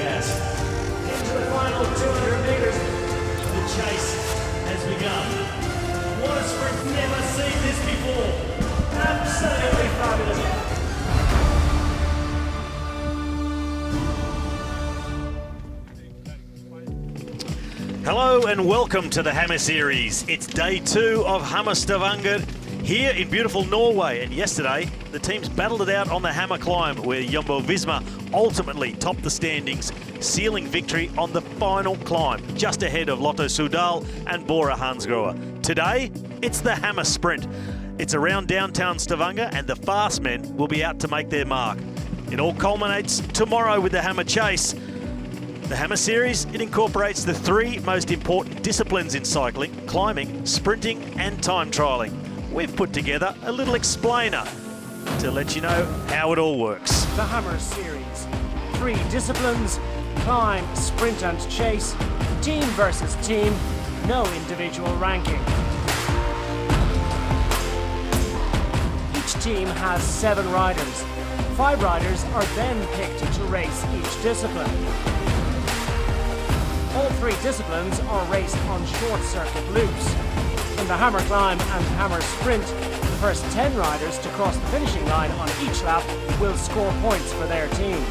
gas. Into the final 200 metres. The chase has begun. What a sprint, never seen this before. Absolutely fabulous. Hello and welcome to the Hammer Series. It's day 2 of Hammer Stavanger here in beautiful Norway. And yesterday, the teams battled it out on the Hammer climb where Jumbo-Visma ultimately topped the standings, sealing victory on the final climb, just ahead of Lotto Soudal and Bora Hansgrohe. Today, it's the Hammer Sprint. It's around downtown Stavanger and the fast men will be out to make their mark. It all culminates tomorrow with the Hammer Chase. The Hammer Series, it incorporates the 3 most important disciplines in cycling: climbing, sprinting and time trialling. We've put together a little explainer to let you know how it all works. The Hammer Series. 3 disciplines: climb, sprint and chase, team versus team, no individual ranking. Each team has 7 riders. 5 riders are then picked to race each discipline. All 3 disciplines are raced on short circuit loops. In the Hammer Climb and Hammer Sprint, the first 10 riders to cross the finishing line on each lap will score points for their team.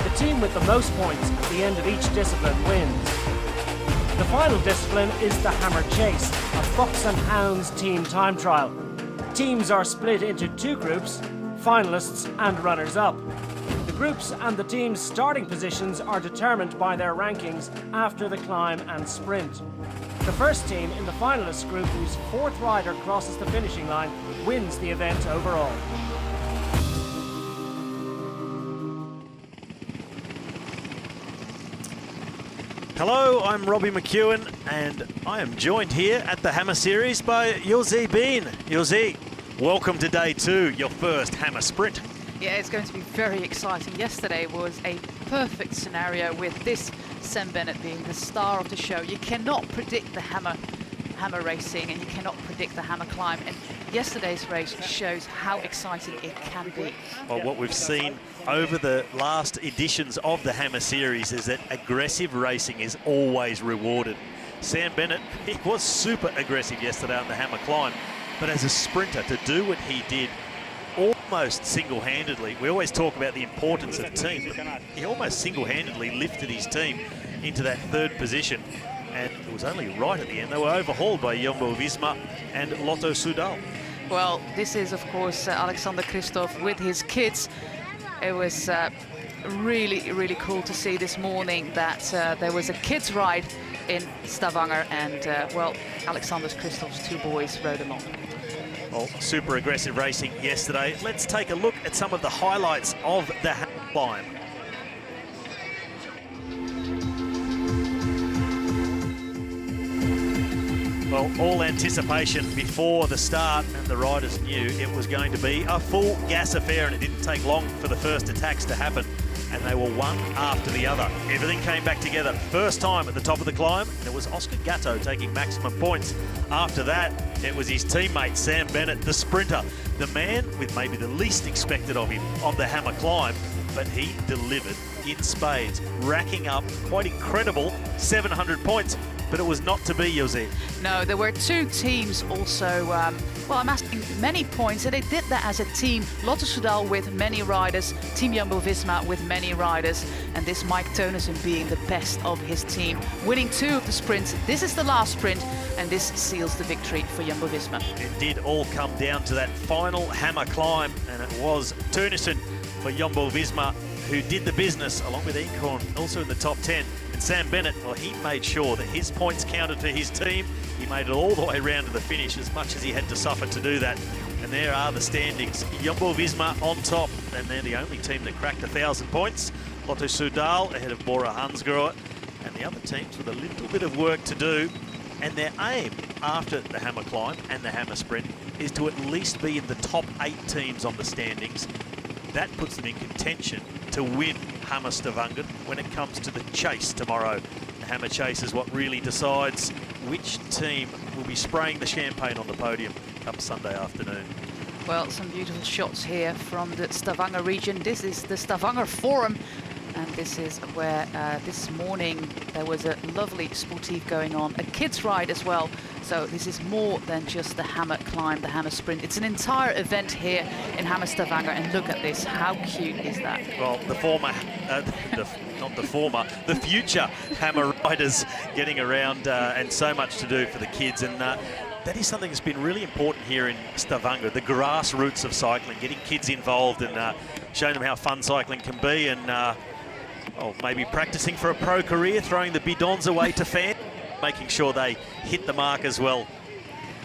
The team with the most points at the end of each discipline wins. The final discipline is the Hammer Chase, a fox and hounds team time trial. Teams are split into 2 groups, finalists and runners-up. The groups and the team's starting positions are determined by their rankings after the climb and sprint. The first team in the finalist group whose 4th rider crosses the finishing line wins the event overall. Hello, I'm Robbie McEwen and I am joined here at the Hammer Series by Josie Bean. Josie, welcome to day 2, your first Hammer Sprint. Yeah, it's going to be very exciting. Yesterday was a perfect scenario with this Sam Bennett being the star of the show. You cannot predict the hammer racing and you cannot predict the hammer climb. And yesterday's race shows how exciting it can be. Well, what we've seen over the last editions of the Hammer Series is that aggressive racing is always rewarded. Sam Bennett, he was super aggressive yesterday on the hammer climb, but as a sprinter, to do what he did almost single-handedly, we always talk about the importance of team, but he almost single-handedly lifted his team into that 3rd position, and it was only right at the end. They were overhauled by Jumbo-Visma and Lotto Soudal. Well, this is, of course, Alexander Kristoff with his kids. It was really, really cool to see this morning that there was a kids' ride in Stavanger, and, well, Alexander Kristoff's 2 boys rode along. Well, super aggressive racing yesterday. Let's take a look at some of the highlights of the hammer climb. Well, all anticipation before the start, and the riders knew it was going to be a full gas affair, and it didn't take long for the first attacks to happen, and they were one after the other. Everything came back together. First time at the top of the climb, and it was Oscar Gatto taking maximum points. After that, it was his teammate, Sam Bennett, the sprinter, the man with maybe the least expected of him on the hammer climb, but he delivered in spades, racking up quite incredible 700 points. But it was not to be, Josie. No, there were 2 teams also, well, I'm asking many points, and they did that as a team. Lotto Soudal with many riders, Team Jumbo-Visma with many riders, and this Mike Teunissen being the best of his team, winning 2 of the sprints. This is the last sprint, and this seals the victory for Jumbo-Visma. It did all come down to that final hammer climb, and it was Teunissen for Jumbo-Visma who did the business, along with Eekhoorn, also in the top 10. And Sam Bennett, well, he made sure that his points counted for his team. He made it all the way around to the finish, as much as he had to suffer to do that. And there are the standings. Jumbo-Visma on top, and they're the only team that cracked 1,000 points. Lotto Soudal ahead of Bora Hansgrohe, and the other teams with a little bit of work to do. And their aim after the hammer climb and the hammer sprint is to at least be in the top 8 teams on the standings. That puts them in contention to win Hammer Stavanger when it comes to the chase tomorrow. The Hammer Chase is what really decides which team will be spraying the champagne on the podium come Sunday afternoon. Well, some beautiful shots here from the Stavanger region. This is the Stavanger Forum. and this is where this morning there was a lovely sportive going on, a kids ride as well. So this is more than just the hammer climb, the hammer sprint. It's an entire event here in Hammer Stavanger, and look at this. How cute is that? Well, the future hammer riders getting around, and so much to do for the kids. And that is something that's been really important here in Stavanger, the grassroots of cycling, getting kids involved and showing them how fun cycling can be, and maybe practicing for a pro career, throwing the bidons away to fans, making sure they hit the mark as well.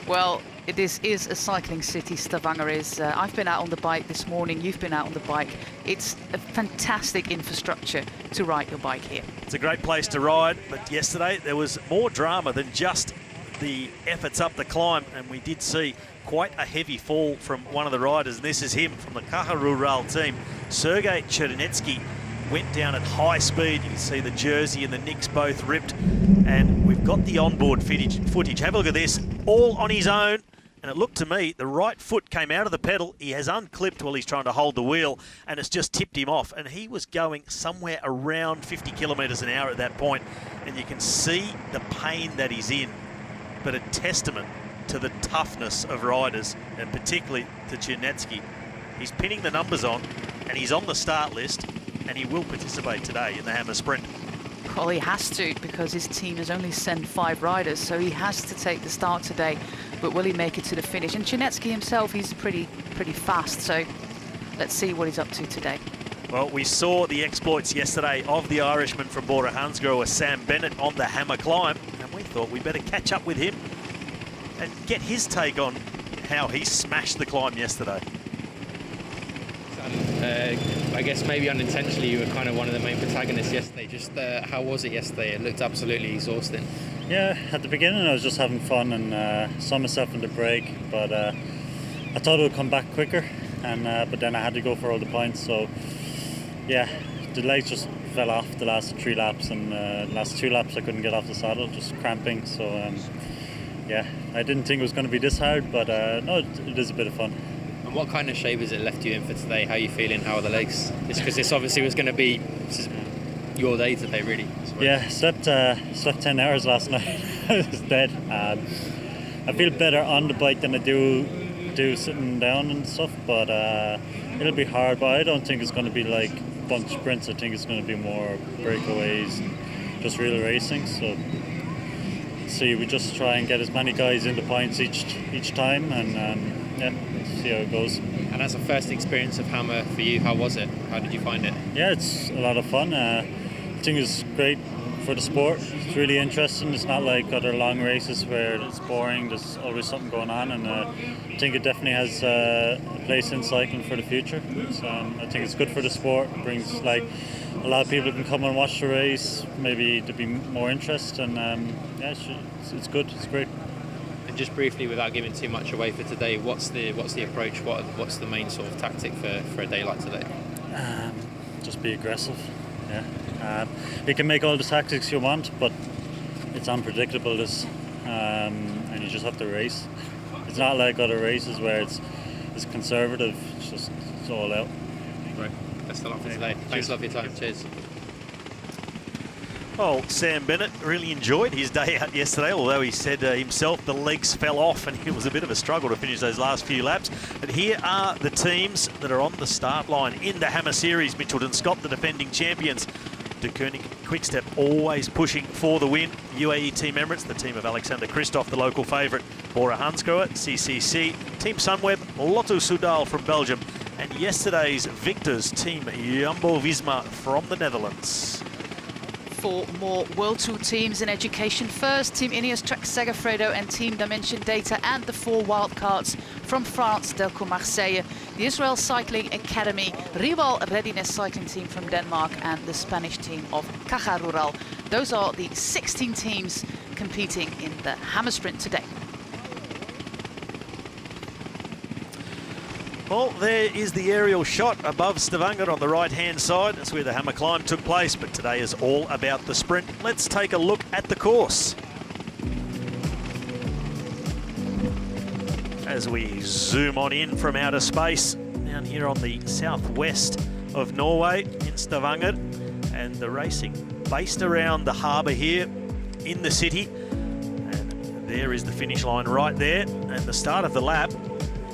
Well, this is a cycling city, Stavanger is. I've been out on the bike this morning, you've been out on the bike. It's a fantastic infrastructure to ride your bike here. It's a great place to ride, but yesterday there was more drama than just the efforts up the climb, and we did see quite a heavy fall from one of the riders, and this is him from the Caja Rural team. Sergei Chernetsky went down at high speed. You can see the jersey and the nicks both ripped, and we've got the onboard footage. Have a look at this, all on his own, and it looked to me the right foot came out of the pedal. He has unclipped while he's trying to hold the wheel, and it's just tipped him off, and he was going somewhere around 50 kilometres an hour at that point, and you can see the pain that he's in, but a testament to the toughness of riders, and particularly to Chernetsky. He's pinning the numbers on, and he's on the start list, and he will participate today in the hammer sprint. Well, he has to, because his team has only sent 5 riders, so he has to take the start today. But will he make it to the finish? And Chernetsky himself, he's pretty fast, so let's see what he's up to today. Well, we saw the exploits yesterday of the Irishman from Bora Hansgrohe, Sam Bennett, on the hammer climb, and we thought we'd better catch up with him and get his take on how he smashed the climb yesterday. I guess maybe unintentionally you were kind of one of the main protagonists yesterday. Just how was it yesterday? It looked absolutely exhausting. Yeah, at the beginning I was just having fun and saw myself in the break, but I thought it would come back quicker, and but then I had to go for all the points. So yeah, the legs just fell off the last 3 laps, and the last 2 laps I couldn't get off the saddle, just cramping. So yeah, I didn't think it was going to be this hard, but no, it is a bit of fun. And what kind of shape has it left you in for today? How are you feeling? How are the legs? Because this obviously was going to be your day today, really. Yeah, slept 10 hours last night. I was dead. I feel better on the bike than I do sitting down and stuff, but it'll be hard. But I don't think it's going to be like bunch sprints. I think it's going to be more breakaways and just real racing. So see, we just try and get as many guys into points each time, and yeah, see how it goes. And as a first experience of hammer for you, how was it? How did you find it? Yeah, it's a lot of fun. I think it's great for the sport. It's really interesting. It's not like other long races where it's boring. There's always something going on, and I think it definitely has a place in cycling for the future. So, I think it's good for the sport. It brings like a lot of people can come and watch the race. Maybe there'll be more interest, and yeah, it's good. It's great. And just briefly, without giving too much away for today, what's the approach? What's the main sort of tactic for a day like today? Just be aggressive. Yeah, you can make all the tactics you want, but it's unpredictable. And you just have to race. It's not like other races where it's conservative. It's all out. Right. Best of luck for today. Thanks a lot for your time. Cheers. Well, Sam Bennett really enjoyed his day out yesterday, although he said himself the legs fell off and it was a bit of a struggle to finish those last few laps. But here are the teams that are on the start line in the Hammer Series. Mitchelton Scott, the defending champions. De Koenig Quickstep always pushing for the win. UAE Team Emirates, the team of Alexander Christoph, the local favourite. Bora Hansgrohe, CCC. Team Sunweb, Lotto Soudal from Belgium. And yesterday's victors, Team Jumbo-Visma from the Netherlands. 4 more World Tour teams in education first. Team Ineos Trek Segafredo and Team Dimension Data, and the 4 wildcards from France, Delco Marseille, the Israel Cycling Academy, Rival Readiness Cycling Team from Denmark, and the Spanish team of Caja Rural. Those are the 16 teams competing in the Hammer Sprint today. Well, there is the aerial shot above Stavanger on the right-hand side. That's where the hammer climb took place, but today is all about the sprint. Let's take a look at the course. As we zoom on in from outer space, down here on the southwest of Norway in Stavanger. And the racing based around the harbour here in the city. And there is the finish line right there. And the start of the lap,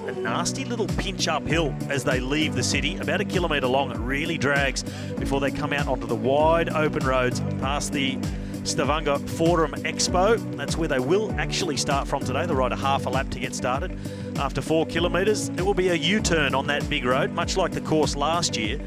a nasty little pinch uphill as they leave the city, about 1 kilometre long. It really drags before they come out onto the wide open roads past the Stavanger Forum Expo. That's where they will actually start from today. They'll ride a half a lap to get started. After 4 kilometres, there will be a U-turn on that big road, much like the course last year.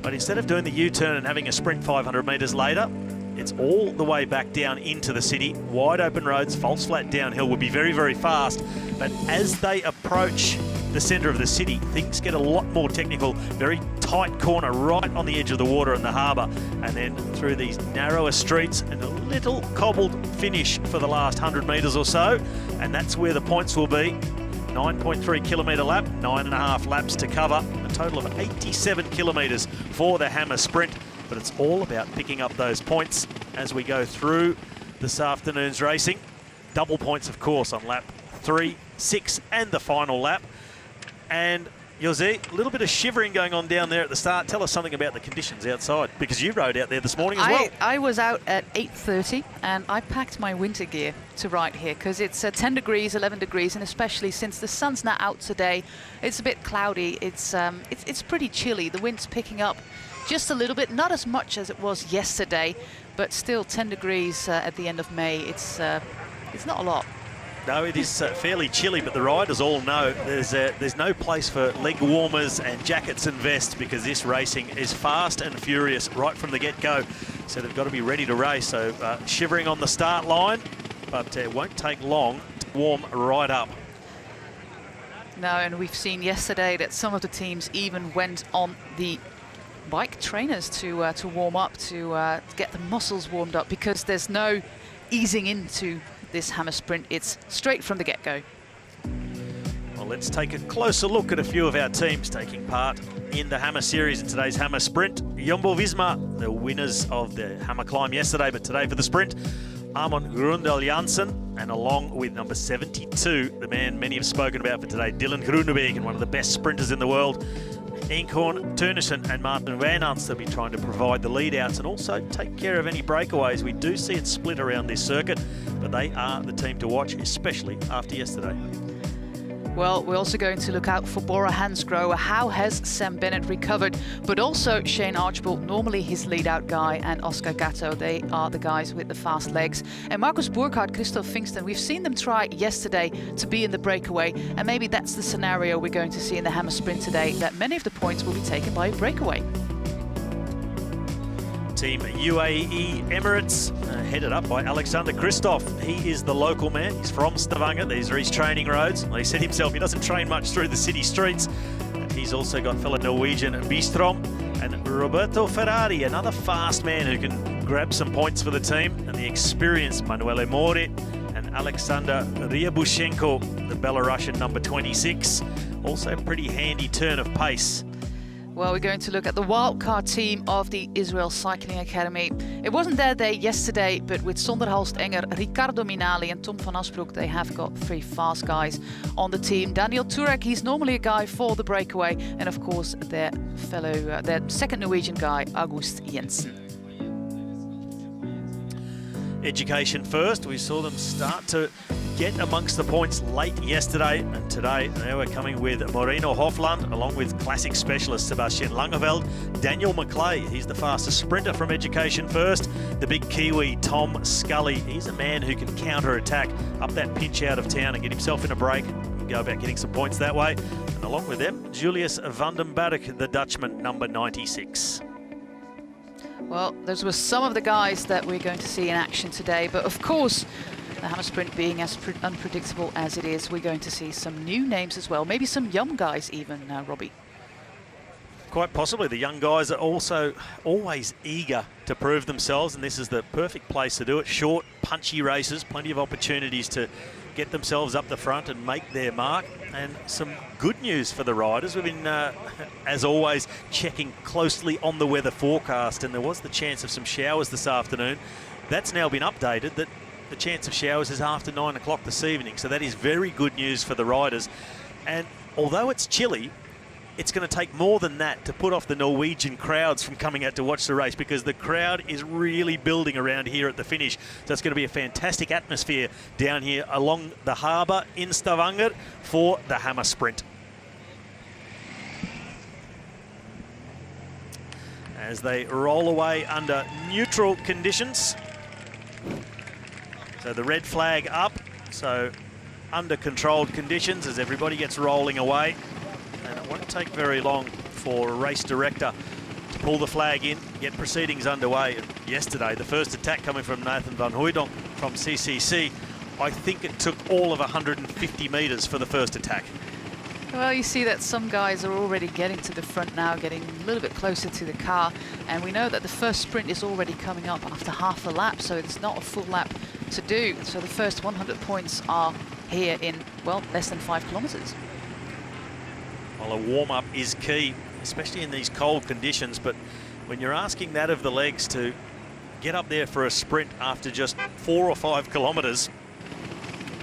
But instead of doing the U-turn and having a sprint 500 metres later, it's all the way back down into the city. Wide open roads, false flat downhill will be very, very fast. But as they approach the centre of the city, things get a lot more technical. Very tight corner right on the edge of the water in the harbour. And then through these narrower streets and a little cobbled finish for the last 100 metres or so. And that's where the points will be. 9.3 kilometre lap, 9.5 laps to cover, a total of 87 kilometres for the Hammer Sprint. But it's all about picking up those points as we go through this afternoon's racing. Double points, of course, on lap 3, 6 and the final lap. And Jose, a little bit of shivering going on down there at the start. Tell us something about the conditions outside, because you rode out there this morning as well. I was out at 8:30 and I packed my winter gear to ride here because it's 10 degrees, 11 degrees, and especially since the sun's not out today, it's a bit cloudy. It's pretty chilly. The wind's picking up just a little bit, not as much as it was yesterday, but still 10 degrees at the end of May. It's not a lot. No, it is fairly chilly, but the riders all know there's no place for leg warmers and jackets and vests, because this racing is fast and furious right from the get-go. So they've got to be ready to race. So shivering on the start line, but it won't take long to warm right up. No, and we've seen yesterday that some of the teams even went on the bike trainers to warm up, to get the muscles warmed up, because there's no easing into this Hammer Sprint. It's straight from the get-go. Well, let's take a closer look at a few of our teams taking part in the Hammer Series in today's Hammer Sprint. Jumbo-Visma, the winners of the Hammer Climb yesterday, but today for the sprint, Amon Grundal Janssen, and along with number 72, the man many have spoken about for today, Dylan Groenewegen, and one of the best sprinters in the world, Inkhorn Turnison and Martin Wijnands. They'll be trying to provide the lead-outs and also take care of any breakaways. We do see it split around this circuit, but they are the team to watch, especially after yesterday. Well, we're also going to look out for Bora Hansgrohe. How has Sam Bennett recovered? But also Shane Archibald, normally his lead-out guy, and Oscar Gatto. They are the guys with the fast legs. And Marcus Burkhardt, Christoph Pfingsten, we've seen them try yesterday to be in the breakaway. And maybe that's the scenario we're going to see in the Hammer Sprint today, that many of the points will be taken by a breakaway. Team UAE Emirates, headed up by Alexander Christoph. He is the local man. He's from Stavanger. These are his training roads. Well, he said himself he doesn't train much through the city streets. And he's also got fellow Norwegian Bistrom and Roberto Ferrari, another fast man who can grab some points for the team. And the experienced Manuele Mori and Alexander Ryabushenko, the Belarusian number 26. Also a pretty handy turn of pace. Well, we're going to look at the wildcard team of the Israel Cycling Academy. It wasn't their day yesterday, but with Sonder Halst-Enger, Riccardo Minali and Tom van Asbroek, they have got 3 fast guys on the team. Daniel Turek, he's normally a guy for the breakaway, and of course their second Norwegian guy, August Jensen. Education first. We saw them start to get amongst the points late yesterday, and today they were coming with Moreno Hofland along with classic specialist Sebastian Langeveld. Daniel McClay, he's the fastest sprinter from Education First. The big Kiwi Tom Scully, he's a man who can counter-attack up that pinch out of town and get himself in a break and go about getting some points that way. And along with them, Julius van den Berg, the Dutchman, number 96. Well, those were some of the guys that we're going to see in action today, but of course, the Hammer Sprint being as unpredictable as it is, we're going to see some new names as well. Maybe some young guys even, Robbie. Quite possibly. The young guys are also always eager to prove themselves, and this is the perfect place to do it. Short, punchy races, plenty of opportunities to get themselves up the front and make their mark. And some good news for the riders. We've been, as always, checking closely on the weather forecast, and there was the chance of some showers this afternoon. That's now been updated, that the chance of showers is after 9 o'clock this evening. So that is very good news for the riders. And although it's chilly, it's going to take more than that to put off the Norwegian crowds from coming out to watch the race, because the crowd is really building around here at the finish. So it's going to be a fantastic atmosphere down here along the harbour in Stavanger for the Hammer Sprint. As they roll away under neutral conditions. So the red flag up, so under controlled conditions as everybody gets rolling away. And it won't take very long for a race director to pull the flag in, get proceedings underway. And yesterday, the first attack coming from Nathan van Hooydonk from CCC, I think it took all of 150 metres for the first attack. Well, you see that some guys are already getting to the front now, getting a little bit closer to the car. And we know that the first sprint is already coming up after half a lap, so it's not a full lap to do. So the first 100 points are here in, well, less than 5 kilometres. Well, a warm-up is key, especially in these cold conditions. But when you're asking that of the legs to get up there for a sprint after just 4 or 5 kilometres,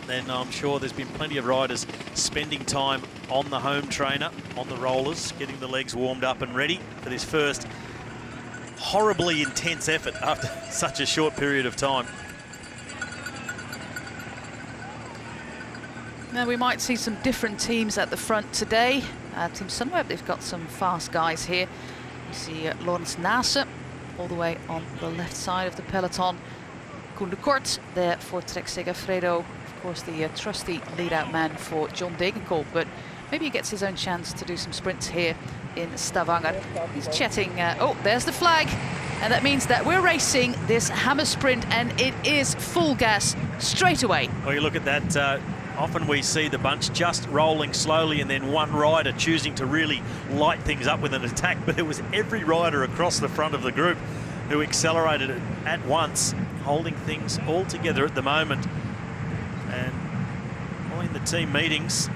then I'm sure there's been plenty of riders spending time on the home trainer, on the rollers, getting the legs warmed up and ready for this first horribly intense effort after such a short period of time. Now we might see some different teams at the front today. Team Sunweb, they've got some fast guys here. You see Lawrence Nase all the way on the left side of the peloton. Koen de Kort there for Trek Segafredo. Of course, the trusty lead-out man for John Degenkolb, but maybe he gets his own chance to do some sprints here in Stavanger. He's chatting. Oh, there's the flag. And that means that we're racing this Hammer Sprint, and it is full gas straight away. Well, you look at that. Often we see the bunch just rolling slowly and then one rider choosing to really light things up with an attack, but it was every rider across the front of the group who accelerated it at once, holding things all together at the moment. And in the team meetings,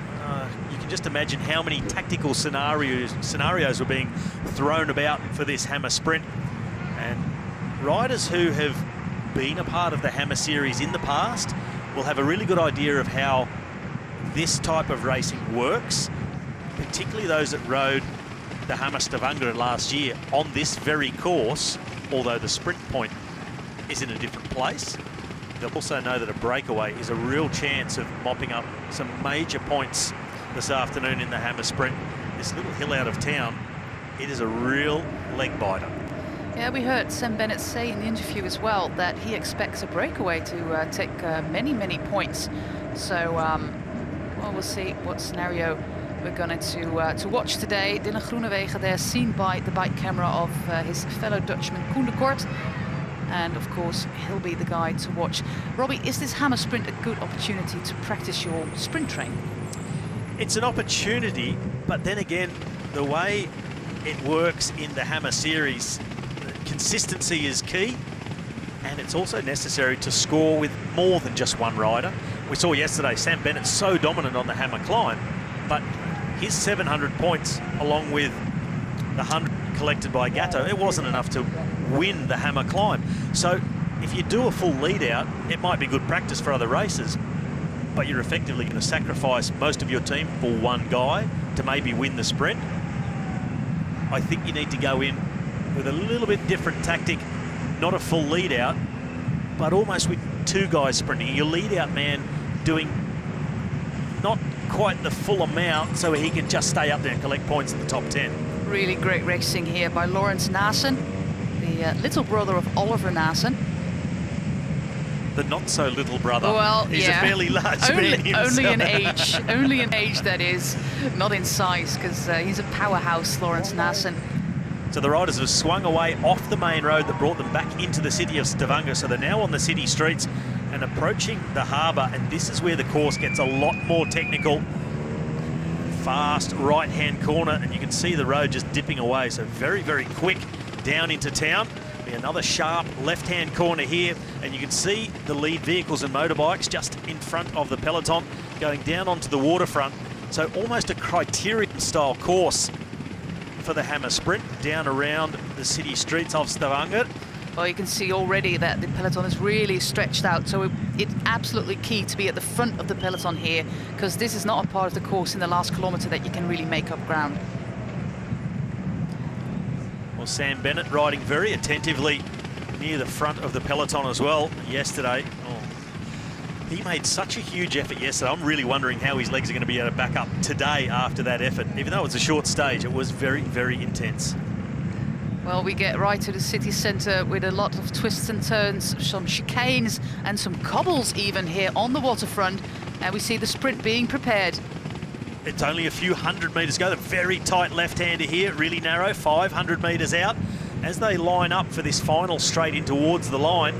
you can just imagine how many tactical scenarios were being thrown about for this Hammer Sprint. And riders who have been a part of the Hammer Series in the past will have a really good idea of how this type of racing works, particularly those that rode the Hammer Stavanger last year on this very course, although the sprint point is in a different place. They'll also know that a breakaway is a real chance of mopping up some major points this afternoon in the Hammer Sprint. This little hill out of town, it is a real leg biter. Yeah, we heard Sam Bennett say in the interview as well that he expects a breakaway to take many points. So, well, we'll see what scenario we're going to watch today. Dylan Groenewegen there, seen by the bike camera of his fellow Dutchman Koen de Kort. And of course, he'll be the guy to watch. Robbie, is this Hammer Sprint a good opportunity to practice your sprint train? It's an opportunity, but then again, the way it works in the Hammer Series, consistency is key, and it's also necessary to score with more than just one rider. We saw yesterday Sam Bennett so dominant on the Hammer Climb, but his 700 points along with the 100 collected by Gatto, it wasn't enough to win the Hammer Climb. So if you do a full lead out, it might be good practice for other races, but you're effectively going to sacrifice most of your team for one guy to maybe win the sprint. I think you need to go in with a little bit different tactic, not a full lead out, but almost with 2 guys sprinting. Your lead out man doing not quite the full amount so he can just stay up there and collect points in the top 10. Really great racing here by Lawrence Nase, the little brother of Oliver Nase. The not so little brother. Well, he's yeah. a fairly large man himself. Only in age, that is, not in size, because he's a powerhouse, Lawrence Nase. So the riders have swung away off the main road that brought them back into the city of Stavanger. So they're now on the city streets and approaching the harbour. And this is where the course gets a lot more technical. Fast right-hand corner, and you can see the road just dipping away. So very quick down into town. Be another sharp left-hand corner here, and you can see the lead vehicles and motorbikes just in front of the peloton going down onto the waterfront. So almost a criterion-style course for the Hammer Sprint down around the city streets of Stavanger. Well, you can see already that the peloton is really stretched out, so it's absolutely key to be at the front of the peloton here, because this is not a part of the course in the last kilometre that you can really make up ground. Well, Sam Bennett riding very attentively near the front of the peloton as well yesterday. Oh, he made such a huge effort yesterday. I'm really wondering how his legs are going to be able to back up today after that effort. Even though it's a short stage, it was very, very intense. Well, we get right to the city centre with a lot of twists and turns, some chicanes and some cobbles even here on the waterfront. And we see the sprint being prepared. It's only a few hundred metres to go. The very tight left-hander here, really narrow, 500 metres out. As they line up for this final straight in towards the line,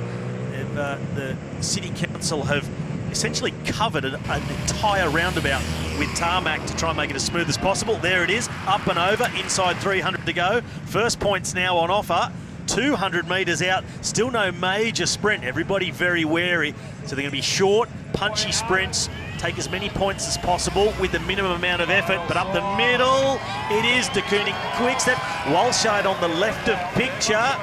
the City Council have essentially covered an entire roundabout with tarmac to try and make it as smooth as possible. There it is, up and over, inside 300 to go. First points now on offer, 200 metres out, still no major sprint. Everybody very wary, so they're going to be short, punchy sprints, take as many points as possible with the minimum amount of effort. But up the middle, it is De Kooning. Quickstep, Walscheid on the left of picture.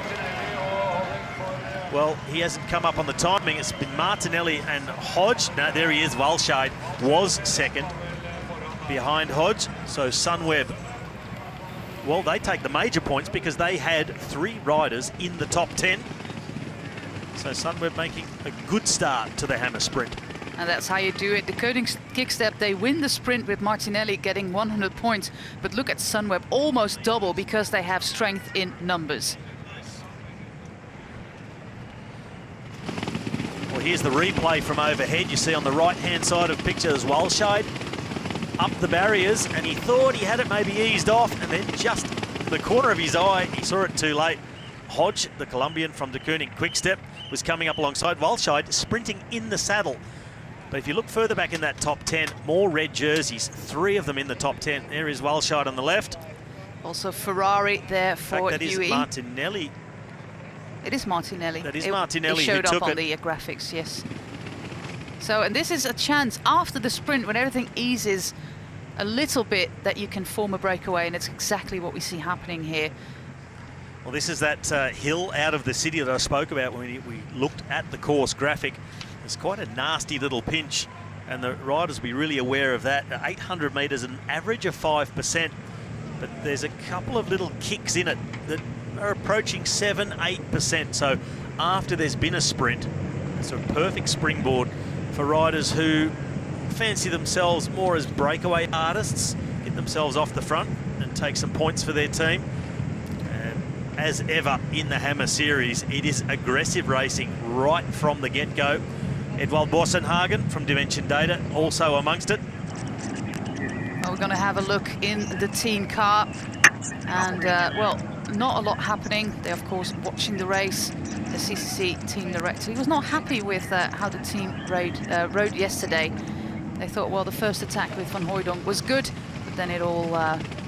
Well, he hasn't come up on the timing. It's been Martinelli and Hodge. No, there he is. Walscheid was second behind Hodge. So Sunweb, well, they take the major points because they had 3 riders in the top 10. So Sunweb making a good start to the Hammer Sprint. And that's how you do it. The Koning Quickstep, they win the sprint with Martinelli getting 100 points. But look at Sunweb, almost double because they have strength in numbers. Well, here's the replay from overhead. You see on the right-hand side of picture is Walscheid up the barriers, and he thought he had it maybe eased off, and then just the corner of his eye, he saw it too late. Hodge, the Colombian from De Kooning Quickstep, was coming up alongside Walscheid, sprinting in the saddle. But if you look further back in that top 10, more red jerseys, 3 of them in the top 10. There is Walscheid on the left. Also Ferrari there for In fact, that is UE. Martinelli. It is Martinelli. That is Martinelli It showed who up took on the graphics, yes. So, and this is a chance after the sprint when everything eases a little bit that you can form a breakaway, and it's exactly what we see happening here. Well, this is that hill out of the city that I spoke about when we looked at the course graphic. It's quite a nasty little pinch, and the riders will be really aware of that. 800 metres, an average of 5%, but there's a couple of little kicks in it that are approaching 7-8%. So after there's been a sprint, it's a perfect springboard for riders who fancy themselves more as breakaway artists, get themselves off the front and take some points for their team. And as ever in the Hammer Series, it is aggressive racing right from the get-go. Edvald Bosenhagen from Dimension Data also amongst it. Well, we're going to have a look in the team car, and well, not a lot happening. They're of course watching the race. The CCC team director, he was not happy with how the team rode yesterday. They thought, well, the first attack with Van Hooijdonk was good, but then it all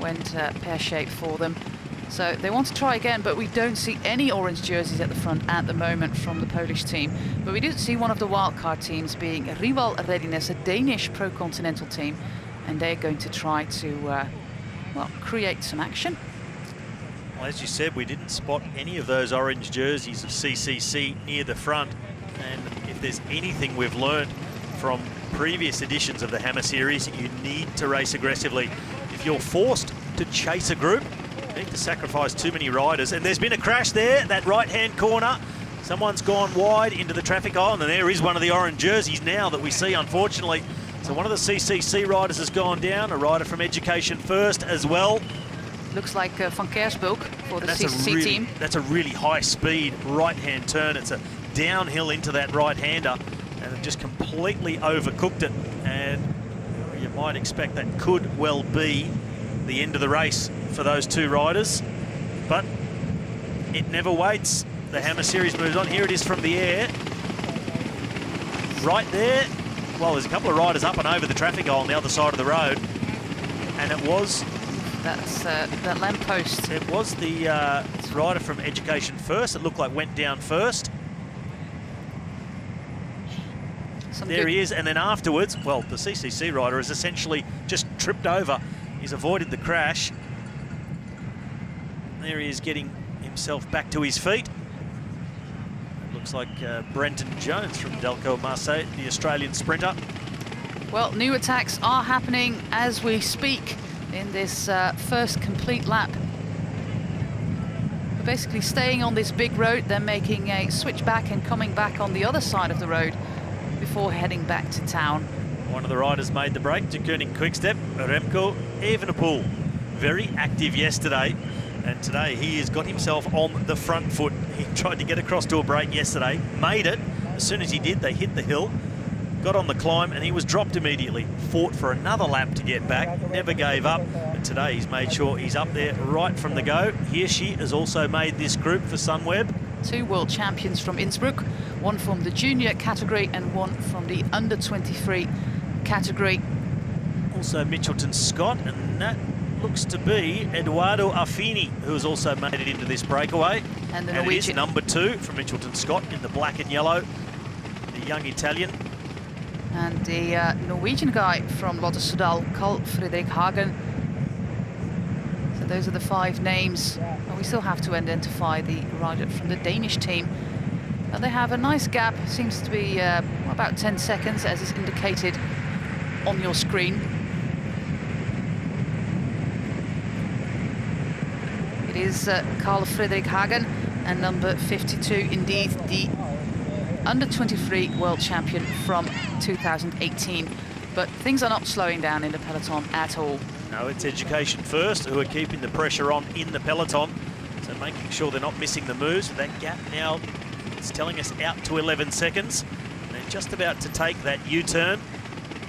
went pear-shaped for them. So they want to try again, but we don't see any orange jerseys at the front at the moment from the Polish team. But we do see one of the wildcard teams being Rival Readiness, a Danish pro-continental team, and they're going to try to, well, create some action. Well, as you said, we didn't spot any of those orange jerseys of CCC near the front. And if there's anything we've learned from previous editions of the Hammer Series, you need to race aggressively. If you're forced to chase a group, you need to sacrifice too many riders. And there's been a crash there, that right-hand corner. Someone's gone wide into the traffic island, and there is one of the orange jerseys now that we see, unfortunately. So one of the CCC riders has gone down, a rider from Education First as well. Looks like Van Kersbulk for the CCC team. That's a really high-speed right-hand turn. It's a downhill into that right-hander, and it just completely overcooked it. And you might expect that could well be the end of the race for those 2 riders. But it never waits. The Hammer Series moves on. Here it is from the air. Right there. Well, there's a couple of riders up and over the traffic eye on the other side of the road. And it was... That's that lamppost. It was the rider from Education First. It looked like went down first. There he is, and then afterwards, well, the CCC rider has essentially just tripped over. He's avoided the crash. There he is getting himself back to his feet. It looks like Brenton Jones from Delco Marseille, the Australian sprinter. Well, new attacks are happening as we speak in this first complete lap. basically staying on this big road, then making a switch back and coming back on the other side of the road before heading back to town. One of the riders made the break to Koenig Quickstep, Remco Evenepoel. Very active yesterday, and today he has got himself on the front foot. He tried to get across to a break yesterday, made it. As soon as he did, they hit the hill, got on the climb, and he was dropped immediately. Fought for another lap to get back, never gave up. And today he's made sure he's up there right from the go. Hirschi has also made this group for Sunweb. 2 world champions from Innsbruck, one from the junior category and one from the under 23 category. Also Mitchelton Scott, and that looks to be Edoardo Affini, who has also made it into this breakaway. And the it is Norwegian number 2 from Mitchelton Scott in the black and yellow, the young Italian. and the Norwegian guy from Lotto Soudal, Carl Fredrik Hagen. So those are the 5 names. Well, we still have to identify the rider from the Danish team. They have a nice gap, seems to be about 10 seconds, as is indicated on your screen. It is Carl Fredrik Hagen, and number 52, indeed, the under-23 world champion from 2018. But things are not slowing down in the peloton at all. No, it's Education First who are keeping the pressure on in the peloton, so making sure they're not missing the moves. That gap now, it's telling us out to 11 seconds. They're just about to take that U-turn,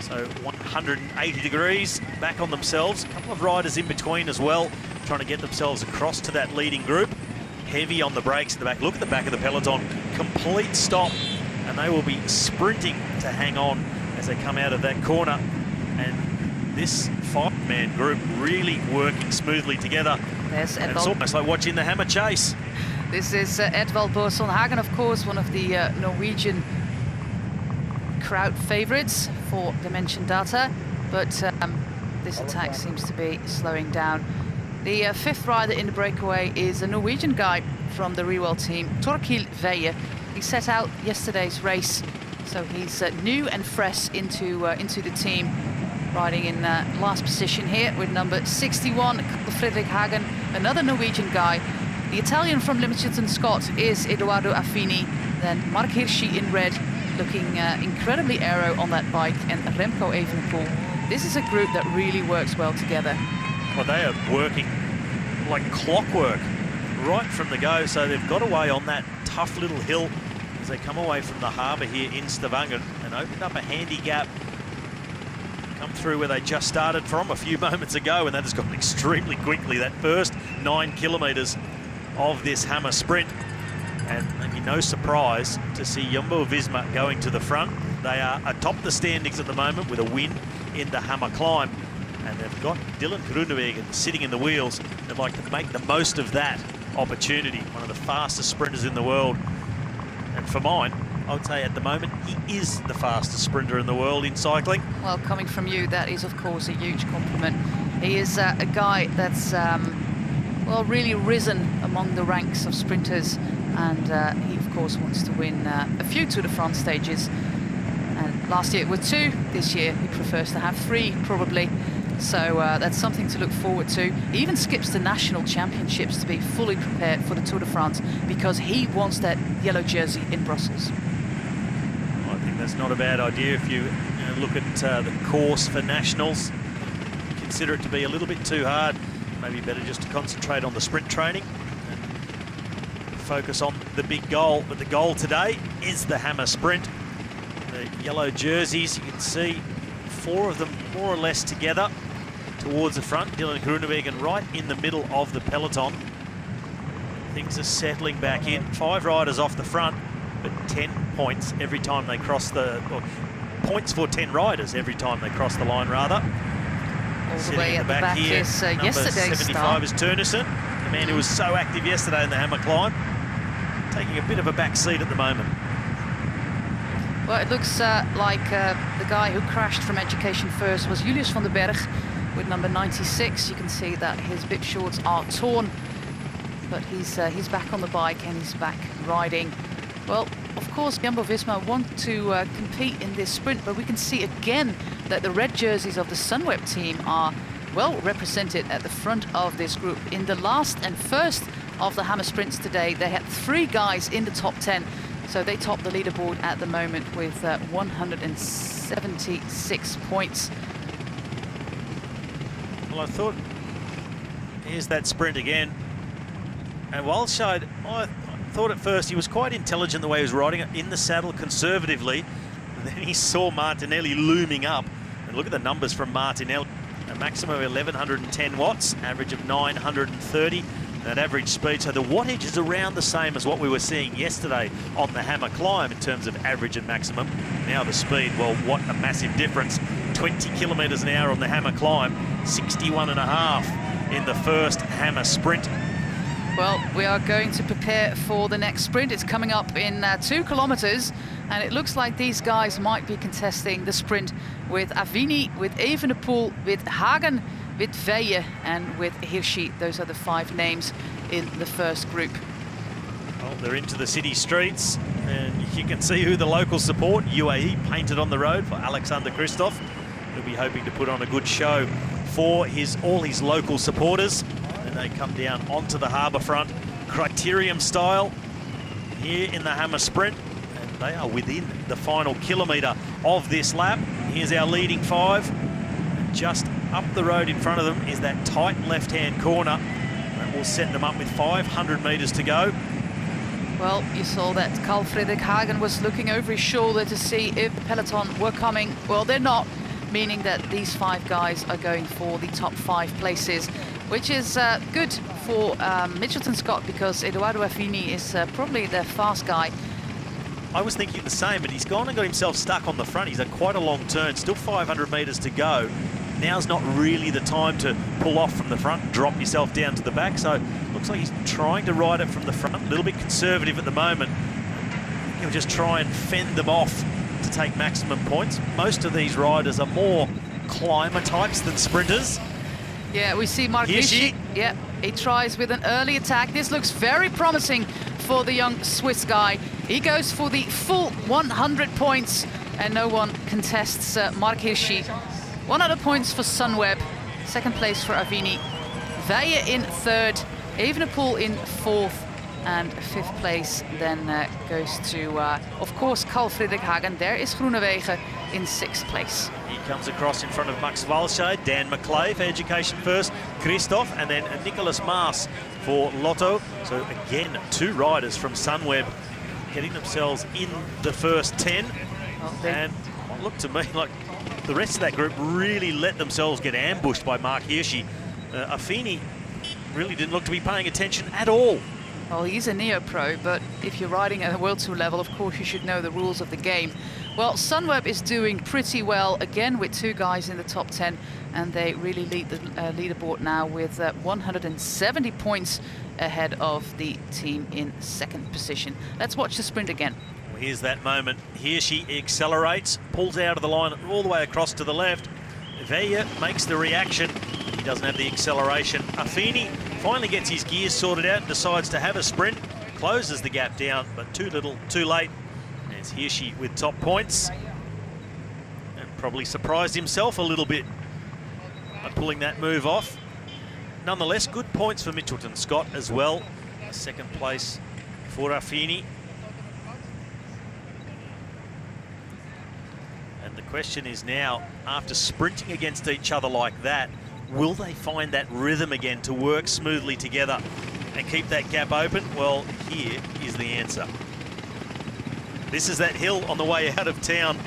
so 180 degrees back on themselves. A couple of riders in between as well, trying to get themselves across to that leading group. Heavy on the brakes in the back. Look at the back of the peloton, complete stop, and they will be sprinting to hang on as they come out of that corner. And this 5-man group really working smoothly together. There's And it's almost like watching the hammer chase. This is Edvald Boasson Hagen, of course, one of the Norwegian crowd favorites for Dimension Data, but this attack seems to be slowing down. The 5th rider in the breakaway is a Norwegian guy from the Rewell team, Torkild Veje. He set out yesterday's race, so he's new and fresh into the team, riding in last position here with number 61, Fredrik Hagen, another Norwegian guy. The Italian from Mitchelton Scott is Edoardo Affini, then Mark Hirschi in red, looking incredibly aero on that bike, and Remco Evenepoel. This is a group that really works well together. Well, they are working like clockwork right from the go, so they've got away on that tough little hill as they come away from the harbour here in Stavanger and opened up a handy gap. Come through where they just started from a few moments ago, and that has gone extremely quickly, that first 9 kilometres of this hammer sprint. And maybe no surprise to see Jumbo-Visma going to the front. They are atop the standings at the moment with a win in the hammer climb. And they've got Dylan Groenewegen sitting in the wheels. They'd like to make the most of that opportunity. One of the fastest sprinters in the world. And for mine, I would say at the moment, he is the fastest sprinter in the world in cycling. Well, coming from you, that is, of course, a huge compliment. He is a guy that's, well, really risen among the ranks of sprinters. And he, of course, wants to win a few Tour de France stages. And last year it was 2. This year he prefers to have 3, probably. So that's something to look forward to. He even skips the national championships to be fully prepared for the Tour de France because he wants that yellow jersey in Brussels. Well, I think that's not a bad idea if you look at the course for nationals. Consider it to be a little bit too hard. Maybe better just to concentrate on the sprint training and focus on the big goal. But the goal today is the hammer sprint. The yellow jerseys, you can see 4 of them more or less together towards the front. Dylan Groenewegen right in the middle of the peloton. Things are settling back in. 5 riders off the front, but 10 points every time they cross the... Or points for 10 riders every time they cross the line, rather. All the way at the back here, is number yesterday's 75 star. is Turnison, the man who was so active yesterday in the hammer climb, taking a bit of a back seat at the moment. Well, it looks like the guy who crashed from Education First was Julius van den Berg with number 96. You can see that his bib shorts are torn, but he's back on the bike and he's back riding. Well, of course, Jumbo-Visma want to compete in this sprint, but we can see again that the red jerseys of the Sunweb team are well represented at the front of this group. In the last and first of the Hammer Sprints today. They had 3 guys in the top 10, so they top the leaderboard at the moment with 176 points. Well, I thought, here's that sprint again. And Walscheid, I thought at first he was quite intelligent the way he was riding it in the saddle conservatively. And then he saw Martinelli looming up. And look at the numbers from Martinelli. A maximum of 1110 watts, average of 930. That average speed, so the wattage is around the same as what we were seeing yesterday on the Hammer Climb in terms of average and maximum. Now the speed, well, what a massive difference. 20 kilometres an hour on the Hammer Climb, 61.5 in the first Hammer Sprint. Well, we are going to prepare for the next sprint. It's coming up in 2 kilometres, and it looks like these guys might be contesting the sprint with Avini, with Evenepoel, with Hagen, with Veje and with Hirschi. Those are the 5 names in the first group. Well, they're into the city streets, and you can see who the local support, UAE, painted on the road for Alexander Kristoff. He'll be hoping to put on a good show for all his local supporters. And they come down onto the harbour front, criterium style, here in the Hammer Sprint. And they are within the final kilometre of this lap. Here's our leading 5. And just up the road in front of them is that tight left-hand corner. That will set them up with 500 metres to go. Well, you saw that Carl Friedrich Hagen was looking over his shoulder to see if the peloton were coming. Well, they're not, meaning that these 5 guys are going for the top 5 places, which is good for Mitchelton Scott, because Eduardo Affini is probably their fast guy. I was thinking the same, but he's gone and got himself stuck on the front. He's had quite a long turn, still 500 metres to go. Now's not really the time to pull off from the front, drop yourself down to the back. So looks like he's trying to ride it from the front, a little bit conservative at the moment. He'll just try and fend them off to take maximum points. Most of these riders are more climber types than sprinters. Yeah, we see Mark Hirschi. Yeah, he tries with an early attack. This looks very promising for the young Swiss guy. He goes for the full 100 points, and no one contests Mark Hirschi. 100 points for Sunweb, 2nd place for Avini, Veje in 3rd, Evenepoel in 4th, and 5th place then goes to, of course, Carl Friedrich Hagen. There is Groenewegen in 6th place. He comes across in front of Max Walscheid, Dan McClay for Education First, Christoph, and then Nicholas Maas for Lotto. So again, 2 riders from Sunweb getting themselves in the first 10. Well, and it looked to me like the rest of that group really let themselves get ambushed by Mark Hirschi. Affini really didn't look to be paying attention at all. Well, he's a neo-pro, but if you're riding at a World Tour level, of course you should know the rules of the game. Well, Sunweb is doing pretty well, again with 2 guys in the top 10, and they really lead the leaderboard now with 170 points ahead of the team in 2nd position. Let's watch the sprint again. Well, here's that moment. Hirschi accelerates, pulls out of the line all the way across to the left. Veje makes the reaction. He doesn't have the acceleration. Affini finally gets his gears sorted out and decides to have a sprint. Closes the gap down, but too little, too late. There's Hirschi with top points. And probably surprised himself a little bit by pulling that move off. Nonetheless, good points for Mitchelton Scott as well. 2nd place for Affini. And the question is now, after sprinting against each other like that, will they find that rhythm again to work smoothly together and keep that gap open? Well, here is the answer. This is that hill on the way out of town,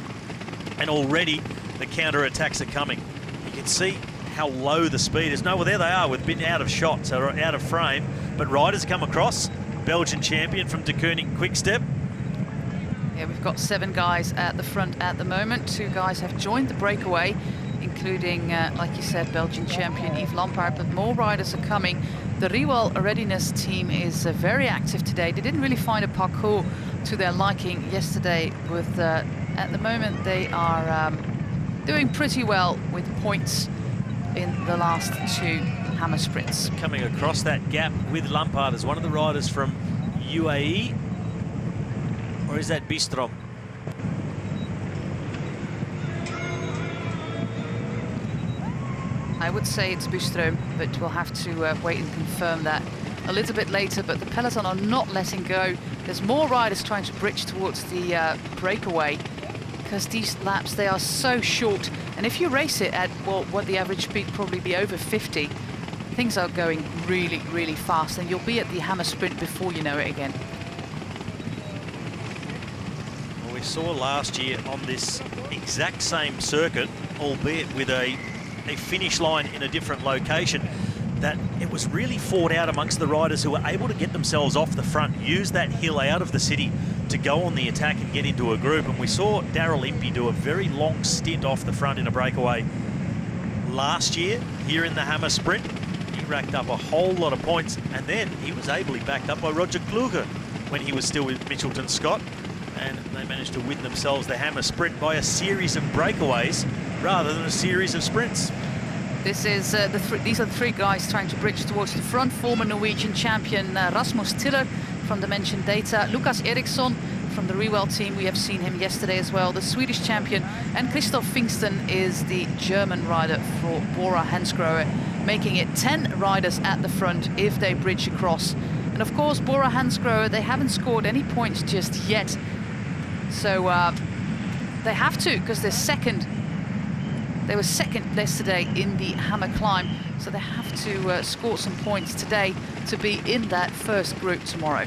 and already the counter-attacks are coming. You can see how low the speed is. No, well, there they are, with a bit out of shot, so out of frame. But riders come across. Belgian champion from De Koning Quickstep. Yeah, we've got 7 guys at the front at the moment. 2 guys have joined the breakaway, including, like you said, Belgian champion Yves Lampaert, but more riders are coming. The Riwal Readiness team is very active today. They didn't really find a parcours to their liking yesterday. With at the moment, they are doing pretty well with points in the last 2 Hammer Sprints. Coming across that gap with Lampaert as one of the riders from UAE. Or is that Bistrom? I would say it's Bustrom, but we'll have to wait and confirm that a little bit later, but the peloton are not letting go. There's more riders trying to bridge towards the breakaway, because these laps, they are so short. And if you race it at, well, what the average speed probably be over 50, things are going really, really fast, and you'll be at the Hammer Sprint before you know it again. Well, we saw last year on this exact same circuit, albeit with a finish line in a different location, that it was really fought out amongst the riders who were able to get themselves off the front, use that hill out of the city to go on the attack and get into a group. And we saw Daryl Impey do a very long stint off the front in a breakaway last year here in the Hammer Sprint. He racked up a whole lot of points, and then he was ably backed up by Roger Kluge when he was still with Mitchelton Scott, and they managed to win themselves the Hammer Sprint by a series of breakaways rather than a series of sprints. This is these are the three guys trying to bridge towards the front. Former Norwegian champion Rasmus Tiller from the mentioned data, Lucas Eriksson from the Rewell team, we have seen him yesterday as well, the Swedish champion, and Christoph Pfingsten is the German rider for Bora Hansgrohe, making it 10 riders at the front if they bridge across. And of course, Bora Hansgrohe, they haven't scored any points just yet, so they have to, because they're second. They were second yesterday in the Hammer Climb, so they have to score some points today to be in that first group tomorrow,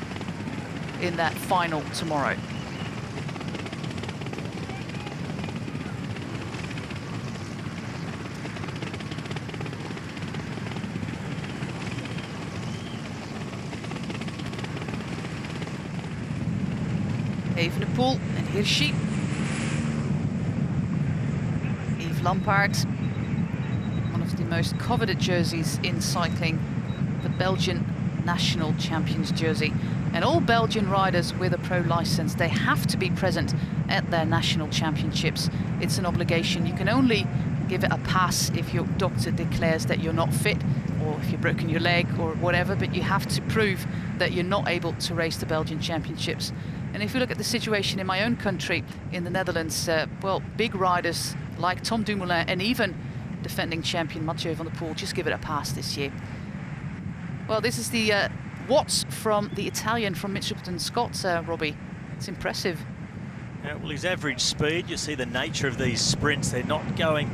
in that final tomorrow. Evenepoel and Hirschi. Lampaard, one of the most coveted jerseys in cycling, the Belgian national champions jersey. And all Belgian riders with a pro license, they have to be present at their national championships. It's an obligation. You can only give it a pass if your doctor declares that you're not fit, or if you've broken your leg or whatever, but you have to prove that you're not able to race the Belgian championships. And if you look at the situation in my own country, in the Netherlands, well, big riders like Tom Dumoulin and even defending champion Mathieu van der Poel just give it a pass this year. Well, this is the Watts from the Italian from Mitchelton Scott, Robbie. It's impressive. Yeah, well, his average speed, you see the nature of these sprints, they're not going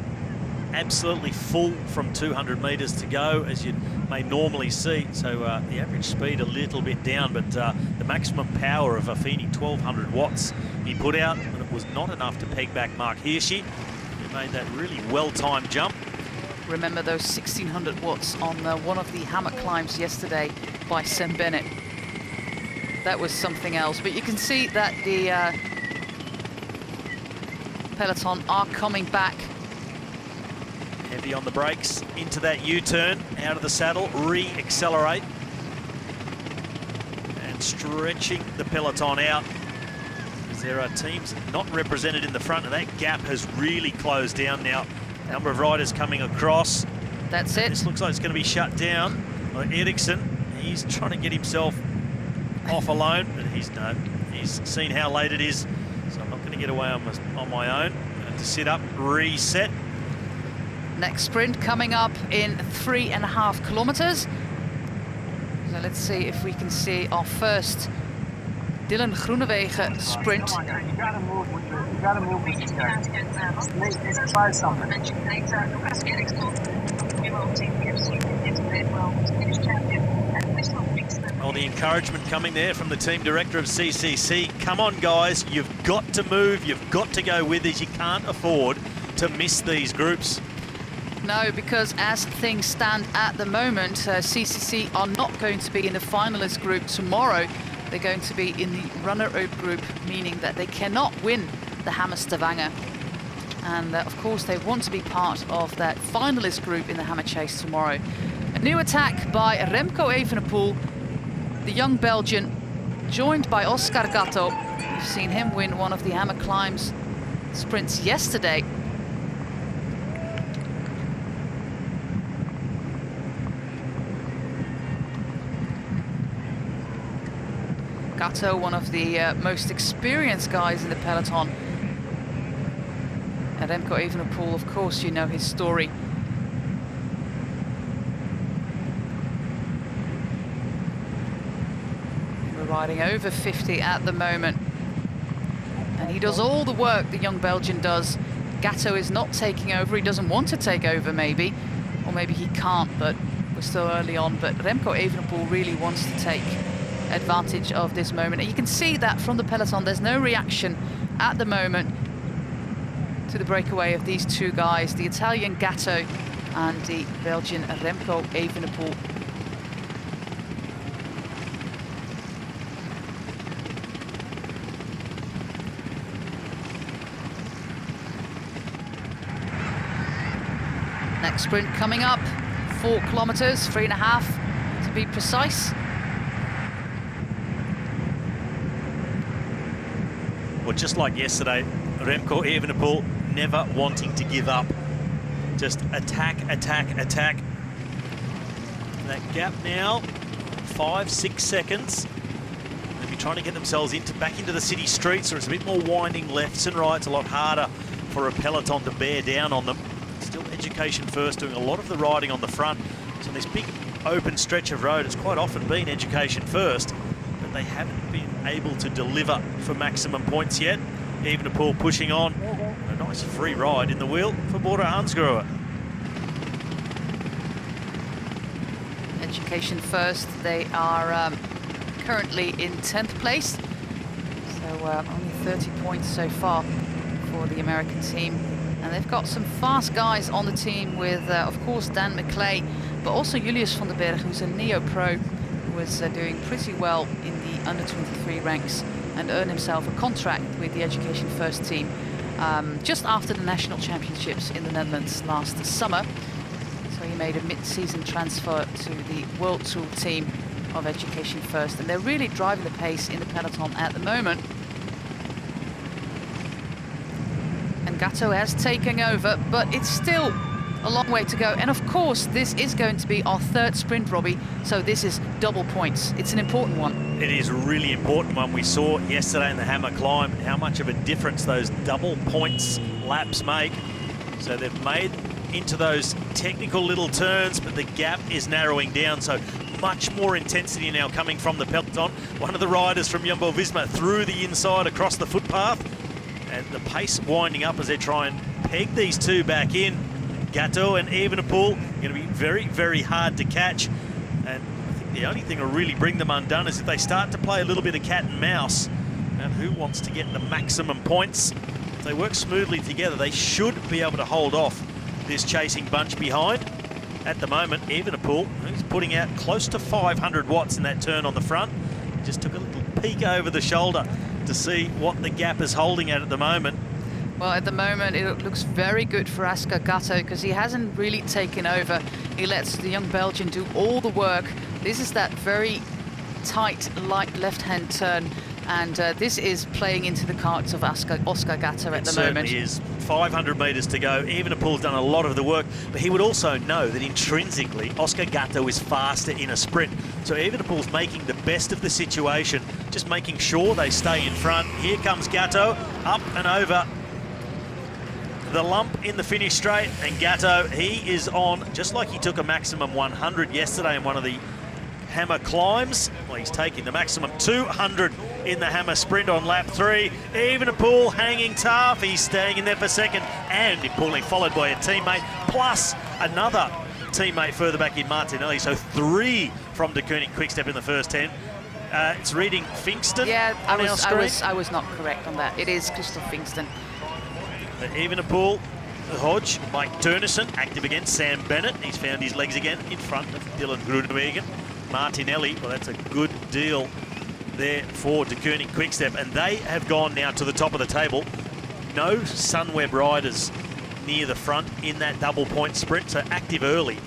absolutely full from 200 metres to go, as you may normally see. So the average speed a little bit down, but the maximum power of Affini, 1200 watts, he put out, and it was not enough to peg back Mark Hirschi, who made that really well-timed jump. Remember those 1600 watts on one of the Hammer climbs yesterday by Sam Bennett. That was something else. But you can see that the peloton are coming back. Heavy on the brakes, into that U-turn, out of the saddle, re-accelerate. And stretching the peloton out, because there are teams not represented in the front, and that gap has really closed down now. Number of riders coming across. That's it. This looks like it's going to be shut down. Eriksson, he's trying to get himself off alone, but he's seen how late it is, so I'm not going to get away on my own. I have to sit up, reset. Next sprint coming up in 3.5 kilometers. So let's see if we can see our first Dylan Groenewegen sprint. You gotta move with this guy. Let's try something. Well, the encouragement coming there from the team director of CCC. Come on, guys, you've got to move, you've got to go with us. You can't afford to miss these groups. No, because as things stand at the moment, CCC are not going to be in the finalist group tomorrow. They're going to be in the runner-up group, meaning that they cannot win the Hammer Stavanger. And of course, they want to be part of that finalist group in the Hammer Chase tomorrow. A new attack by Remco Evenepoel, the young Belgian, joined by Oscar Gatto. We've seen him win one of the Hammer Climbs sprints yesterday. Gatto, one of the most experienced guys in the peloton. And Remco Evenepoel, of course, you know his story. riding over 50 at the moment. And he does all the work the young Belgian does. Gatto is not taking over. He doesn't want to take over, maybe. Or maybe he can't, but we're still early on. But Remco Evenepoel really wants to take advantage of this moment. And you can see that from the peloton. There's no reaction at the moment to the breakaway of these two guys, the Italian Gatto and the Belgian Remco Evenepoel. Next sprint coming up, 4 kilometers, 3.5 to be precise. Well, just like yesterday, Remco Evenepoel never wanting to give up. Just attack, attack, attack. That gap now, 5-6 seconds. They'll be trying to get themselves back into the city streets, where it's a bit more winding lefts and rights, a lot harder for a peloton to bear down on them. Still Education First doing a lot of the riding on the front. So this big open stretch of road, it's quite often been Education First, but they haven't been able to deliver for maximum points yet. Evenepoel pushing on. A nice free ride in the wheel for Bora Hansgrohe. Education First, they are currently in 10th place. So only 30 points so far for the American team. And they've got some fast guys on the team with, of course, Dan McClay, but also Julius van den Berg, who's a neo-pro, who was doing pretty well in the under-23 ranks and earned himself a contract with the Education First team just after the national championships in the Netherlands last summer. So he made a mid-season transfer to the World Tour team of Education First, and they're really driving the pace in the peloton at the moment. And Gatto has taken over, but it's still a long way to go. And of course, this is going to be our 3rd sprint, Robbie, so this is double points. It's an important one. It is a really important one. We saw yesterday in the Hammer Climb how much of a difference those double points laps make. So they've made into those technical little turns, but the gap is narrowing down, so much more intensity now coming from the peloton. One of the riders from Jumbo-Visma through the inside across the footpath, and the pace winding up as they try and peg these two back in. Gatto and Evenepoel going to be very, very hard to catch. And I think the only thing that will really bring them undone is if they start to play a little bit of cat and mouse. And who wants to get the maximum points? If they work smoothly together, they should be able to hold off this chasing bunch behind. At the moment, Evenepoel, who's putting out close to 500 watts in that turn on the front, just took a little peek over the shoulder to see what the gap is holding at the moment. Well, at the moment, it looks very good for Asger Gatto because he hasn't really taken over. He lets the young Belgian do all the work. This is that very tight, light left-hand turn, and this is playing into the cards of Oscar Gatto at the moment. It certainly is. 500 metres to go. Evenepoel's done a lot of the work, but he would also know that intrinsically, Oscar Gatto is faster in a sprint. So Evenepoel's making the best of the situation, just making sure they stay in front. Here comes Gatto, up and over the lump in the finish straight, and Gatto, he is on, just like he took a maximum 100 yesterday in one of the Hammer climbs. Well, he's taking the maximum 200 in the Hammer sprint on lap 3. Evenepoel hanging tough. He's staying in there for second, and importantly followed by a teammate, plus another teammate further back in Martinelli. So 3 from De Koning Quickstep in the first 10. It's reading Finkston. Yeah, on our screen. I was not correct on that. It is Christoph Finkston. Evenepoel, Hodge, Mike Turnison, active against Sam Bennett. He's found his legs again in front of Dylan Groenewegen. Martinelli, well, that's a good deal there for De Koning Quickstep, and they have gone now to the top of the table. No Sunweb riders near the front in that double point sprint, so active early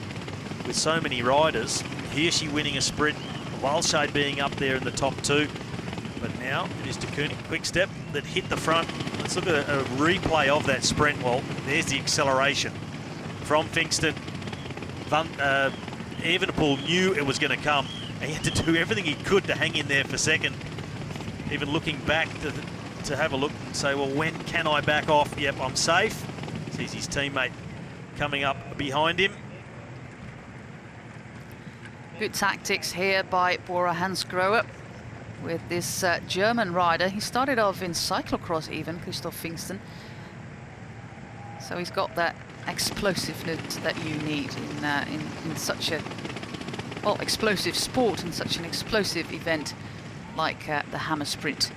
with so many riders. Hirschi winning a sprint, Walscheid being up there in the top 2. But now it is De Koning Quickstep that hit the front. Let's look at a replay of that sprint. Well, there's the acceleration from Finkston. Evenepoel knew it was going to come, and he had to do everything he could to hang in there for second. Even looking back to have a look and say, well, when can I back off? Yep, I'm safe. Sees his teammate coming up behind him. Good tactics here by Bora Hansgrohe. with this German rider. He started off in cyclocross even, Christoph Pfingsten. So he's got that explosiveness that you need in such a, well, explosive sport, in such an explosive event like the Hammer Sprint.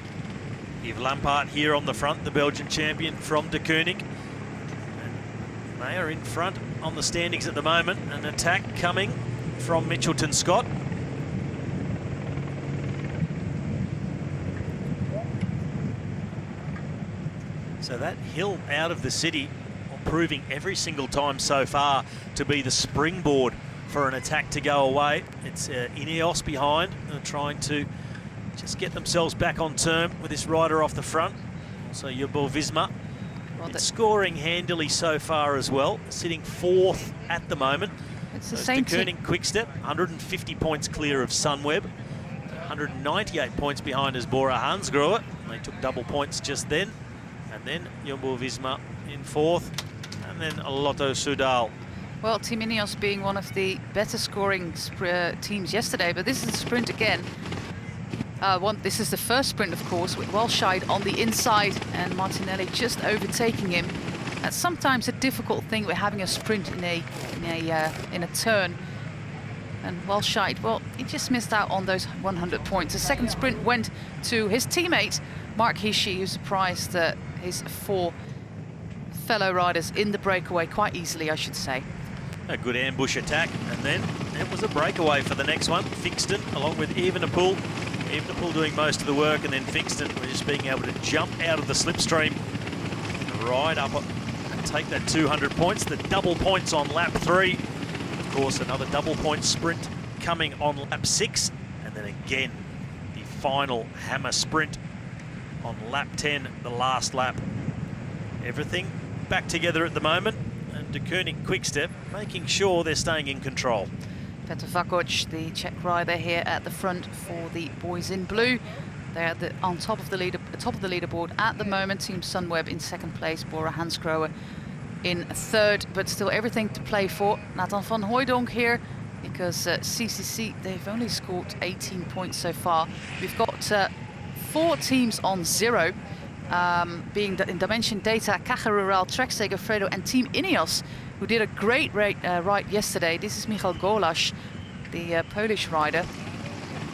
Yves Lampaert here on the front, the Belgian champion from De Koning. And they are in front on the standings at the moment. An attack coming from Mitchelton Scott. So that hill out of the city, proving every single time so far to be the springboard for an attack to go away. It's Ineos behind, trying to just get themselves back on term with this rider off the front. So Jumbo-Visma, it's scoring handily so far as well, sitting 4th at the moment. It's the so same De Koning Quickstep, 150 points clear of Sunweb, 198 points behind is Bora Hansgrohe. They took double points just then. And then Jumbo-Visma in 4th, and then Lotto Soudal. Well, Team Ineos being one of the better scoring teams yesterday, but this is the sprint again. This is the first sprint, of course, with Walscheid on the inside and Martinelli just overtaking him. That's sometimes a difficult thing with having a sprint in a turn. And Walscheid, well, he just missed out on those 100 points. The second sprint went to his teammate, Mark Hirschi, who surprised his 4 fellow riders in the breakaway quite easily, I should say. A good ambush attack, and then it was a breakaway for the next one. Pfingsten along with Evenepoel. Evenepoel doing most of the work, and then Pfingsten just being able to jump out of the slipstream, ride up and take that 200 points. The double points on lap 3. Of course, another double point sprint coming on lap 6, and then again the final Hammer Sprint on lap 10, the last lap. Everything back together at the moment, and De Koning Quickstep making sure they're staying in control. Petr Vakoc, the Czech rider here at the front for the boys in blue. They're on top of the leaderboard at the moment. Team Sunweb in 2nd place, Bora Hansgrohe in 3rd, but still everything to play for. Nathan van Hooijdonk here, because CCC, they've only scored 18 points so far. We've got 4 teams on 0. Being in Dimension Data, Caja Rural, Trek Segafredo and Team Ineos, who did a great ride yesterday. This is Michal Golasz, the Polish rider.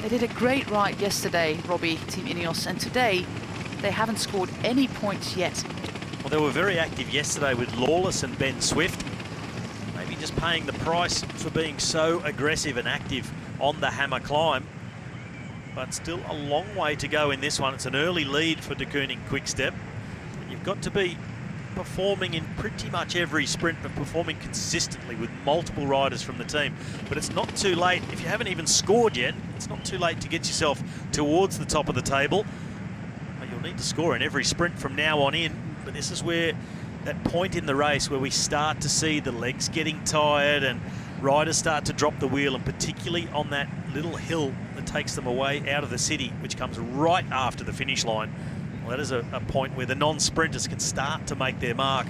They did a great ride yesterday, Robbie, Team Ineos, and today they haven't scored any points yet. Well, they were very active yesterday with Lawless and Ben Swift. Maybe just paying the price for being so aggressive and active on the Hammer Climb. But still a long way to go in this one. It's an early lead for De Koning Quickstep. You've got to be performing in pretty much every sprint, but performing consistently with multiple riders from the team. But it's not too late. If you haven't even scored yet, it's not too late to get yourself towards the top of the table. But you'll need to score in every sprint from now on in. But this is where that point in the race where we start to see the legs getting tired and riders start to drop the wheel, and particularly on that little hill that takes them away out of the city, which comes right after the finish line. Well, that is a point where the non-sprinters can start to make their mark.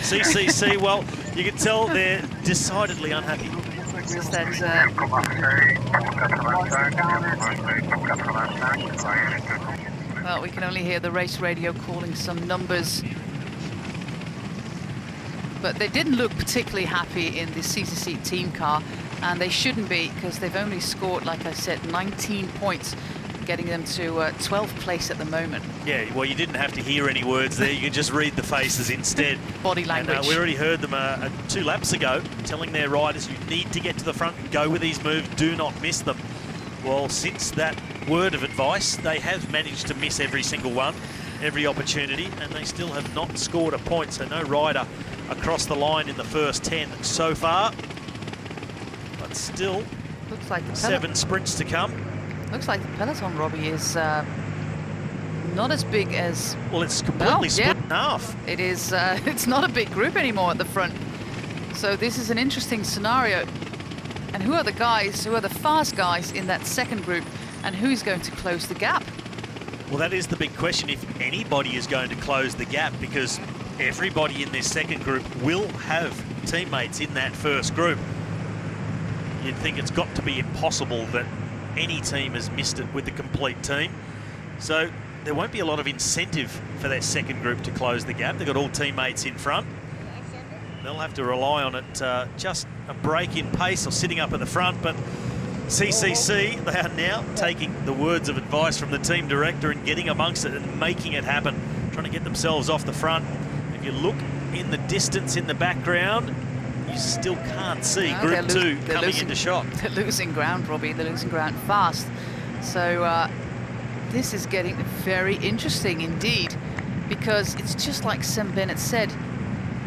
CCC, well, you can tell they're decidedly unhappy. Just that, well, we can only hear the race radio calling some numbers. But they didn't look particularly happy in the CCC team car, and they shouldn't be, because they've only scored, like I said, 19 points, getting them to 12th place at the moment. Yeah, well, you didn't have to hear any words there. You can just read the faces instead. Body language. And, we already heard them 2 laps ago telling their riders, you need to get to the front and go with these moves, do not miss them. Well, since that word of advice, they have managed to miss every single one, every opportunity, and they still have not scored a point, so no rider across the line in the first 10 so far. But still, looks like the 7 sprints to come. Looks like the peloton, Robbie, is not as big as... Well, it's completely split in half. It is. It's not a big group anymore at the front. So this is an interesting scenario. And who are the guys, who are the fast guys in that second group, and who's going to close the gap? Well, that is the big question, if anybody is going to close the gap, because everybody in this second group will have teammates in that first group. You'd think it's got to be impossible that any team has missed it with the complete team. So there won't be a lot of incentive for that second group to close the gap. They've got all teammates in front. They'll have to rely on it, just a break in pace or sitting up at the front. But CCC, they are now taking the words of advice from the team director and getting amongst it and making it happen, trying to get themselves off the front. If you look in the distance in the background, you still can't see Group 2 coming into shot. They're losing ground, Robbie. They're losing ground fast. So this is getting very interesting indeed, because it's just like Sam Bennett said,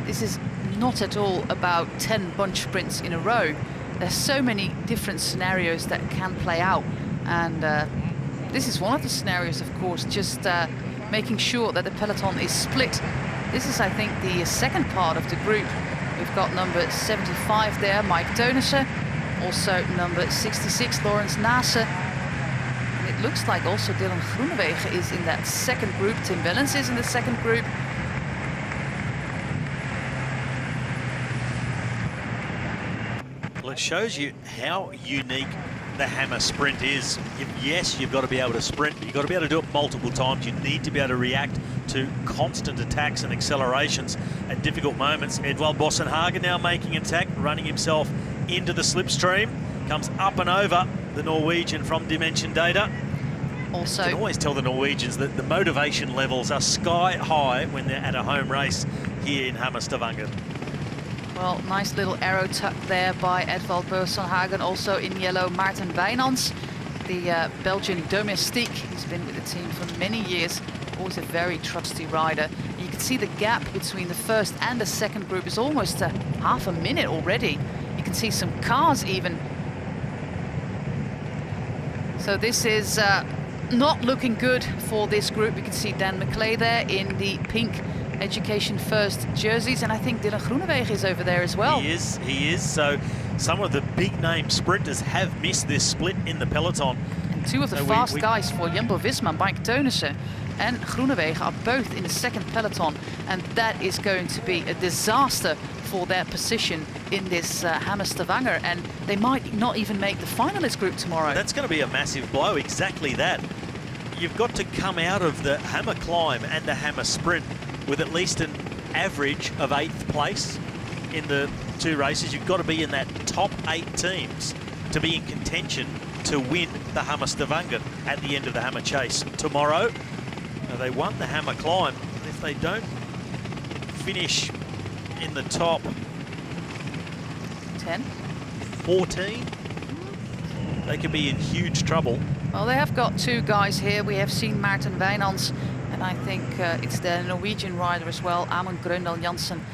this is not at all about 10 bunch sprints in a row. There's so many different scenarios that can play out, and this is one of the scenarios, of course, just making sure that the peloton is split. This is, I think, the second part of the group. We've got number 75 there, Mike Teunissen, also number 66, Lawrence Nase. And it looks like also Dylan Groenewegen is in that second group. Tim Wellens is in the second group. Well, it shows you how unique the hammer sprint is. Yes, you've got to be able to sprint, but you've got to be able to do it multiple times. You need to be able to react to constant attacks and accelerations at difficult moments. Edvald Boasson-Hagen now making an attack, running himself into the slipstream. Comes up and over the Norwegian from Dimension Data. Also, you can always tell the Norwegians that the motivation levels are sky high when they're at a home race here in Hammer Stavanger. well, nice little arrow tuck there by Edvald Boasson-Hagen. Also in yellow, Maarten Wijnands, the Belgian domestique. He's been with the team for many years. Always a very trusty rider. You can see the gap between the first and the second group is almost half a minute already. You can see some cars even. So this is not looking good for this group. You can see Dan McClay there in the pink Education First jerseys, and I think Dylan Groenewegen is over there as well. He is. So some of the big name sprinters have missed this split in the peloton. And two of the fast guys for Jumbo-Visma, Mike Teunissen and Groenewegen, are both in the second peloton, and that is going to be a disaster for their position in this Hammer Stavanger, and they might not even make the finalist group tomorrow. That's going to be a massive blow, exactly that. You've got to come out of the Hammer Climb and the Hammer Sprint with at least an average of 8th place in the two races. You've got to be in that top 8 teams to be in contention to win the Hammer Stavanger at the end of the Hammer Chase tomorrow. Now, they won the Hammer Climb. If they don't finish in the top 10, 14, they could be in huge trouble. Well, they have got two guys here. We have seen Maarten Wijnands, and I think it's the Norwegian rider as well, Amund Grøndal Jansen,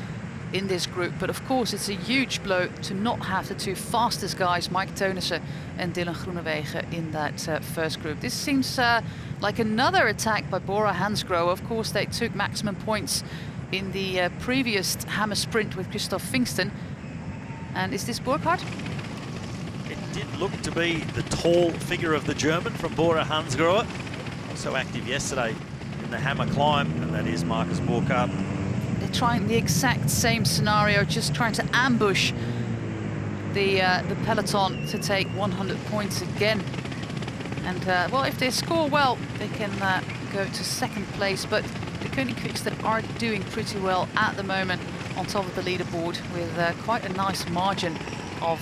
in this group. But of course, it's a huge blow to not have the two fastest guys, Mike Teunissen and Dylan Groenewegen, in that first group. This seems like another attack by Bora Hansgrohe. Of course, they took maximum points in the previous Hammer Sprint with Christoph Pfingsten. And is this Burkhardt? It did look to be the tall figure of the German from Bora Hansgrohe. Also active yesterday in the Hammer Climb, and that is Marcus Burkhardt. They're trying the exact same scenario, just trying to ambush the peloton to take 100 points again. And well, if they score well, they can go to second place. But the Koenig Quickstep are doing pretty well at the moment on top of the leaderboard with quite a nice margin of,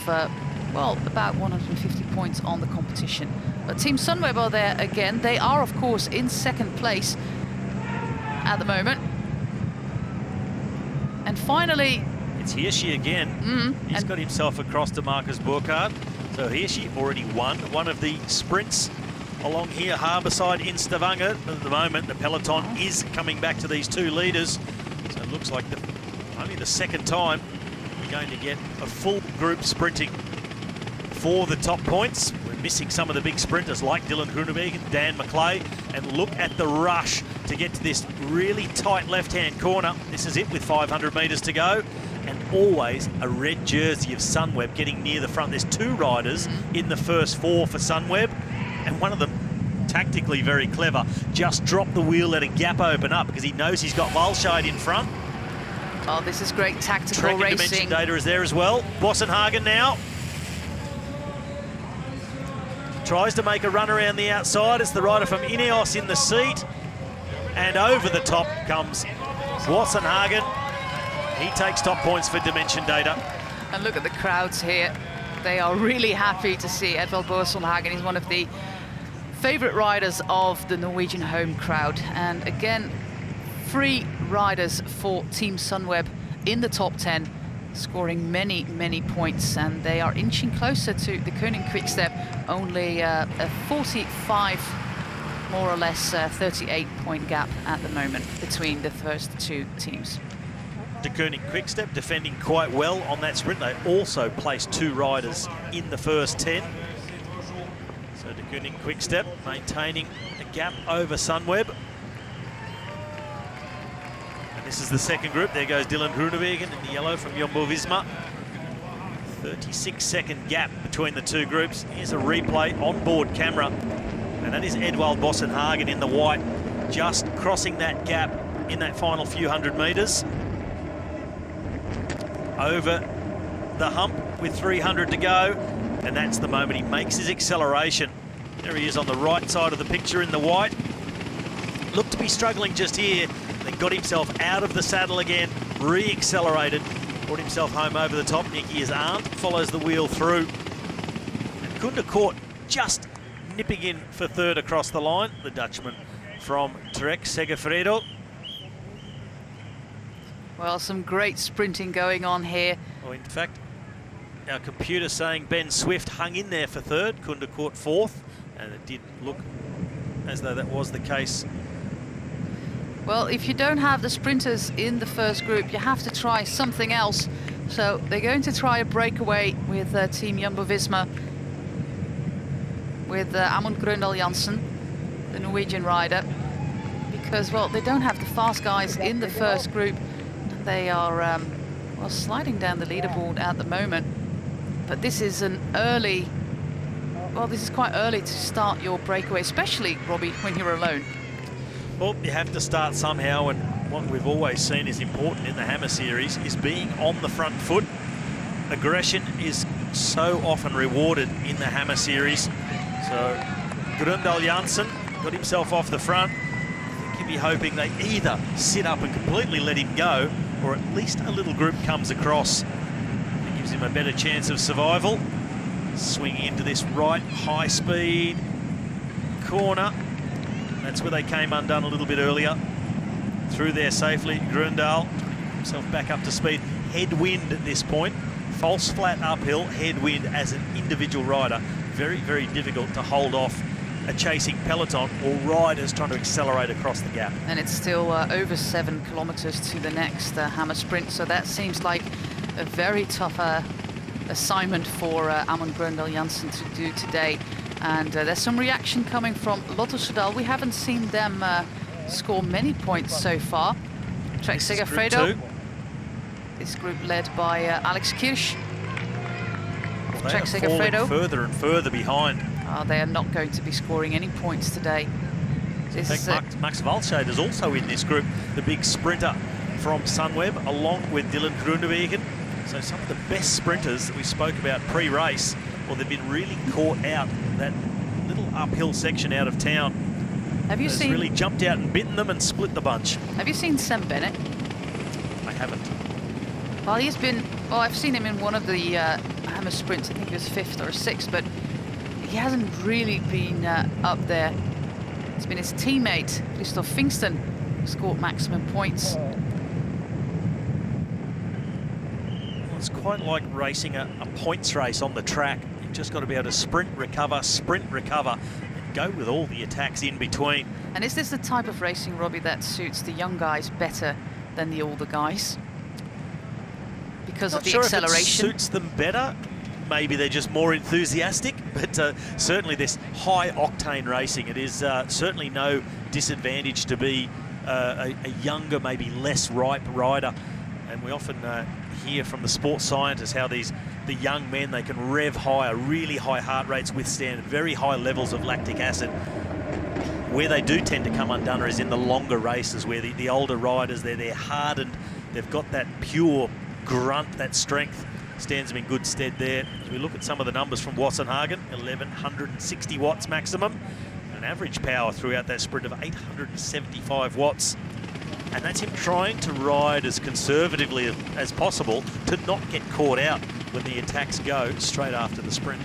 well, about 150 points on the competition. But Team Sunweb are there again. They are, of course, in second place at the moment. And finally, it's Hirschi again. He's got himself across to Marcus Burkhardt. So Hirschi already won one of the sprints along here, Harbourside in Stavanger. At the moment, the peloton is coming back to these two leaders. So it looks like only the second time we're going to get a full group sprinting for the top points. We're missing some of the big sprinters like Dylan Groenewegen, Dan McClay, and look at the rush to get to this really tight left-hand corner. This is it with 500 metres to go, and always a red jersey of Sunweb getting near the front. There's two riders in the first 4 for Sunweb, and one of them, tactically very clever, just dropped the wheel, let a gap open up because he knows he's got Walscheid in front. oh, this is great tactical Trek and racing. Dimension Data is there as well. Boasson-Hagen now. tries to make a run around the outside. It's the rider from Ineos in the seat. And over the top comes Wassenhagen. He takes top points for Dimension Data. And look at the crowds here. They are really happy to see Edvald Wassenhagen. He's one of the favorite riders of the Norwegian home crowd. And again, 3 riders for Team Sunweb in the top 10, scoring many, many points. And they are inching closer to the Koenig Quickstep, only a 45, more or less 38-point gap at the moment between the first 2 teams. De Koenig Quickstep defending quite well on that sprint. They also placed 2 riders in the first 10. So De Koenig Quickstep maintaining a gap over Sunweb. And this is the second group. There goes Dylan Groenewegen in the yellow from Jumbo-Visma. 36-second gap between the 2 groups. Here's a replay on board camera. And that is Edvald Wassenhagen in the white, just crossing that gap in that final few hundred metres. Over the hump with 300 to go, and that's the moment he makes his acceleration. There he is on the right side of the picture in the white. Looked to be struggling just here, then got himself out of the saddle again, re-accelerated, brought himself home over the top. Nicky, his aunt, follows the wheel through. And Kunde Kort just nipping in for 3rd across the line, the Dutchman from Trek Segafredo. Well, some great sprinting going on here. Well, in fact, our computer saying Ben Swift hung in there for 3rd, Kunde Kort 4th, and it did look as though that was the case. Well, if you don't have the sprinters in the first group, you have to try something else. So they're going to try a breakaway with Team Jumbo-Visma, with Amund Grøndal Jansen, the Norwegian rider, because, well, they don't have the fast guys in the first group. They are, well, sliding down the leaderboard at the moment. But this is an early, well, this is quite early to start your breakaway, especially, Robbie, when you're alone. Well, you have to start somehow, and what we've always seen is important in the Hammer Series is being on the front foot. Aggression is so often rewarded in the Hammer Series. So Grøndal Jansen got himself off the front. I think you'd be hoping they either sit up and completely let him go, or at least a little group comes across. It gives him a better chance of survival. Swinging into this right high speed corner. That's where they came undone a little bit earlier. Through there safely, Grøndal himself back up to speed. Headwind at this point. False flat uphill, headwind as an individual rider. Very, very difficult to hold off a chasing peloton or riders trying to accelerate across the gap. And it's still over 7 kilometers to the next Hammer sprint, so that seems like a very tough assignment for Amund Grøndal Jansen to do today. And there's some reaction coming from Lotto Soudal. We haven't seen them score many points so far. Trek Segafredo. This group led by Alex Kirsch. They Trek are Segafredo. falling further and further behind. They are not going to be scoring any points today. In fact, Max Walscheid is also in this group, the big sprinter from Sunweb, along with Dylan Groenewegen. So some of the best sprinters that we spoke about pre-race, well, they've been really caught out that little uphill section out of town. Have you seen? Really jumped out and bitten them and split the bunch. Have you seen Sam Bennett? I haven't. Well, he's been. Well, I've seen him in one of the Hammer sprints. I think it was 5th or 6th, but he hasn't really been up there. It's been his teammate, Christoph Fingston, who scored maximum points. Well, it's quite like racing a points race on the track. You've just got to be able to sprint, recover, and go with all the attacks in between. And is this the type of racing, Robbie, that suits the young guys better than the older guys? Because of the acceleration? If it suits them better. Maybe they're just more enthusiastic, but certainly this high-octane racing, it is certainly no disadvantage to be a younger, maybe less ripe rider. And we often hear from the sports scientists how the young men, they can rev higher, really high heart rates, withstand very high levels of lactic acid. Where they do tend to come undone is in the longer races, where the older riders, they're hardened, they've got that pure grunt, that strength. stands him in good stead there. As we look at some of the numbers from Wassenhagen, 1160 watts maximum, an average power throughout that sprint of 875 watts. And that's him trying to ride as conservatively as possible to not get caught out when the attacks go straight after the sprint.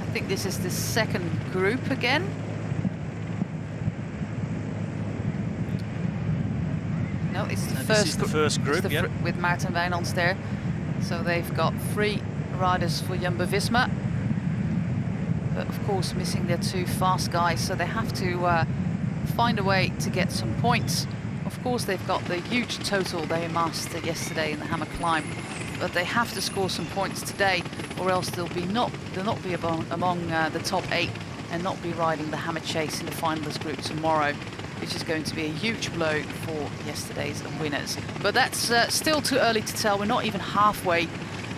I think this is the second group again. No, it's the first. This is the first group, yep. With Maarten Wijnands there. So they've got 3 riders for Jumbo-Visma. But of course missing their 2 fast guys, so they have to find a way to get some points. Of course they've got the huge total they amassed yesterday in the hammer climb, but they have to score some points today, or else they'll not be among the top 8 and not be riding the hammer chase in the finalist group tomorrow, which is going to be a huge blow for yesterday's winners. But that's still too early to tell. We're not even halfway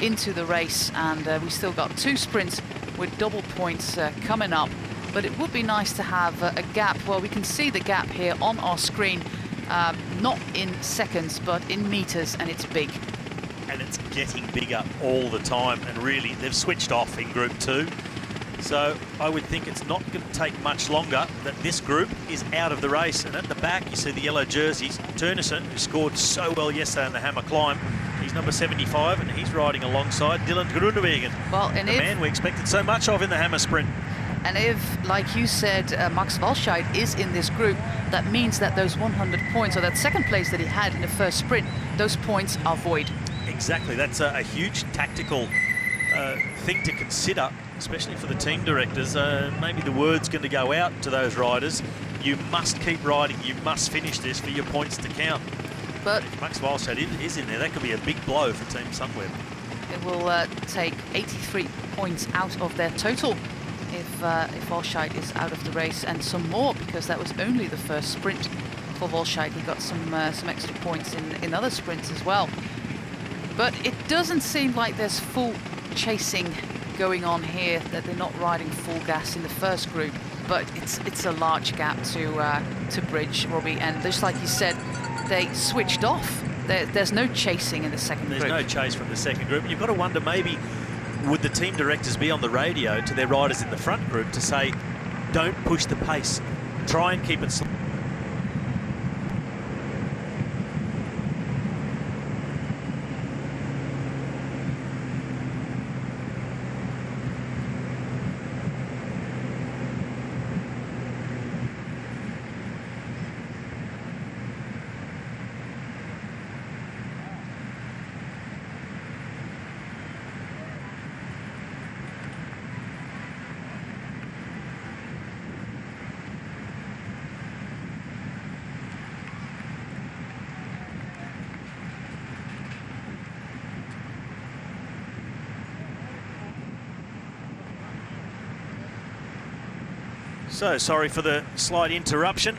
into the race, and we still got 2 sprints with double points coming up. But it would be nice to have a gap. Well, we can see the gap here on our screen, not in seconds, but in meters, and it's big. And it's getting bigger all the time, and really they've switched off in Group 2. So I would think it's not going to take much longer that this group is out of the race. And at the back you see the yellow jerseys, Teunissen, who scored so well yesterday in the hammer climb. He's number 75 and he's riding alongside Dylan Groenewegen, well, and the man we expected so much of in the hammer sprint. And if, like you said, Max Walscheid is in this group, that means that those 100 points, or that second place that he had in the first sprint, those points are void. Exactly, that's a huge tactical thing to consider, especially for the team directors. Maybe the word's going to go out to those riders. You must keep riding, you must finish this for your points to count. But if Max Walscheid is in there, that could be a big blow for Team Sunweb. It will take 83 points out of their total if Walscheid is out of the race, and some more, because that was only the first sprint for Walscheid. He got some extra points in other sprints as well. But it doesn't seem like there's full chasing going on here, that they're not riding full gas in the first group. But it's a large gap to bridge, Robbie. And just like you said, they switched off. There's no chasing in the second group. There's no chase from the second group. You've got to wonder, maybe would the team directors be on the radio to their riders in the front group to say, don't push the pace, try and keep it slow. So sorry for the slight interruption.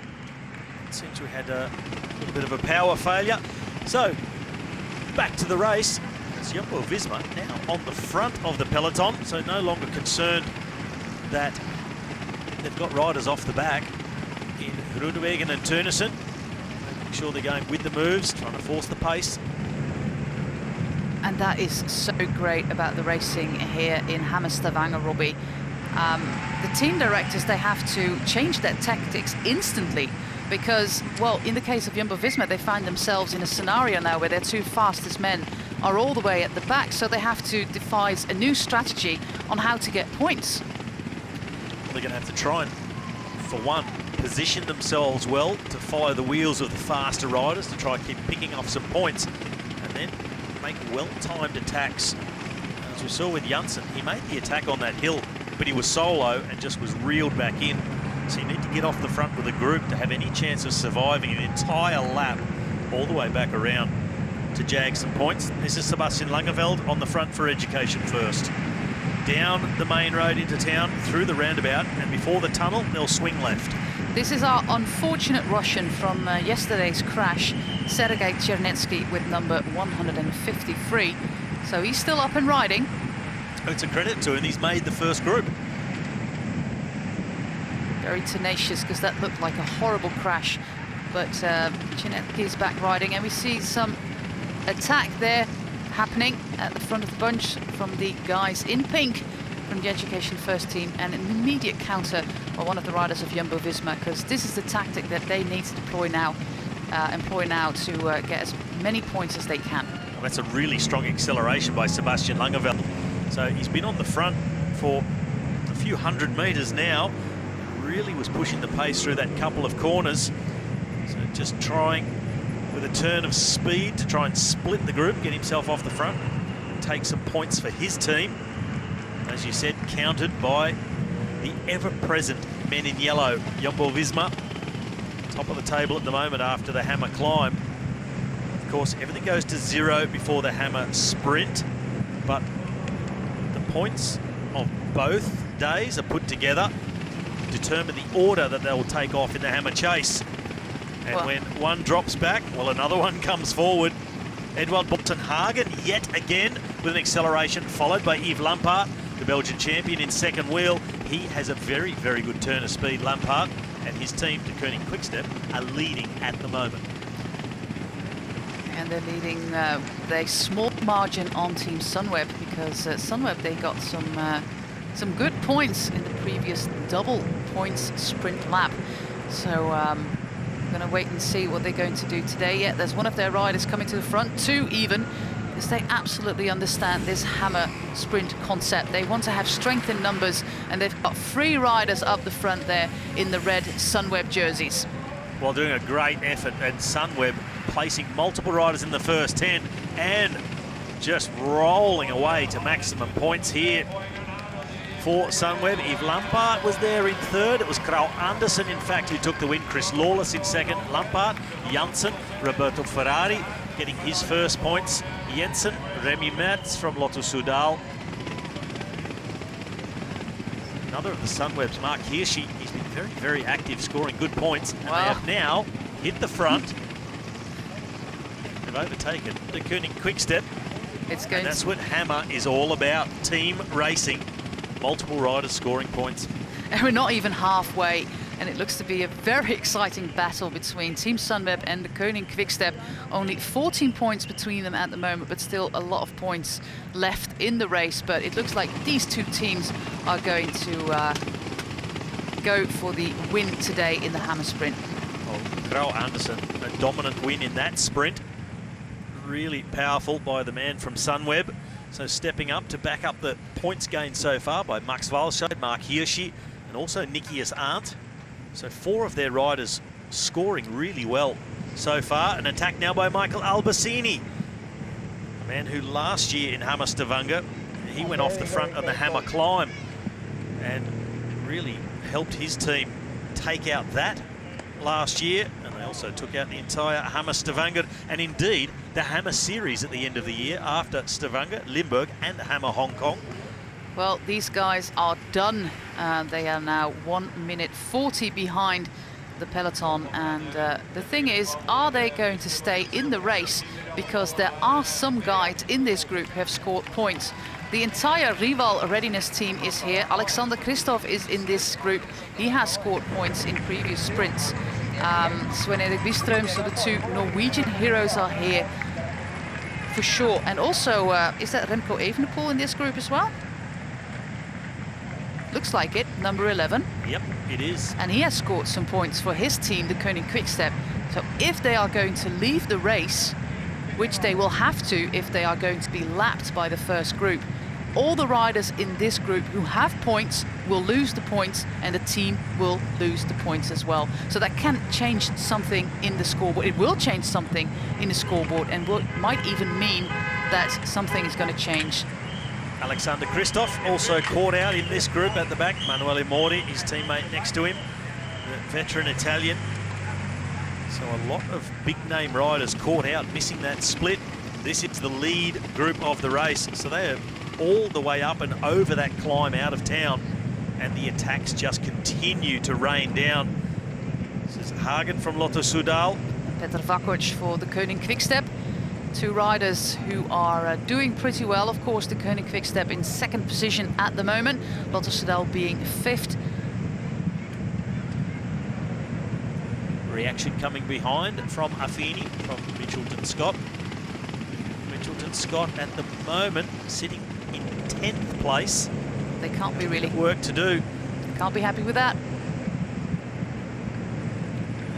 It seems we had a little bit of a power failure. So back to the race. It's Jumbo-Visma now on the front of the peloton, so no longer concerned that they've got riders off the back in Groenewegen and Teunissen. Making sure they're going with the moves, trying to force the pace. And that is so great about the racing here in Hammer Stavanger, Robbie. The team directors, they have to change their tactics instantly because, well, in the case of Jumbo-Visma, they find themselves in a scenario now where their 2 fastest men are all the way at the back, so they have to devise a new strategy on how to get points. Well, they're going to have to try and, for one, position themselves well to follow the wheels of the faster riders to try and keep picking off some points, and then make well-timed attacks. As we saw with Janssen, he made the attack on that hill, but he was solo and just was reeled back in. So you need to get off the front with a group to have any chance of surviving an entire lap all the way back around to jag some points. This is Sebastian Langeveld on the front for Education First. Down the main road into town, through the roundabout, and before the tunnel, they'll swing left. This is our unfortunate Russian from yesterday's crash, Sergei Chernetsky, with number 153. So he's still up and riding. It's a credit to him, he's made the first group. Very tenacious, because that looked like a horrible crash. But Chernetsky is back riding, and we see some attack there happening at the front of the bunch from the guys in pink from the Education First team, and an immediate counter by one of the riders of Jumbo-Visma, because this is the tactic that they need to employ now to get as many points as they can. Well, that's a really strong acceleration by Sebastian Langeveld. So he's been on the front for a few hundred metres now. Really was pushing the pace through that couple of corners. So just trying with a turn of speed to try and split the group, get himself off the front, take some points for his team. As you said, countered by the ever-present men in yellow, Jumbo-Visma. Top of the table at the moment after the hammer climb. Of course, everything goes to 0 before the hammer sprint, but the points of both days are put together to determine the order that they will take off in the hammer chase. And well, when one drops back, well, another one comes forward. Edward Bottenhagen yet again with an acceleration, followed by Yves Lampaert, the Belgian champion in second wheel. He has a very, very good turn of speed, Lampaert, and his team, De Koning Quickstep, are leading at the moment. And they're leading their small margin on Team Sunweb, because Sunweb, they got some good points in the previous double points sprint lap. So I'm going to wait and see what they're going to do today. Yeah, there's one of their riders coming to the front, 2 even, because they absolutely understand this hammer sprint concept. They want to have strength in numbers, and they've got 3 riders up the front there in the red Sunweb jerseys. While doing a great effort, and Sunweb placing multiple riders in the first 10 and just rolling away to maximum points here for Sunweb. Yves Lampaert was there in third. It was Krauw Andersen, in fact, who took the win. Chris Lawless in second. Lampaert, Janssen, Roberto Ferrari getting his first points. Jensen, Remy Mertz from Lotto Soudal. Another of the Sunweb's, Mark Hirschi. He's been very, very active, scoring good points. And wow, they have now hit the front. They've overtaken De Koning Quickstep. It's going. And that's what hammer is all about, team racing. Multiple riders scoring points. And we're not even halfway, and it looks to be a very exciting battle between Team Sunweb and De Koning Quickstep. Only 14 points between them at the moment, but still a lot of points left in the race. But it looks like these 2 teams are going to go for the win today in the hammer sprint. Well, Krauw Andersen, a dominant win in that sprint. Really powerful by the man from Sunweb. So stepping up to back up the points gained so far by Max Walscheid, Mark Hirschi, and also Nikias Arndt. So 4 of their riders scoring really well so far. An attack now by Michael Albusini, a man who last year in Hammer Stavanger, he went off the front on the hammer climb and really helped his team take out that last year. And they also took out the entire Hammer Stavanger, and indeed the Hammer Series at the end of the year after Stavanger, Limburg and Hammer Hong Kong. Well, these guys are done. They are now 1 minute 40 behind the peloton. And the thing is, are they going to stay in the race? Because there are some guys in this group who have scored points. The entire Rival Readiness team is here. Alexander Christoph is in this group. He has scored points in previous sprints. Sven-Erik Byström, so the 2 Norwegian heroes are here for sure. And also, is that Remco Evenepoel in this group as well? Looks like it, number 11. Yep, it is. And he has scored some points for his team, the Koning Quickstep. So if they are going to leave the race, which they will have to if they are going to be lapped by the first group, all the riders in this group who have points will lose the points, and the team will lose the points as well. So that can change something in the scoreboard. It will change something in the scoreboard, and might even mean that something is going to change. Alexander Christoph also caught out in this group at the back. Manuele Mori, his teammate next to him, the veteran Italian. So a lot of big-name riders caught out, missing that split. This is the lead group of the race. So they are all the way up and over that climb out of town, and the attacks just continue to rain down. This is Hagen from Lotto Soudal. Peter Vakoc for the Koning Quickstep. 2 riders who are doing pretty well. Of course, the Koning Quickstep in 2nd position at the moment. Lotto Soudal being 5th. Reaction coming behind from Affini, from Mitchelton Scott. Mitchelton Scott at the moment sitting in 10th place. They can't be really. Work to do. Can't be happy with that.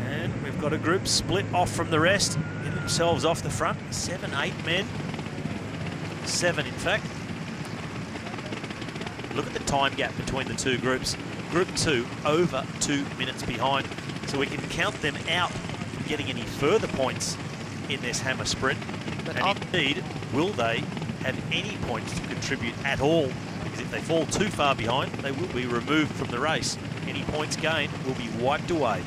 And we've got a group split off from the rest, get themselves off the front. 7, 8 men. 7, in fact. Look at the time gap between the two groups. Group 2 over 2 minutes behind. So we can count them out from getting any further points in this hammer sprint. But and indeed, will they have any points to contribute at all? Because if they fall too far behind, they will be removed from the race. Any points gained will be wiped away.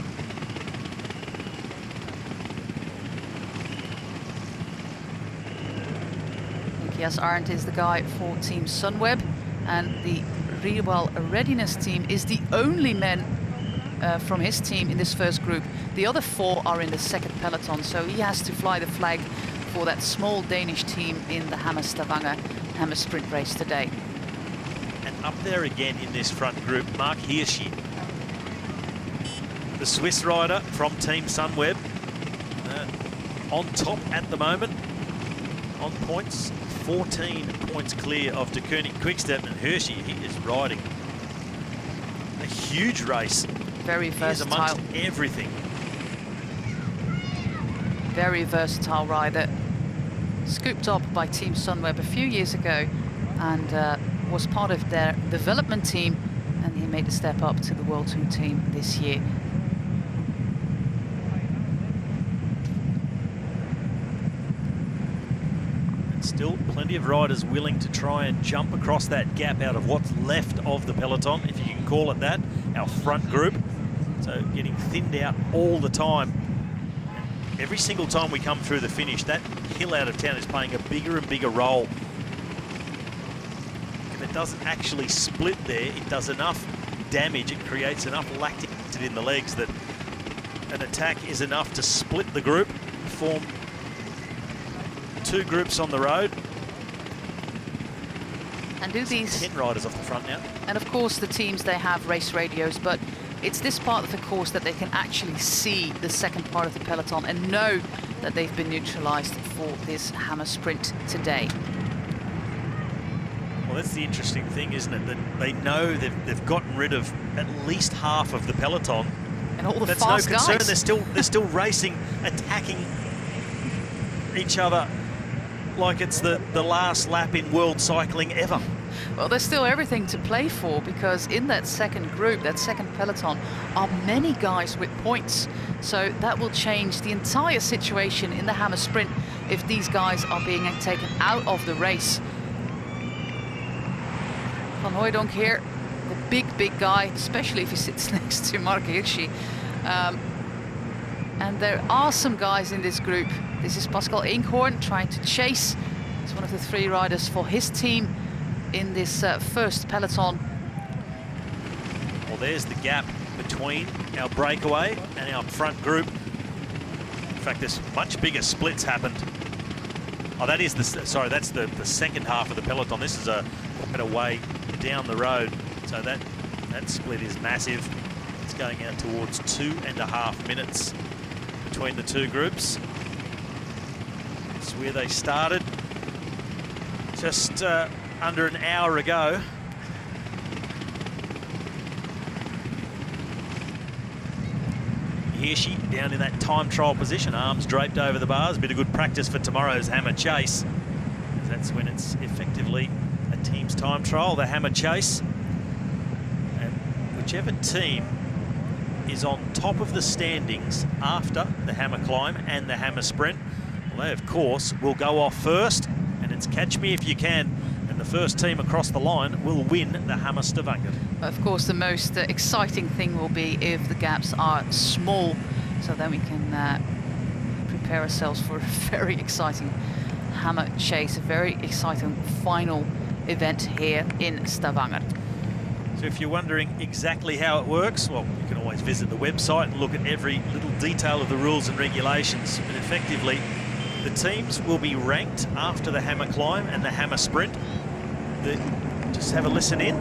Yes, Arndt is the guy for Team Sunweb, and the Riewell Readiness team is the only men from his team in this first group. The other 4 are in the second peloton, so he has to fly the flag for that small Danish team in the Hammer Stavanger Hammer Sprint race today. And up there again in this front group, Mark Hirschi, the Swiss rider from Team Sunweb, on top at the moment, on points. 14 points clear of De Koning Quickstep, and Hirschi, he is riding a huge race. Very versatile. Amongst everything. Very versatile rider. Scooped up by Team Sunweb a few years ago and was part of their development team, and he made the step up to the World Tour team this year. Still plenty of riders willing to try and jump across that gap out of what's left of the peloton, if you can call it that, our front group. So getting thinned out all the time. And every single time we come through the finish, that hill out of town is playing a bigger and bigger role. If it doesn't actually split there, it does enough damage, it creates enough lactic acid in the legs that an attack is enough to split the group, form 2 groups on the road. And do these 10 riders off the front now. And of course the teams, they have race radios, but it's this part of the course that they can actually see the second part of the peloton and know that they've been neutralized for this hammer sprint today. Well, that's the interesting thing, isn't it? That they know they've gotten rid of at least half of the peloton. And all the That's fast no concern. guys. They're still racing, attacking each other like it's the last lap in world cycling ever. Well, there's still everything to play for, because in that second group, that second peloton, are many guys with points. So that will change the entire situation in the hammer sprint if these guys are being taken out of the race. Van Hooijdonk here, the big guy, especially if he sits next to Mark Hirschi. And there are some guys in this group. This is Pascal Inkhorn trying to chase. He's one of the 3 riders for his team in this first peloton. Well, there's the gap between our breakaway and our front group. In fact, there's much bigger splits happened. Oh, that is sorry, that's the second half of the peloton. This is a bit away down the road. So that split is massive. It's going out towards 2.5 minutes between the 2 groups. It's where they started just under an hour ago. Hirschi down in that time trial position, arms draped over the bars. Bit of good practice for tomorrow's hammer chase. That's when it's effectively a team's time trial, the hammer chase. And whichever team is on top of the standings after the hammer climb and the hammer sprint, well, they of course will go off first, and it's catch me if you can, and the first team across the line will win the Hammer Stavanger. Of course, the most exciting thing will be if the gaps are small, so then we can prepare ourselves for a very exciting hammer chase, a very exciting final event here in Stavanger. So if you're wondering exactly how it works, well, you can always visit the website and look at every little detail of the rules and regulations. But effectively, the teams will be ranked after the hammer climb and the hammer sprint. Just have a listen in.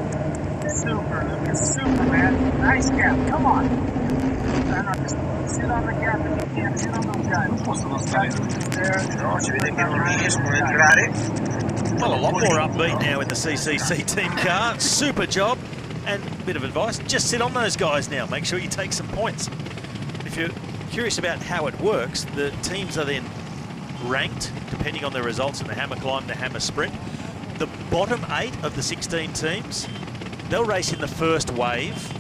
Super, Lucas. Super, man. Nice gap. Come on. Sit on the gap if you can. Sit on those guys. Well, a lot more upbeat now in the CCC team car. Super job. And a bit of advice, just sit on those guys now. Make sure you take some points. If you're curious about how it works, the teams are then ranked depending on their results in the hammer climb, the hammer sprint. The bottom 8 of the 16 teams, they'll race in the first wave.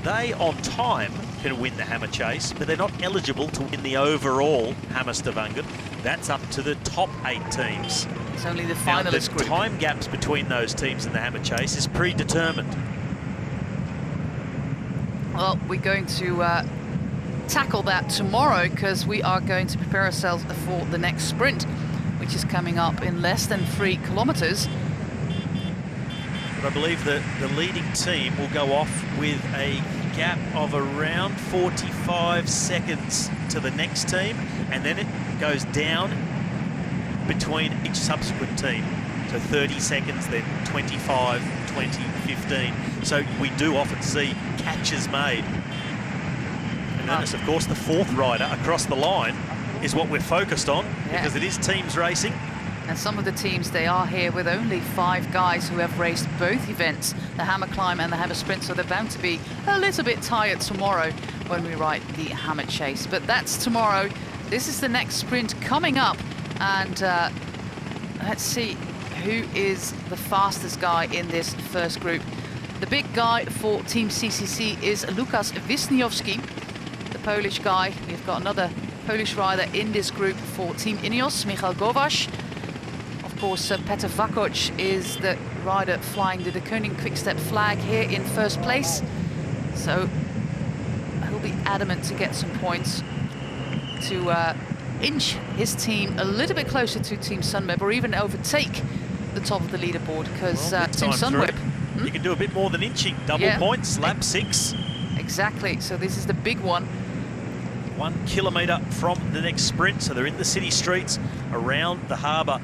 They, on time, can win the hammer chase, but they're not eligible to win the overall hammer Stavanger. That's up to the top 8 teams. It's only the Now, finalist the group. time gaps between those teams in the hammer chase is predetermined. Well, we're going to tackle that tomorrow because we are going to prepare ourselves for the next sprint, which is coming up in less than 3 kilometers. But I believe that the leading team will go off with a gap of around 45 seconds to the next team, and then it goes down between each subsequent team. So 30 seconds, then 25, 20, 15. So we do often see catches made. And then, of course, the 4th rider across the line is what we're focused on, because it is teams racing. And some of the teams, they are here with only 5 guys who have raced both events, the hammer climb and the hammer sprint, so they're bound to be a little bit tired tomorrow when we ride the hammer chase. But that's tomorrow. This is the next sprint coming up, and let's see who is the fastest guy in this first group. The big guy for Team CCC is Lukas Wisniewski, the Polish guy. We've got another Polish rider in this group for Team Ineos, Michal Gowasz. Of course, Petr Vakoc is the rider flying the Koning Quick-Step flag here in first place. So he'll be adamant to get some points to inch his team a little bit closer to Team Sunweb, or even overtake the top of the leaderboard, because Team Sunweb... You can do a bit more than inching. Double points, lap 6. Exactly, so this is the big one. 1 kilometre from the next sprint, so they're in the city streets around the harbour.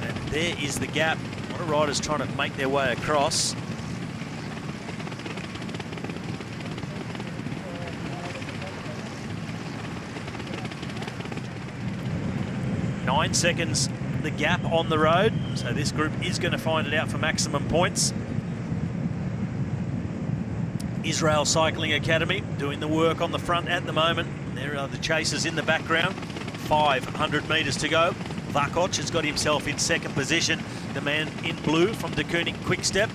And there is the gap. A lot of riders trying to make their way across. Nine seconds, the gap on the road. So this group is going to find it out for maximum points. Israel Cycling Academy doing the work on the front at the moment. There are the chasers in the background. 500 metres to go. Vakoc has got himself in second position. The man in blue from De Koning Quick-Step,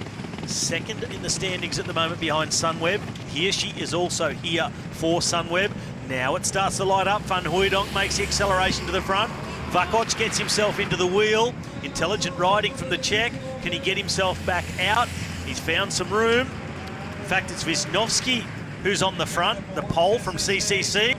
second in the standings at the moment behind Sunweb. Hirschi is also here for Sunweb. Now it starts to light up. Van Hooijdonk makes the acceleration to the front. Vakoc gets himself into the wheel. Intelligent riding from the Czech. Can he get himself back out? He's found some room. In fact, it's Wisniewski who's on the front, the pole from CCC.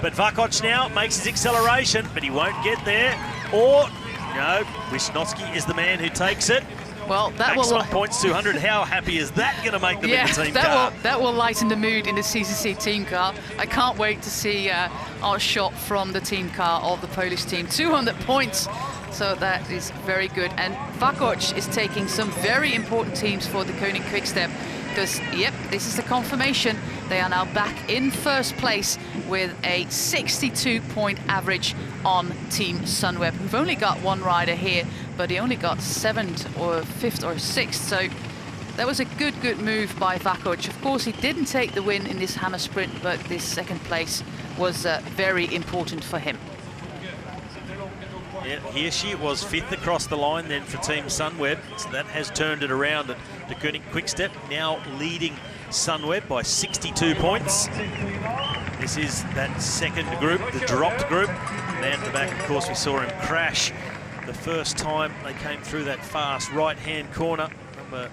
But Vakoc now makes his acceleration, but he won't get there. Or, no, Wisniewski is the man who takes it. Well, that Maximum points 200. How happy is that going to make them in the team car? That will lighten the mood in the CCC team car. I can't wait to see our shot from the team car of the Polish team. 200 points. So that is very good. And Vakoc is taking some very important teams for the Koning Quick-Step, because, yep, this is the confirmation. They are now back in first place with a 62-point average on Team Sunweb. We've only got one rider here, but he only got 7th or 5th or 6th. So that was a good move by Vakoc. Of course, he didn't take the win in this hammer sprint, but this second place was very important for him. Yeah, Hirschi was 5th across the line then for Team Sunweb, so that has turned it around. And De Koning Quick-Step now leading Sunweb by 62 points. This is that second group, the dropped group. Man at the back, of course, we saw him crash the first time they came through that fast right-hand corner. Number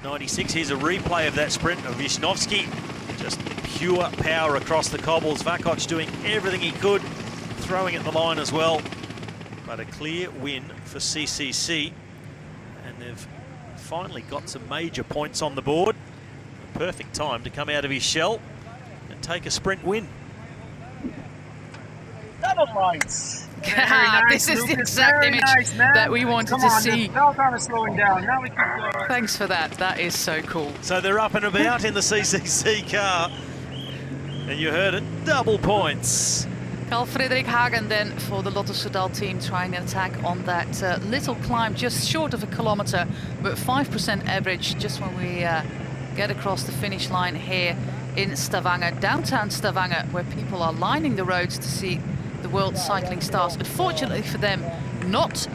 96, here's a replay of that sprint of Wisniewski. Just pure power across the cobbles. Vakoc doing everything he could, throwing at the line as well. But a clear win for CCC, and they've finally got some major points on the board. A perfect time to come out of his shell and take a sprint win. double points. Very nice, This is the Lucas. exact Very image nice, man. that we wanted Come to on, see. the bell time is slowing down. Now we can go. Thanks for that. That is so cool. So they're up and about in the CCC car. And you heard it, double points. Carl Fredrik Hagen then for the Lotto Soudal team trying an attack on that little climb just short of a kilometer, but 5% average just when we get across the finish line here in Stavanger, downtown Stavanger, where people are lining the roads to see the World Cycling Stars. Unfortunately for them, not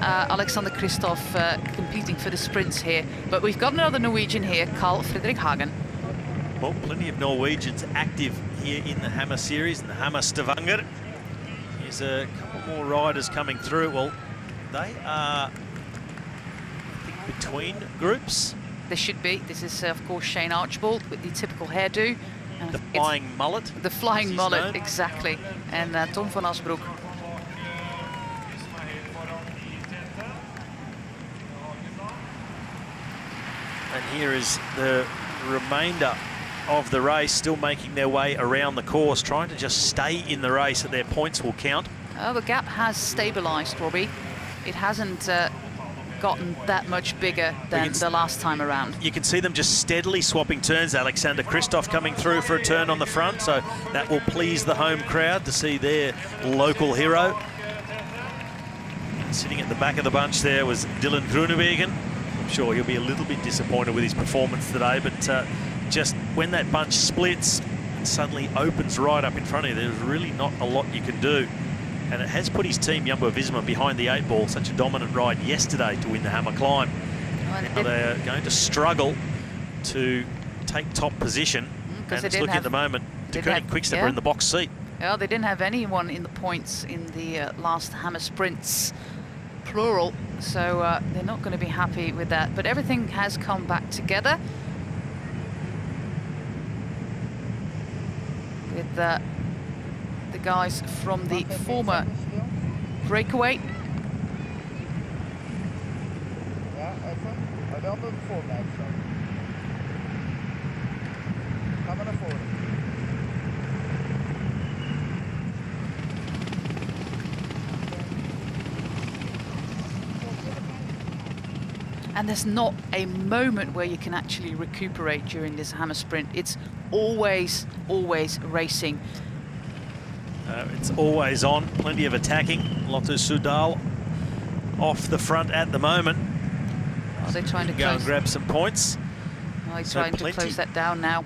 Alexander Kristoff competing for the sprints here, but we've got another Norwegian here, Carl Fredrik Hagen. Well, plenty of Norwegians active here in the Hammer Series, in the Hammer Stavanger. There's a couple more riders coming through. Well, they are, I think, between groups. There should be. This is, of course, Shane Archibald with the typical hairdo. And The flying mullet. The flying as he's mullet, known. exactly. And Tom van Asbroek. And here is the remainder of the race, still making their way around the course, trying to just stay in the race, that their points will count. Oh, the gap has stabilised, Robbie. It hasn't gotten that much bigger than the last time around. You can see them just steadily swapping turns. Alexander Kristoff coming through for a turn on the front, so that will please the home crowd to see their local hero. And sitting at the back of the bunch there was Dylan Groenewegen. I'm sure he'll be a little bit disappointed with his performance today, but just when that bunch splits and suddenly opens right up in front of you, there's really not a lot you can do. And it has put his team, Jumbo-Visma, behind the 8 ball. Such a dominant ride yesterday to win the Hammer Climb. Now they're going to struggle to take top position. And it's looking at the moment, De Koning Quickstep are in the box seat. Yeah, they didn't have anyone in the points in the last Hammer Sprints, plural. So they're not going to be happy with that. But everything has come back together. With the guys from the former Breakaway. And there's not a moment where you can actually recuperate during this Hammer Sprint. It's always, always racing. It's always on, plenty of attacking. Lotto Soudal off the front at the moment. Are they trying to go and grab some points? Are they trying to close that down now?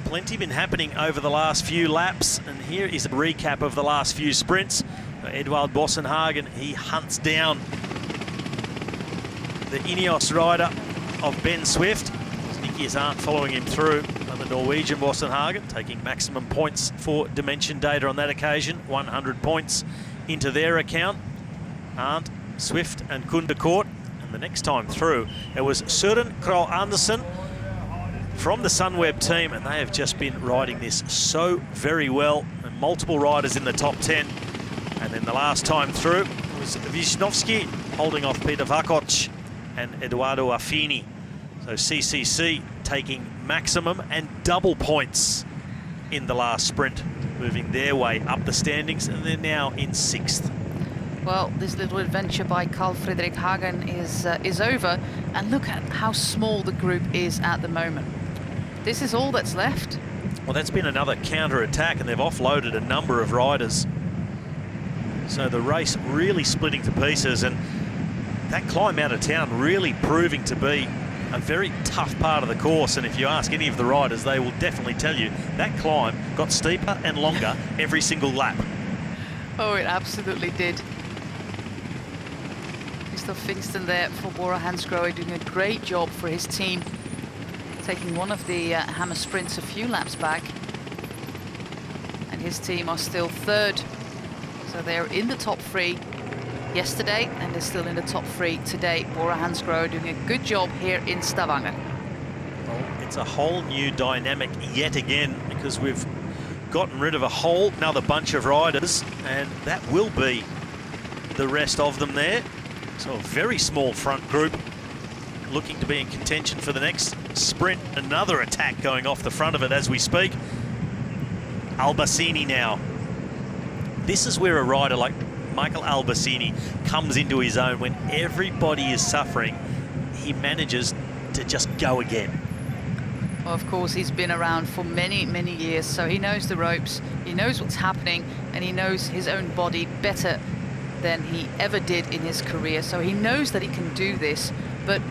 Plenty been happening over the last few laps, and here is a recap of the last few sprints. Edvald Bossenhagen, he hunts down the Ineos rider of Ben Swift. His Nickies aren't following him through. And the Norwegian Bossenhagen taking maximum points for Dimension Data on that occasion. 100 points into their account. Arndt, Swift and Kunde Kort. And the next time through, it was Søren Kragh Andersen from the Sunweb team, and they have just been riding this so very well. And multiple riders in the top 10. And then the last time through was Wisnowski holding off Peter Vakoc and Eduardo Affini. So CCC taking maximum and double points in the last sprint, moving their way up the standings, and they're now in 6th. Well, this little adventure by Carl Fredrik Hagen is over, and look at how small the group is at the moment. This is all that's left. Well, that's been another counter-attack, and they've offloaded a number of riders. So the race really splitting to pieces, and that climb out of town really proving to be a very tough part of the course. And if you ask any of the riders, they will definitely tell you that climb got steeper and longer every single lap. Oh, it absolutely did. Christoph Fingston there for Bora Hansgrohe doing a great job for his team, taking one of the Hammer Sprints a few laps back. And his team are still 3rd. So they're in the top 3 yesterday, and they're still in the top 3 today. Bora Hansgrohe doing a good job here in Stavanger. Well, it's a whole new dynamic yet again, because we've gotten rid of a whole another bunch of riders, and that will be the rest of them there. So a very small front group looking to be in contention for the next sprint. Another attack going off the front of it as we speak. Albasini now this is where a rider like Michael Albusini comes into his own. When everybody is suffering, he manages to just go again. Well, of course, he's been around for many, many years, so he knows the ropes, he knows what's happening, and he knows his own body better than he ever did in his career. So he knows that he can do this, but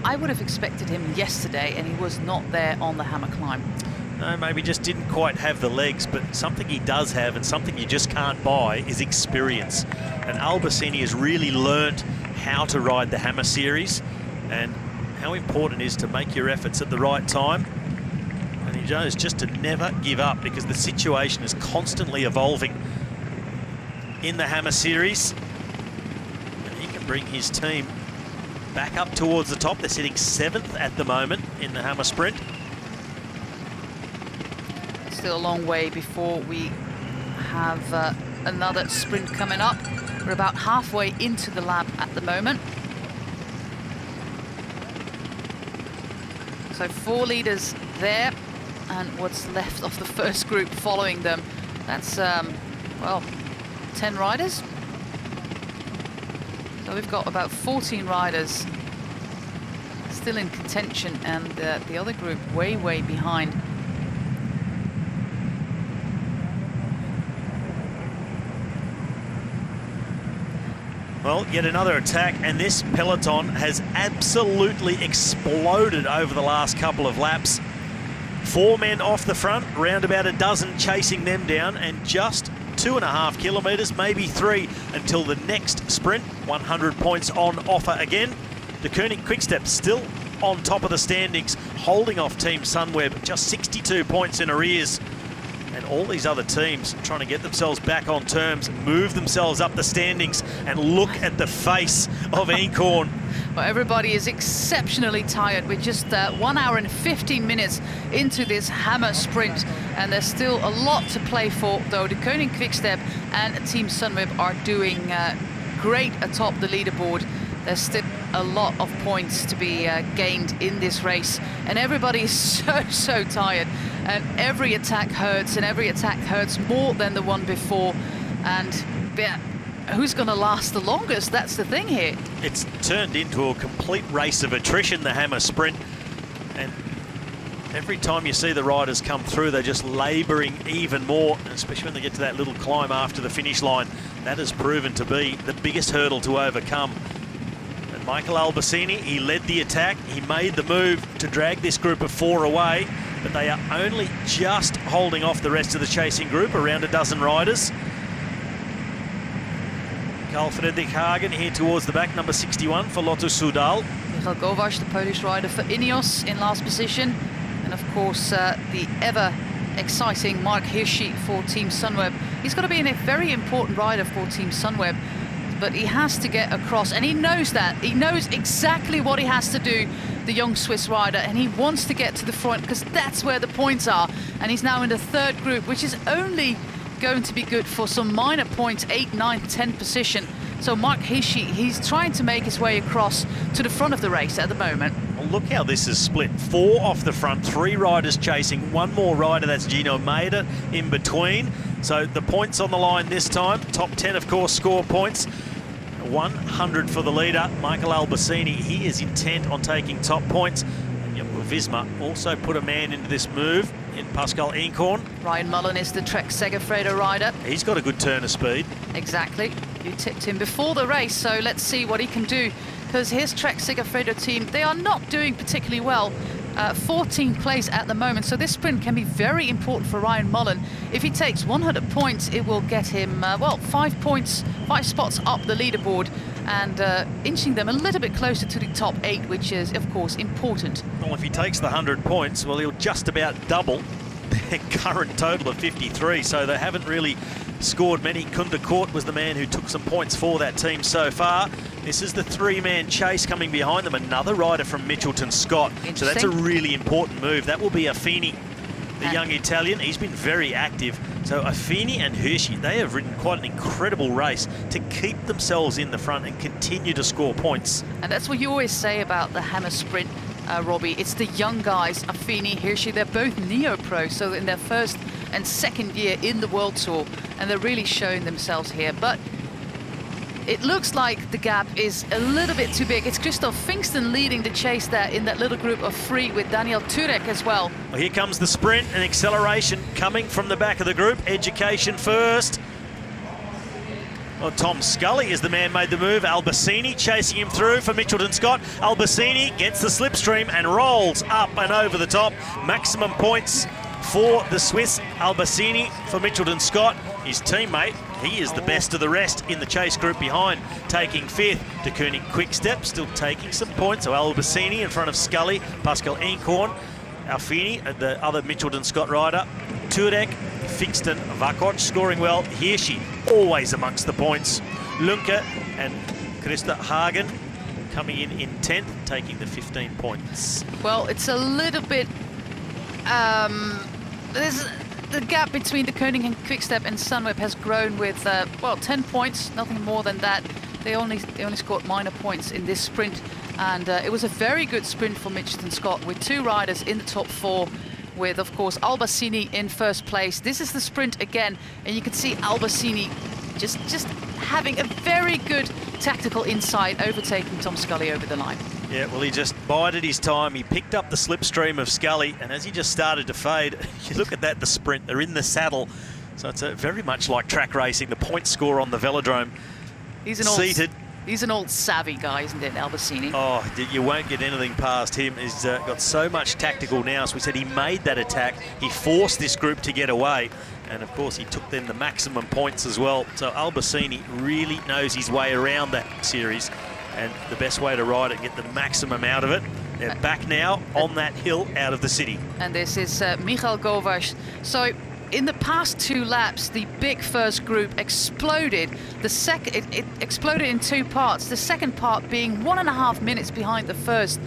I would have expected him yesterday, and he was not there on the hammer climb. No, maybe just didn't quite have the legs, but something he does have, and something you just can't buy, is experience. And Albusini has really learnt how to ride the hammer series, and how important it is to make your efforts at the right time. And he knows just to never give up, because the situation is constantly evolving in the hammer series. And he can bring his team back up towards the top. They're sitting 7th at the moment in the hammer sprint. Still a long way before we have another sprint coming up. We're about halfway into the lap at the moment. So 4 leaders there, and what's left of the first group following them. That's, well, 10 riders. So we've got about 14 riders still in contention, and the other group way, way behind. Well, yet another attack, and this peloton has absolutely exploded over the last couple of laps. 4 men off the front, round about a dozen chasing them down, and just 2.5 kilometres, maybe 3, until the next sprint. 100 points on offer again. De Koning Quickstep still on top of the standings, holding off Team Sunweb, just 62 points in arrears. And all these other teams trying to get themselves back on terms, move themselves up the standings, and look at the face of Eenkhoorn. Well, everybody is exceptionally tired. We're just 1 hour and 15 minutes into this hammer sprint, and there's still a lot to play for, though. De Koning Quickstep and Team Sunweb are doing great atop the leaderboard. There's still a lot of points to be gained in this race, and everybody is so tired, and every attack hurts, and every attack hurts more than the one before. And yeah, who's going to last the longest? That's the thing here. It's turned into a complete race of attrition, the hammer sprint, and every time you see the riders come through, they're just labouring even more, especially when they get to that little climb after the finish line. That has proven to be the biggest hurdle to overcome. Michael Albusini, he led the attack. He made the move to drag this group of 4 away, but they are only just holding off the rest of the chasing group, around a dozen riders. Carl Fredrik Hagen here towards the back, number 61 for Lotto Soudal. Michal Govac, the Polish rider for Ineos, in last position. And of course, the ever exciting Mark Hirschi for Team Sunweb. He's got to be a very important rider for Team Sunweb, but he has to get across, and he knows that. He knows exactly what he has to do, the young Swiss rider, and he wants to get to the front because that's where the points are. And he's now in the 3rd group, which is only going to be good for some minor points, 8, 9, 10 position. So Mark Hirschi, he's trying to make his way across to the front of the race at the moment. Well, look how this is split. 4 off the front, 3 riders chasing, 1 more rider, that's Gino Maeda, in between. So the points on the line this time. Top 10, of course, score points. 100 for the leader, Michael Albusini. He is intent on taking top points. And Jumbo-Visma also put a man into this move in Pascal Eenkhoorn. Ryan Mullen is the Trek Segafredo rider. He's got a good turn of speed. Exactly. You tipped him before the race, so let's see what he can do, because his Trek Segafredo team, they are not doing particularly well. 14th place at the moment, so this sprint can be very important for Ryan Mullen. If he takes 100 points, it will get him, well, 5 points, 5 spots up the leaderboard, and inching them a little bit closer to the top 8, which is, of course, important. Well, if he takes the 100 points, well, he'll just about double their current total of 53, so they haven't really scored many. Kunda Kort was the man who took some points for that team so far. This is the 3-man chase coming behind them. Another rider from Mitchelton, Scott. So that's a really important move. That will be Affini, the young Italian. He's been very active. So Affini and Hirschi, they have ridden quite an incredible race to keep themselves in the front and continue to score points. And that's what you always say about the hammer sprint, Robbie. It's the young guys, Affini, Hirschi, they're both neo-pro. So in their first and second year in the World Tour, and they're really showing themselves here. But it looks like the gap is a little bit too big. It's Christoph Pfingston leading the chase there in that little group of 3 with Daniel Turek as well. Well, here comes the sprint and acceleration coming from the back of the group. Education first. Well, Tom Scully is the man made the move. Albusini chasing him through for Mitchelton Scott. Albusini gets the slipstream and rolls up and over the top. Maximum points for the Swiss. Albusini for Mitchelton Scott. His teammate, he is the best of the rest in the chase group behind, taking 5th. De Koning Quickstep still taking some points. So Albusini in front of Scully, Pascal Eenkorn, Alfini, the other Mitchelton Scott rider, Turek, Pfingston, Vakoc scoring well. Hirschi always amongst the points. Lunke and Christa Hagen coming in 10th, taking the 15 points. Well, it's a little bit... there's the gap between the Koning and Quickstep and Sunweb has grown with, well, 10 points, nothing more than that. They only scored minor points in this sprint, and it was a very good sprint for Mitchelton Scott with 2 riders in the top 4, with, of course, Albusini in first place. This is the sprint again, and you can see Albusini just having a very good tactical insight, overtaking Tom Scully over the line. Yeah, well, he just bided his time. He picked up the slipstream of Scully, and as he just started to fade, you look at that, the sprint, they're in the saddle. So it's very much like track racing, the point score on the velodrome. Seated. He's an old savvy guy, isn't it, Albusini? Oh, you won't get anything past him. He's got so much tactical now. As we said, he made that attack. He forced this group to get away. And, of course, he took them the maximum points as well. So Albusini really knows his way around that series. And the best way to ride it and get the maximum out of it. They're back now on that hill out of the city. And this is Michal Govash. So in the past 2 laps, the big first group exploded. It exploded in 2 parts. The second part being 1.5 minutes behind the first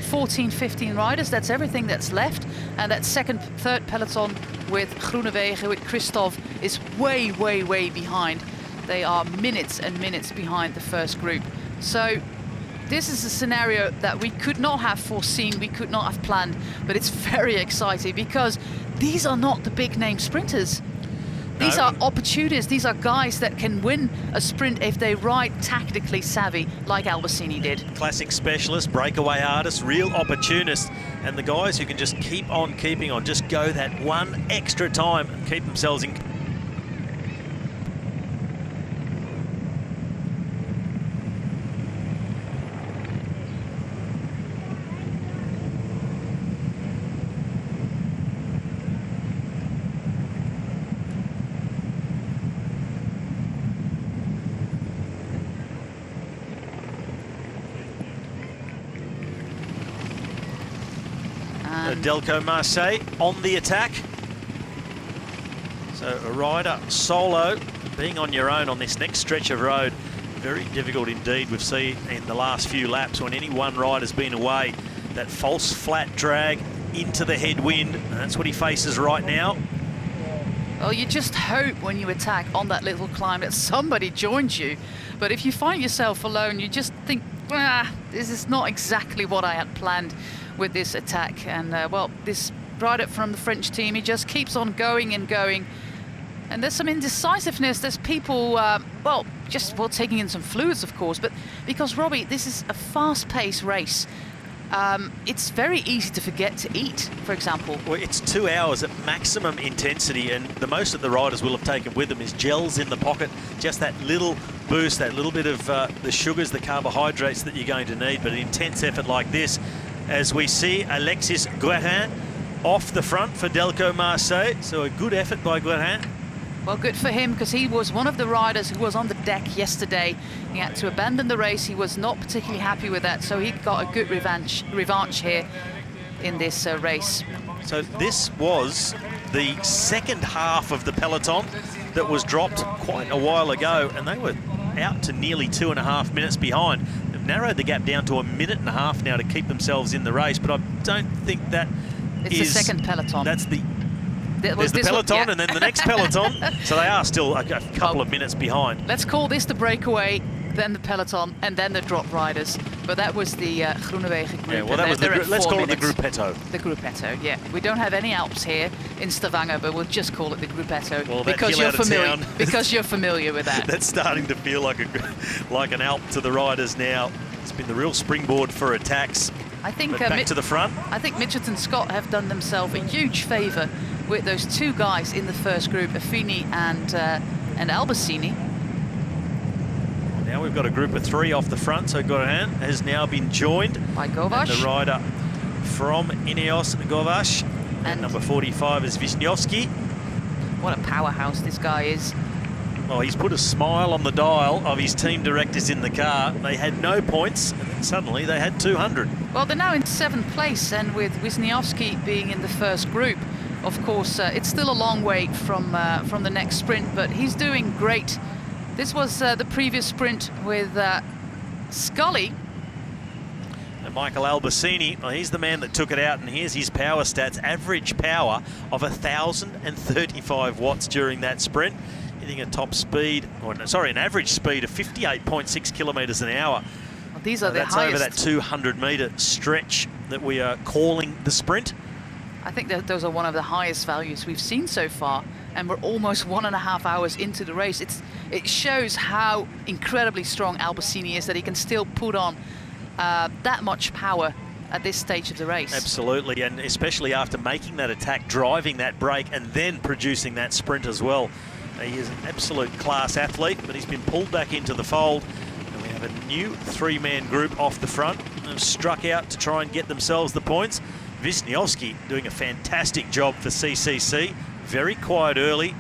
14, 15 riders. That's everything that's left. And that third peloton with Groenewegen, with Christoph, is way, way, way behind. They are minutes and minutes behind the first group. So this is a scenario that we could not have foreseen, we could not have planned, but it's very exciting because these are not the big name sprinters. These are opportunists. These are guys that can win a sprint if they ride tactically savvy, like Albusini did. Classic specialists, breakaway artists, real opportunists, and the guys who can just keep on keeping on, just go that one extra time and keep themselves in. Delco Marseille on the attack. So a rider solo, being on your own on this next stretch of road, very difficult indeed. We've seen in the last few laps when any one rider's been away, that false flat drag into the headwind, and that's what he faces right now. Well, you just hope when you attack on that little climb that somebody joins you. But if you find yourself alone, you just think, this is not exactly what I had planned with this attack. And well, this rider from the French team, he just keeps on going and going. And there's some indecisiveness. There's people, taking in some fluids, of course. But because, Robbie, this is a fast-paced race. It's very easy to forget to eat, for example. Well, it's 2 hours at maximum intensity, and the most that the riders will have taken with them is gels in the pocket, just that little boost, that little bit of the sugars, the carbohydrates that you're going to need. But an intense effort like this, as we see Alexis Guérin off the front for Delco Marseille. So a good effort by Guérin. Well, good for him, because he was one of the riders who was on the deck yesterday. He had to abandon the race. He was not particularly happy with that, so he got a good revanche here in this race. So this was the second half of the peloton that was dropped quite a while ago, and they were out to nearly 2.5 minutes behind. They've narrowed the gap down to 1.5 minutes now to keep themselves in the race, but I don't think that it's the second peloton. That's there's the peloton, yeah. And then the next peloton. So they are still a couple of minutes behind. Let's call this the breakaway. then the peloton, and then the drop riders. But that was the Groenewegen group. Yeah, well, that was the let's call it the Gruppetto. The Gruppetto, yeah. We don't have any Alps here in Stavanger, but we'll just call it the Gruppetto well, because you're familiar. Because you're familiar with that. That's starting to feel like an Alp to the riders now. It's been the real springboard for attacks. I think back to the front. I think Mitchelton Scott have done themselves a huge favour with those two guys in the first group, Affini and Albusini. Now we've got a group of 3 off the front, so Goran has now been joined by Govash. The rider from Ineos, Govash. And number 45 is Wisniewski. What a powerhouse this guy is. Well, he's put a smile on the dial of his team directors in the car. They had no points, and then suddenly they had 200. Well, they're now in 7th place, and with Wisniewski being in the first group, of course, it's still a long way from the next sprint, but he's doing great. This was the previous sprint with Scully. And Michael Albusini, well, he's the man that took it out, and here's his power stats. Average power of 1,035 watts during that sprint, hitting a top speed, an average speed of 58.6 kilometres an hour. Well, these are the that's highest. Over that 200-metre stretch that we are calling the sprint. I think that those are one of the highest values we've seen so far, and we're almost 1.5 hours into the race. It shows how incredibly strong Albusini is, that he can still put on that much power at this stage of the race. Absolutely, and especially after making that attack, driving that break, and then producing that sprint as well. He is an absolute class athlete, but he's been pulled back into the fold, and we have a new 3-man group off the front who have struck out to try and get themselves the points. Wisniewski doing a fantastic job for CCC, very quiet early,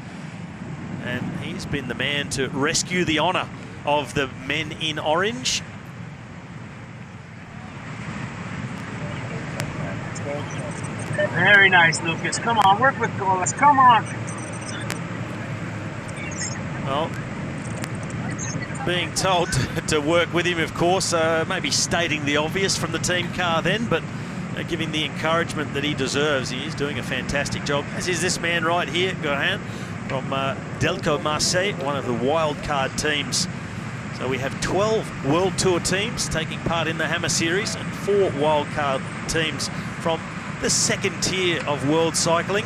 and he's been the man to rescue the honour of the men in orange. Very nice, Lucas. Come on, work with goals. Come on. Well, being told to work with him, of course, maybe stating the obvious from the team car then, but giving the encouragement that he deserves. He is doing a fantastic job, as is this man right here, Goran, from Delco Marseille, one of the wildcard teams. So we have 12 World Tour teams taking part in the Hammer Series and 4 wildcard teams from the second tier of world cycling.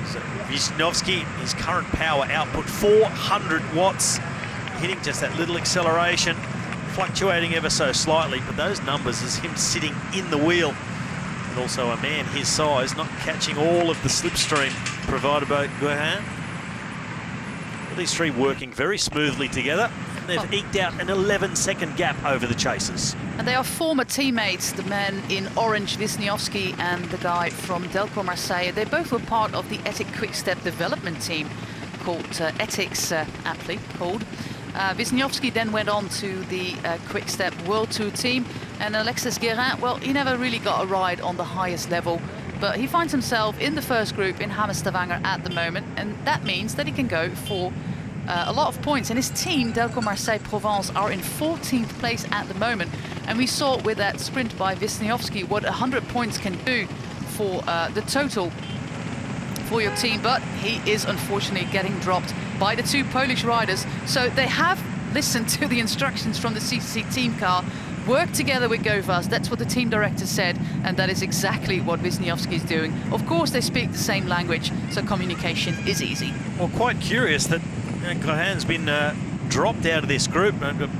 So Wisniewski, his current power output, 400 watts, hitting just that little acceleration, fluctuating ever so slightly, but those numbers is him sitting in the wheel, and also a man his size not catching all of the slipstream provided by Goran. These 3 working very smoothly together, and they've eked out an 11-second gap over the chasers. And they are former teammates, the men in orange, Wisniewski, and the guy from Delco Marseille. They both were part of the Ethic Quick-Step development team called Ethics, aptly called. Wisniewski then went on to the Quick-Step World Tour team, and Alexis Guérin, well, he never really got a ride on the highest level, but he finds himself in the first group in Hammer Stavanger at the moment, and that means that he can go for a lot of points. And his team, Delco Marseille Provence, are in 14th place at the moment, and we saw with that sprint by Wisniewski what 100 points can do for the total for your team, but he is unfortunately getting dropped by the 2 Polish riders. So they have listened to the instructions from the CCC team car, work together with Govas. That's what the team director said, and that is exactly what Wisniewski is doing. Of course, they speak the same language, so communication is easy. Well, quite curious that Goran's been dropped out of this group,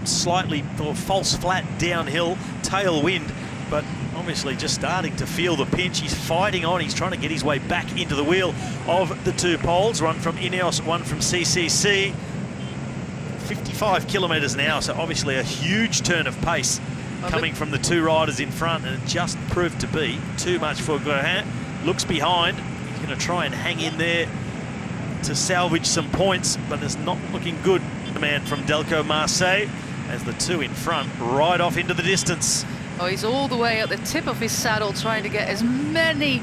slightly false flat downhill, tailwind, but obviously just starting to feel the pinch. He's fighting on, he's trying to get his way back into the wheel of the 2 Poles, one from Ineos, one from CCC. 55 kilometres an hour, so obviously a huge turn of pace coming from the 2 riders in front, and it just proved to be too much for Goran. Looks behind, he's going to try and hang in there to salvage some points, but it's not looking good. The man from Delco Marseille, as the 2 in front ride off into the distance. Oh, he's all the way at the tip of his saddle, trying to get as many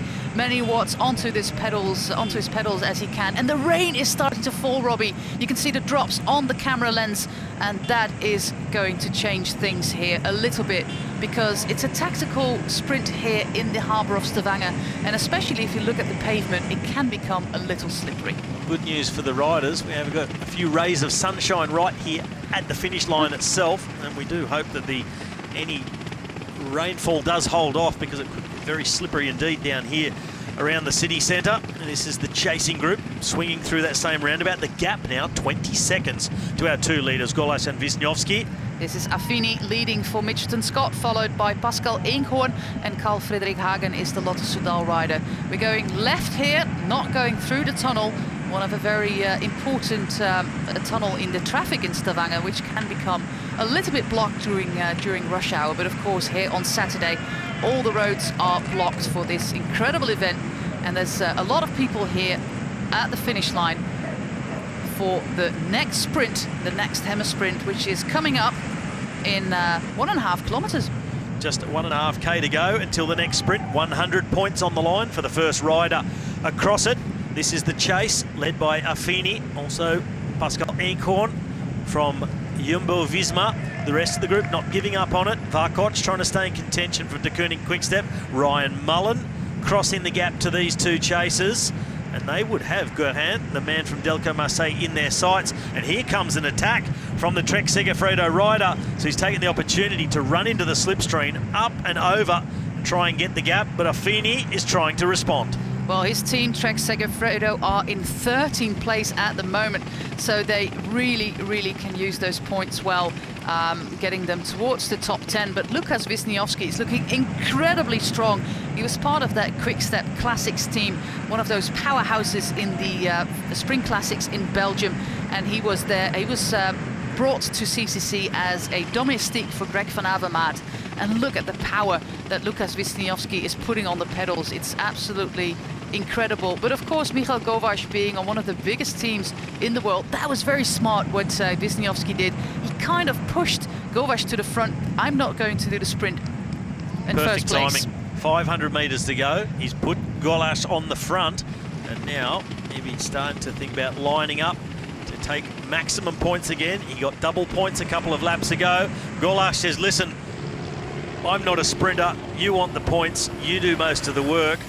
watts onto his pedals as he can. And the rain is starting to fall, Robbie. You can see the drops on the camera lens, and that is going to change things here a little bit, because it's a tactical sprint here in the harbour of Stavanger, and especially if you look at the pavement, it can become a little slippery. Good news for the riders. We have got a few rays of sunshine right here at the finish line itself, and we do hope that any rainfall does hold off, because it could be very slippery indeed down here around the city centre. And this is the chasing group swinging through that same roundabout. The gap now 20 seconds to our 2 leaders, Golas and Wisniewski. This is Affini leading for Mitchelton Scott, followed by Pascal Eenkhoorn, and Carl Frederik Hagen is the Lotte Soudal rider. We're going left here, not going through the tunnel, one of a very important tunnel in the traffic in Stavanger, which can become a little bit blocked during rush hour. But of course, here on Saturday, all the roads are blocked for this incredible event, and there's a lot of people here at the finish line for the next sprint, the next Hammer Sprint, which is coming up in 1.5 kilometers. Just 1.5k to go until the next sprint. 100 points on the line for the first rider across it. This is the chase led by Affini, also Pascal Eenkhoorn from Jumbo-Visma. The rest of the group not giving up on it. Varkoch trying to stay in contention from De Koning Quickstep. Ryan Mullen crossing the gap to these 2 chasers. And they would have Gerhan, the man from Delco Marseille, in their sights. And here comes an attack from the Trek Segafredo rider. So he's taking the opportunity to run into the slipstream, up and over, and try and get the gap. But Affini is trying to respond. Well, his team, Trek Segafredo, are in 13th place at the moment. So they really, really can use those points well, getting them towards the top 10. But Lukas Wisniewski is looking incredibly strong. He was part of that Quickstep Classics team, one of those powerhouses in the Spring Classics in Belgium. And he was there. He was brought to CCC as a domestique for Greg van Avermaet. And look at the power that Lukas Wisniewski is putting on the pedals. It's absolutely incredible. But of course, Michal Govash being on one of the biggest teams in the world, that was very smart what Wisniewski did. He kind of pushed Govash to the front. I'm not going to do the sprint in Perfect first place. timing. 500 metres to go. He's put Golas on the front, and now maybe he's starting to think about lining up to take maximum points again. He got double points a couple of laps ago. Golas says, listen, I'm not a sprinter. You want the points. You do most of the work.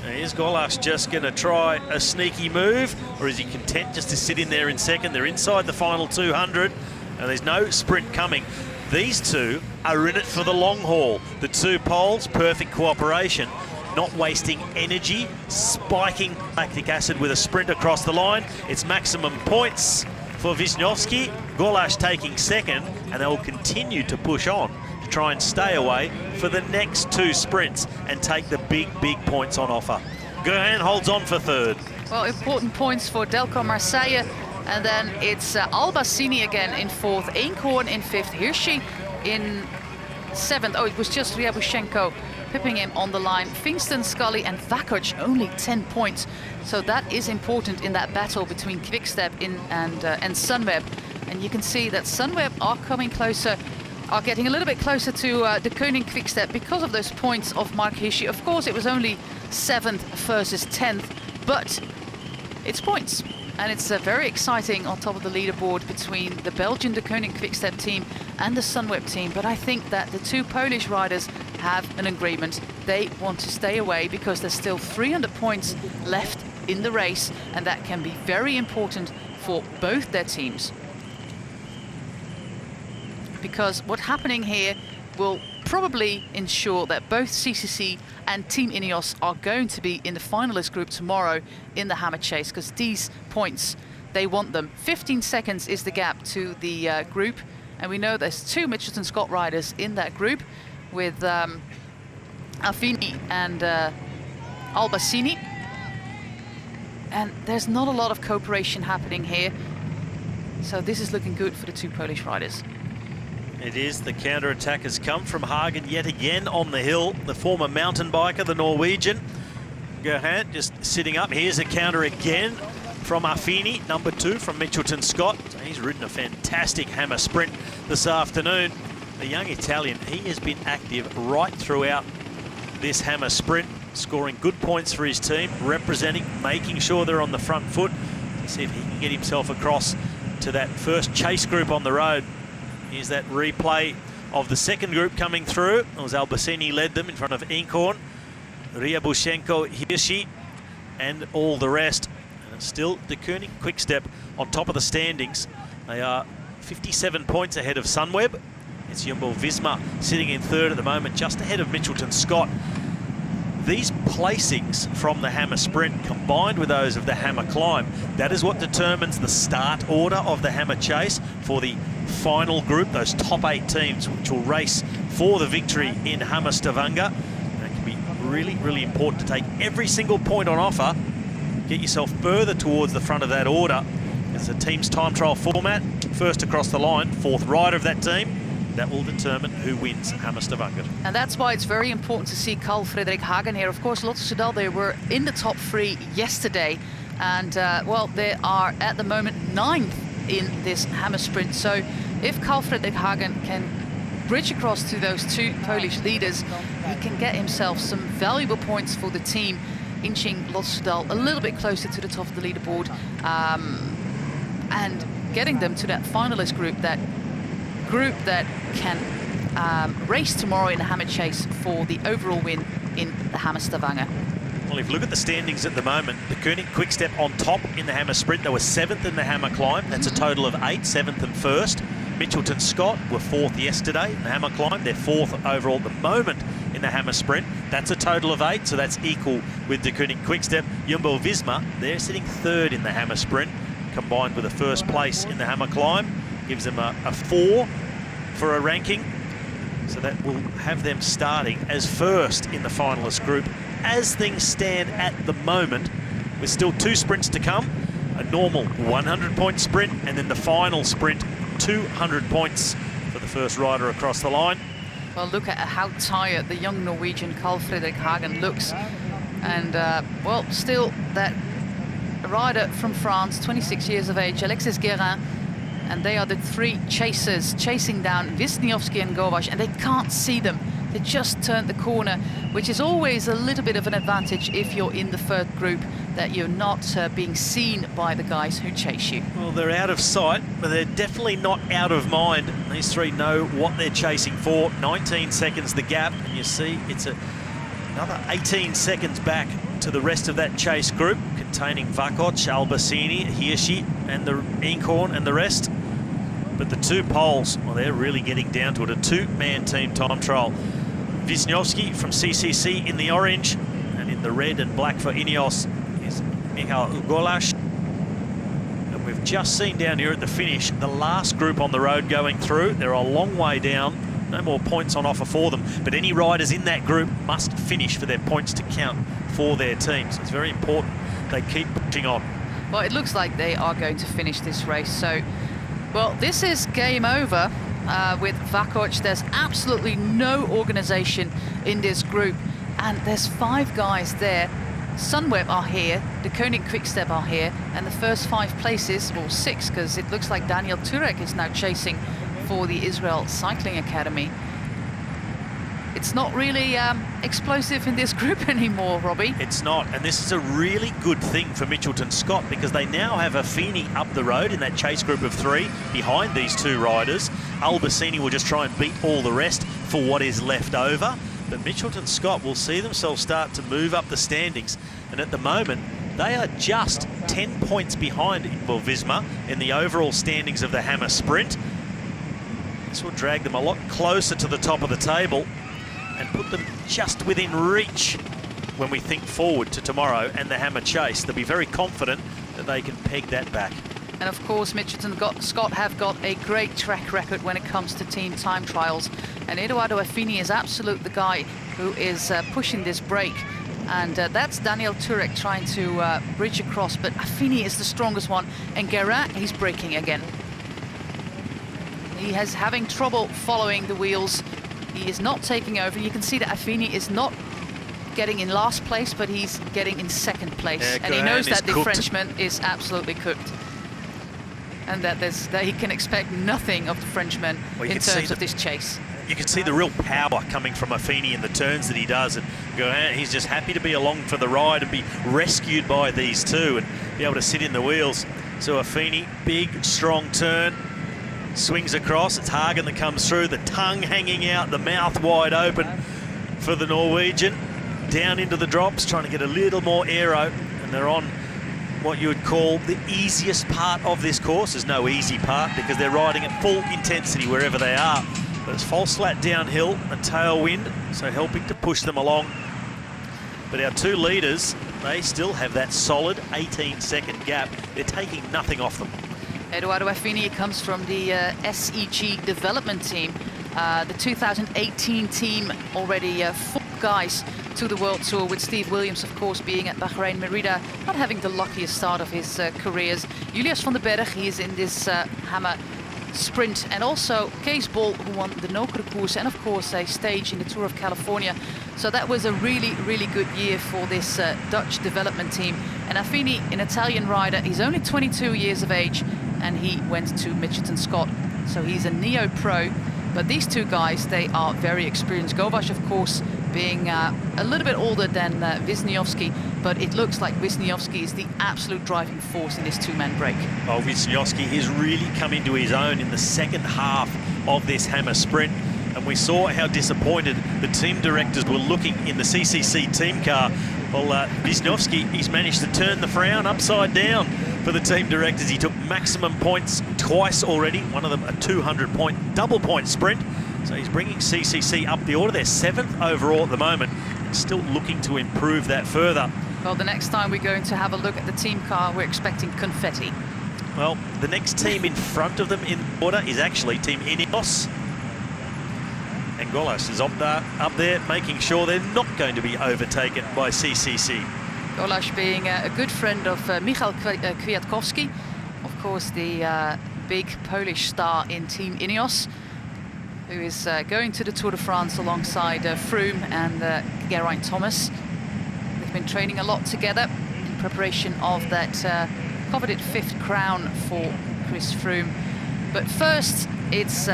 Is Golas just going to try a sneaky move, or is he content just to sit in there in second? They're inside the final 200, and there's no sprint coming. These 2 are in it for the long haul. The 2 poles, perfect cooperation, not wasting energy, spiking lactic acid with a sprint across the line. It's maximum points for Wisniewski. Golas taking second, and they will continue to push on to try and stay away for the next 2 sprints and take the big points on offer. Gerhan holds on for third. Well, important points for Delco Marseille. And then it's Albasini again in 4th, Eenkhoorn in 5th, Hirschi in 7th. Oh, it was just Ryabushenko pipping him on the line. Fingston, Scully and Vakoc only 10 points. So that is important in that battle between Quickstep and Sunweb. And you can see that Sunweb are coming closer, are getting a little bit closer to De Koning Quickstep because of those points of Mark Hirschi. Of course, it was only 7th versus 10th, but it's points. And it's very exciting on top of the leaderboard between the Belgian De Koning Quickstep team and the Sunweb team. But I think that the 2 Polish riders have an agreement. They want to stay away because there's still 300 points left in the race, and that can be very important for both their teams. Because what's happening here will probably ensure that both CCC and Team Ineos are going to be in the finalist group tomorrow in the Hammer Chase, because these points, they want them. 15 seconds is the gap to the group, and we know there's 2 Mitchelton Scott riders in that group with Affini and Albasini. And there's not a lot of cooperation happening here, so this is looking good for the 2 Polish riders. It is. The counter-attack has come from Hagen yet again on the hill. The former mountain biker, the Norwegian. Gerhan just sitting up. Here's a counter again from Affini, number 2 from Mitchelton Scott. He's ridden a fantastic Hammer Sprint this afternoon. The young Italian, he has been active right throughout this Hammer Sprint, scoring good points for his team, representing, making sure they're on the front foot to see if he can get himself across to that first chase group on the road. Here's that replay of the second group coming through. It was Albasini led them in front of Eenkhoorn, Ryabushenko, Hirschi, and all the rest. And it's still De Koning Quickstep on top of the standings. They are 57 points ahead of Sunweb. It's Jumbo-Visma sitting in third at the moment, just ahead of Mitchelton Scott. These placings from the Hammer Sprint combined with those of the Hammer Climb, that is what determines the start order of the Hammer Chase for the final group, those top 8 teams which will race for the victory in Hammer Stavanger. And it can be really, really important to take every single point on offer, get yourself further towards the front of that order. It's a team's time trial format, first across the line, 4th rider of that team. That will determine who wins Hammer Stavanger. And that's why it's very important to see Carl Fredrik Hagen here. Of course, Lotto Soudal, they were in the top 3 yesterday. And, well, they are at the moment 9th in this Hammer Sprint. So if Carl Fredrik Hagen can bridge across to those 2 Polish leaders, he can get himself some valuable points for the team, inching Lotto Soudal a little bit closer to the top of the leaderboard, and getting them to that finalist group that can race tomorrow in the Hammer Chase for the overall win in the Hammer Stavanger. Well, if you look at the standings at the moment, the Koenig Quickstep on top in the Hammer Sprint. They were 7th in the Hammer Climb. That's a total of 8, 7th and 1st. Mitchelton Scott were 4th yesterday in the Hammer Climb. They're 4th overall at the moment in the Hammer Sprint. That's a total of 8, so that's equal with the Koenig Quickstep. Jumbo-Visma, they're sitting 3rd in the Hammer Sprint, combined with a 1st place in the Hammer Climb. Gives them a 4 for a ranking. So that will have them starting as 1st in the finalist group. As things stand at the moment, with still 2 sprints to come, a normal 100-point sprint, and then the final sprint, 200 points for the first rider across the line. Well, look at how tired the young Norwegian Carl Fredrik Hagen looks. And, well, still that rider from France, 26 years of age, Alexis Guérin, and they are the 3 chasers chasing down Wisniewski and Govash, and they can't see them. They just turned the corner, which is always a little bit of an advantage if you're in the 3rd group, that you're not being seen by the guys who chase you. Well, they're out of sight, but they're definitely not out of mind. These 3 know what they're chasing for. 19 seconds the gap, and you see it's another 18 seconds back to the rest of that chase group, containing Vakoc, Albasini, Hirschi, and the Inkhorn and the rest. But the 2 poles, well, they're really getting down to it. A 2-man team time trial. Wisniewski from CCC in the orange, and in the red and black for Ineos is Michal Ugolash. And we've just seen down here at the finish the last group on the road going through. They're a long way down. No more points on offer for them. But any riders in that group must finish for their points to count for their team. So it's very important they keep pushing on. Well, it looks like they are going to finish this race. So, well, this is game over with Vakoc. There's absolutely no organisation in this group. And there's 5 guys there. Sunweb are here, the Koenig Quickstep are here, and the first 5 places, well 6, because it looks like Daniel Turek is now chasing for the Israel Cycling Academy. It's not really explosive in this group anymore, Robbie. It's not, and this is a really good thing for Mitchelton Scott, because they now have Affini up the road in that chase group of 3 behind these 2 riders. Albasini will just try and beat all the rest for what is left over. But Mitchelton Scott will see themselves start to move up the standings. And at the moment, they are just 10 points behind Jumbo-Visma in the overall standings of the Hammer Sprint. This will drag them a lot closer to the top of the table and put them just within reach when we think forward to tomorrow and the Hammer Chase. They'll be very confident that they can peg that back. And of course, Mitchelton Scott have got a great track record when it comes to team time trials. And Eduardo Affini is absolutely the guy who is pushing this break. And that's Daniel Turek trying to bridge across, but Affini is the strongest one. And Guérin, he's braking again. He is having trouble following the wheels. He is not taking over. You can see that Affini is not getting in last place, but he's getting in 2nd place. Yeah, and he knows that the cooked. Frenchman is absolutely cooked. And that he can expect nothing of the Frenchman in terms of this chase. You can see the real power coming from Affini in the turns that he does. And he's just happy to be along for the ride and be rescued by these 2 and be able to sit in the wheels. So Affini, big, strong turn, swings across. It's Hagen that comes through, the tongue hanging out, the mouth wide open for the Norwegian. Down into the drops, trying to get a little more aero. And they're on what you would call the easiest part of this course. There's no easy part because they're riding at full intensity wherever they are. But it's false flat downhill, a tailwind, so helping to push them along. But our two leaders, they still have that solid 18-second gap. They're taking nothing off them. Eduardo Affini comes from the SEG development team. The 2018 team already 4 guys to the World Tour, with Steve Williams, of course, being at Bahrain Merida, not having the luckiest start of his careers. Julius van den Berg, he is in this Hammer Sprint, and also Kees Bol, who won the Nokere Koers, and of course a stage in the Tour of California. So that was a really, really good year for this Dutch development team. And Affini, an Italian rider, he's only 22 years of age, and he went to Mitchelton Scott. So he's a neo-pro. But these two guys, they are very experienced. Govash, of course, being a little bit older than Wisniewski, but it looks like Wisniewski is the absolute driving force in this two-man break. Oh, Wisniewski has really come into his own in the second half of this Hammer Sprint. And we saw how disappointed the team directors were looking in the CCC team car. Well, Wisniewski, he's managed to turn the frown upside down for the team directors. He took maximum points twice already, one of them a 200-point double-point sprint. So he's bringing CCC up the order. They're 7th overall at the moment, and still looking to improve that further. Well, the next time we're going to have a look at the team car, we're expecting confetti. Well, the next team in front of them in order is actually Team Ineos. And Golas is up there making sure they're not going to be overtaken by CCC. Golas being a good friend of Michał Kwiatkowski, of course the big Polish star in Team Ineos, who is going to the Tour de France alongside Froome and Geraint Thomas. They've been training a lot together in preparation of that coveted 5th crown for Chris Froome. But first, it's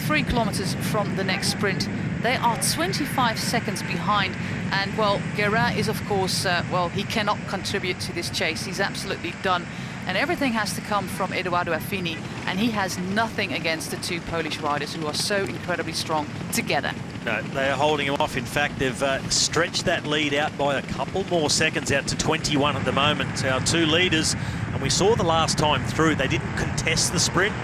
3 kilometers from the next sprint. They are 25 seconds behind, and well, Geraint is of course, well, he cannot contribute to this chase. He's absolutely done, and everything has to come from Eduardo Affini, and he has nothing against the 2 Polish riders who are so incredibly strong together. No, they are holding him off. In fact, they've stretched that lead out by a couple more seconds, out to 21 at the moment. So our 2 leaders, and we saw the last time through, they didn't contest the sprint.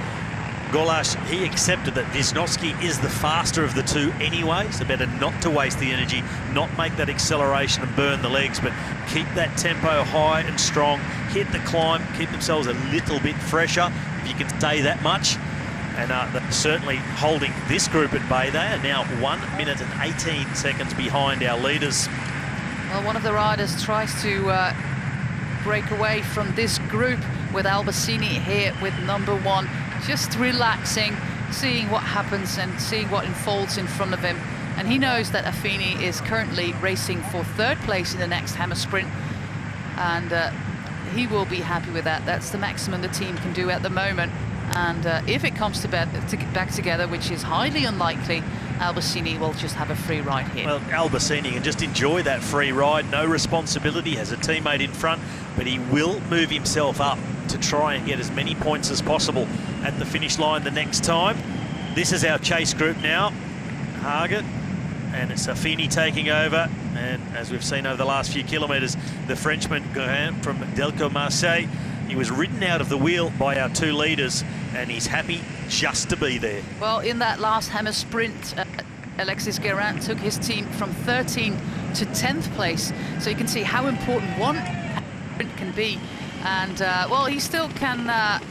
Golas, he accepted that Wisniewski is the faster of the 2 anyway, so better not to waste the energy, not make that acceleration and burn the legs, but keep that tempo high and strong, hit the climb, keep themselves a little bit fresher, if you can say that much. And they're certainly holding this group at bay. They are now 1 minute and 18 seconds behind our leaders. Well, one of the riders tries to break away from this group, with Albusini here with number 1. Just relaxing, seeing what happens and seeing what unfolds in front of him. And he knows that Affini is currently racing for 3rd place in the next Hammer Sprint. And he will be happy with that. That's the maximum the team can do at the moment. And if it comes to get back together, which is highly unlikely, Albusini will just have a free ride here. Well, Albusini can just enjoy that free ride, no responsibility, has a teammate in front, but he will move himself up to try and get as many points as possible at the finish line the next time. This is our chase group now. Hagen, and it's Affini taking over. And as we've seen over the last few kilometres, the Frenchman Geraint from Delco Marseille, he was ridden out of the wheel by our 2 leaders, and he's happy just to be there. Well, in that last Hammer Sprint, Alexis Geraint took his team from 13th to 10th place. So you can see how important one sprint can be. And, well, he still can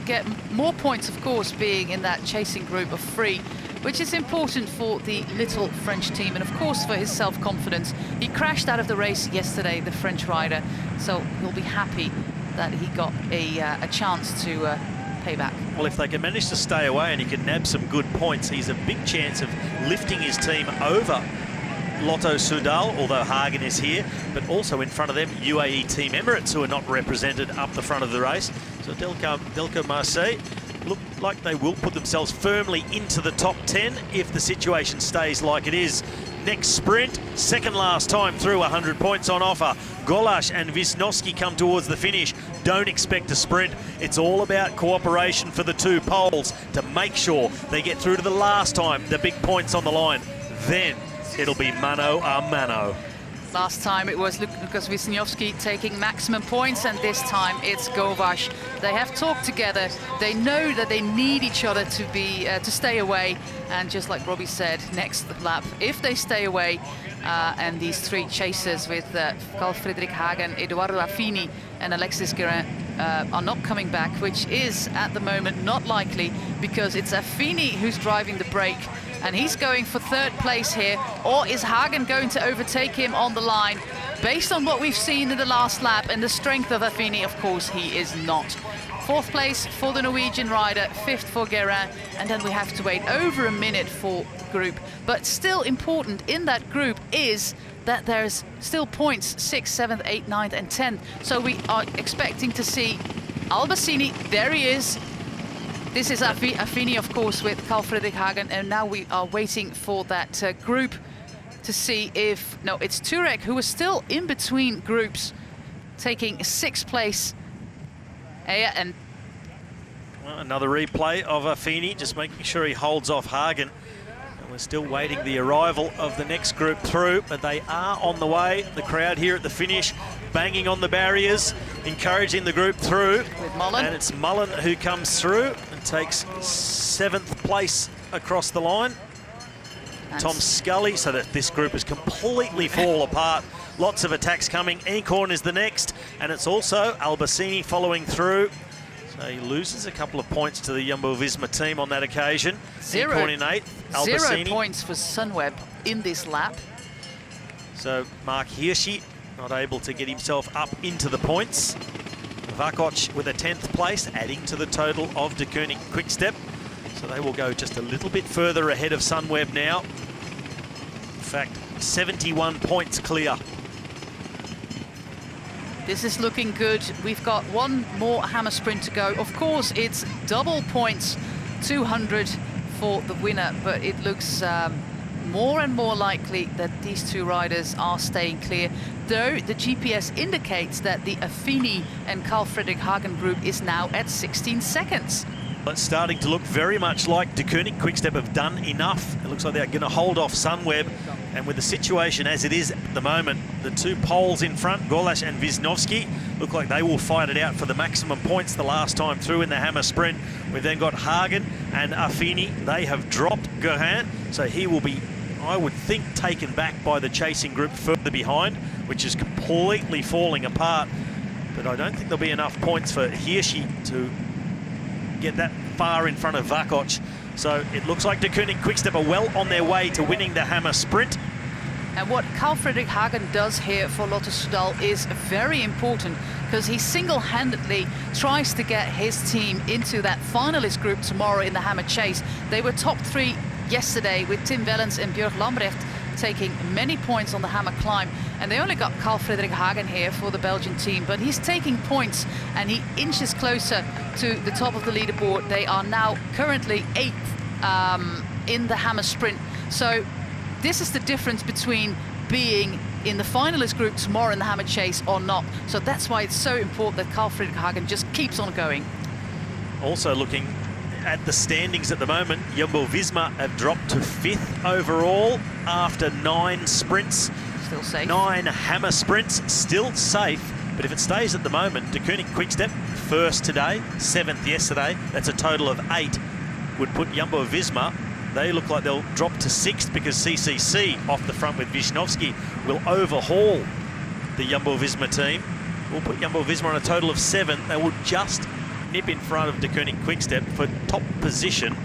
get more points, of course, being in that chasing group of 3, which is important for the little French team and, of course, for his self-confidence. He crashed out of the race yesterday, the French rider, so he'll be happy that he got a chance to pay back. Well, if they can manage to stay away and he can nab some good points, he's a big chance of lifting his team over Lotto Soudal, although Hagen is here, but also in front of them UAE Team Emirates, who are not represented up the front of the race. So Delco Marseille look like they will put themselves firmly into the top 10 if the situation stays like it is. Next sprint, second last time through, 100 points on offer. Golas and Wisniewski come towards the finish. Don't expect a sprint. It's all about cooperation for the 2 Poles to make sure they get through to the last time, the big points on the line. Then it'll be mano a mano. Last time it was Lukas Wisniewski taking maximum points, and this time it's Govash. They have talked together. They know that they need each other to stay away. And just like Robbie said, next lap, if they stay away, and these three chasers with Carl Friedrich Hagen, Eduardo Affini, and Alexis Guerin are not coming back, which is at the moment not likely, because it's Affini who's driving the break. And he's going for third place here, or is Hagen going to overtake him on the line? Based on what we've seen in the last lap and the strength of Affini, of course, he is not. Fourth place for the Norwegian rider, fifth for Guerin, and then we have to wait over a minute for the group. But still important in that group is that there's still points, 6th, 7th, 8th, 9th, and 10th. So we are expecting to see Albasini, there he is. This is Affini, of course, with Carl Friedrich Hagen, and now we are waiting for that group to see if... No, it's Turek, who is still in between groups, taking 6th place. And another replay of Affini, just making sure he holds off Hagen. And we're still waiting the arrival of the next group through, but they are on the way. The crowd here at the finish, banging on the barriers, encouraging the group through. With Mullen. And it's Mullen who comes through and takes 7th place across the line. Tom Scully, so that this group has completely fall apart. Lots of attacks coming. Enkhorn is the next, and it's also Albasini following through. So he loses a couple of points to the Jumbo-Visma team on that occasion. Enkhorn in 8th, Albasini. 0 points for Sunweb in this lap. So Mark Hirschi not able to get himself up into the points. Vakoc with a 10th place, adding to the total of De Koning Quickstep. So they will go just a little bit further ahead of Sunweb now. In fact, 71 points clear. This is looking good. We've got one more hammer sprint to go. Of course, it's double points, 200 for the winner, but it looks more and more likely that these two riders are staying clear, though the GPS indicates that the Affini and Carl Friedrich Hagen group is now at 16 seconds. It's starting to look very much like De Koning Quickstep have done enough. It looks like they're going to hold off Sunweb, and with the situation as it is at the moment, the two poles in front, Gorlash and Wisniewski, look like they will fight it out for the maximum points the last time through in the hammer sprint. We've then got Hagen and Affini. They have dropped Guerin, so he will be, I would think, taken back by the chasing group further behind, which is completely falling apart. But I don't think there'll be enough points for Hirschi to get that far in front of Vakoc. So it looks like De Koning Quickstep are well on their way to winning the hammer sprint. And what Carl Friedrich Hagen does here for Lotto Soudal is very important, because he single-handedly tries to get his team into that finalist group tomorrow in the hammer chase. They were top 3 yesterday with Tim Wellens and Björk Lambrecht taking many points on the hammer climb, and they only got Carl Friedrich Hagen here for the Belgian team, but he's taking points and he inches closer to the top of the leaderboard. They are now currently 8th in the hammer sprint. So this is the difference between being in the finalist group tomorrow in the hammer chase or not. So that's why it's so important that Carl Friedrich Hagen just keeps on going. Also looking at the standings at the moment, Jumbo-Visma have dropped to 5th overall after 9 sprints. Still safe. 9 hammer sprints, still safe. But if it stays at the moment, De Koning Quickstep, 1st today, 7th yesterday, that's a total of 8, would put Jumbo-Visma, they look like they'll drop to 6th because CCC off the front with Wisniewski will overhaul the Jumbo-Visma team. We'll put Jumbo-Visma on a total of 7. They will just nip in front of De Koning Quickstep for top position,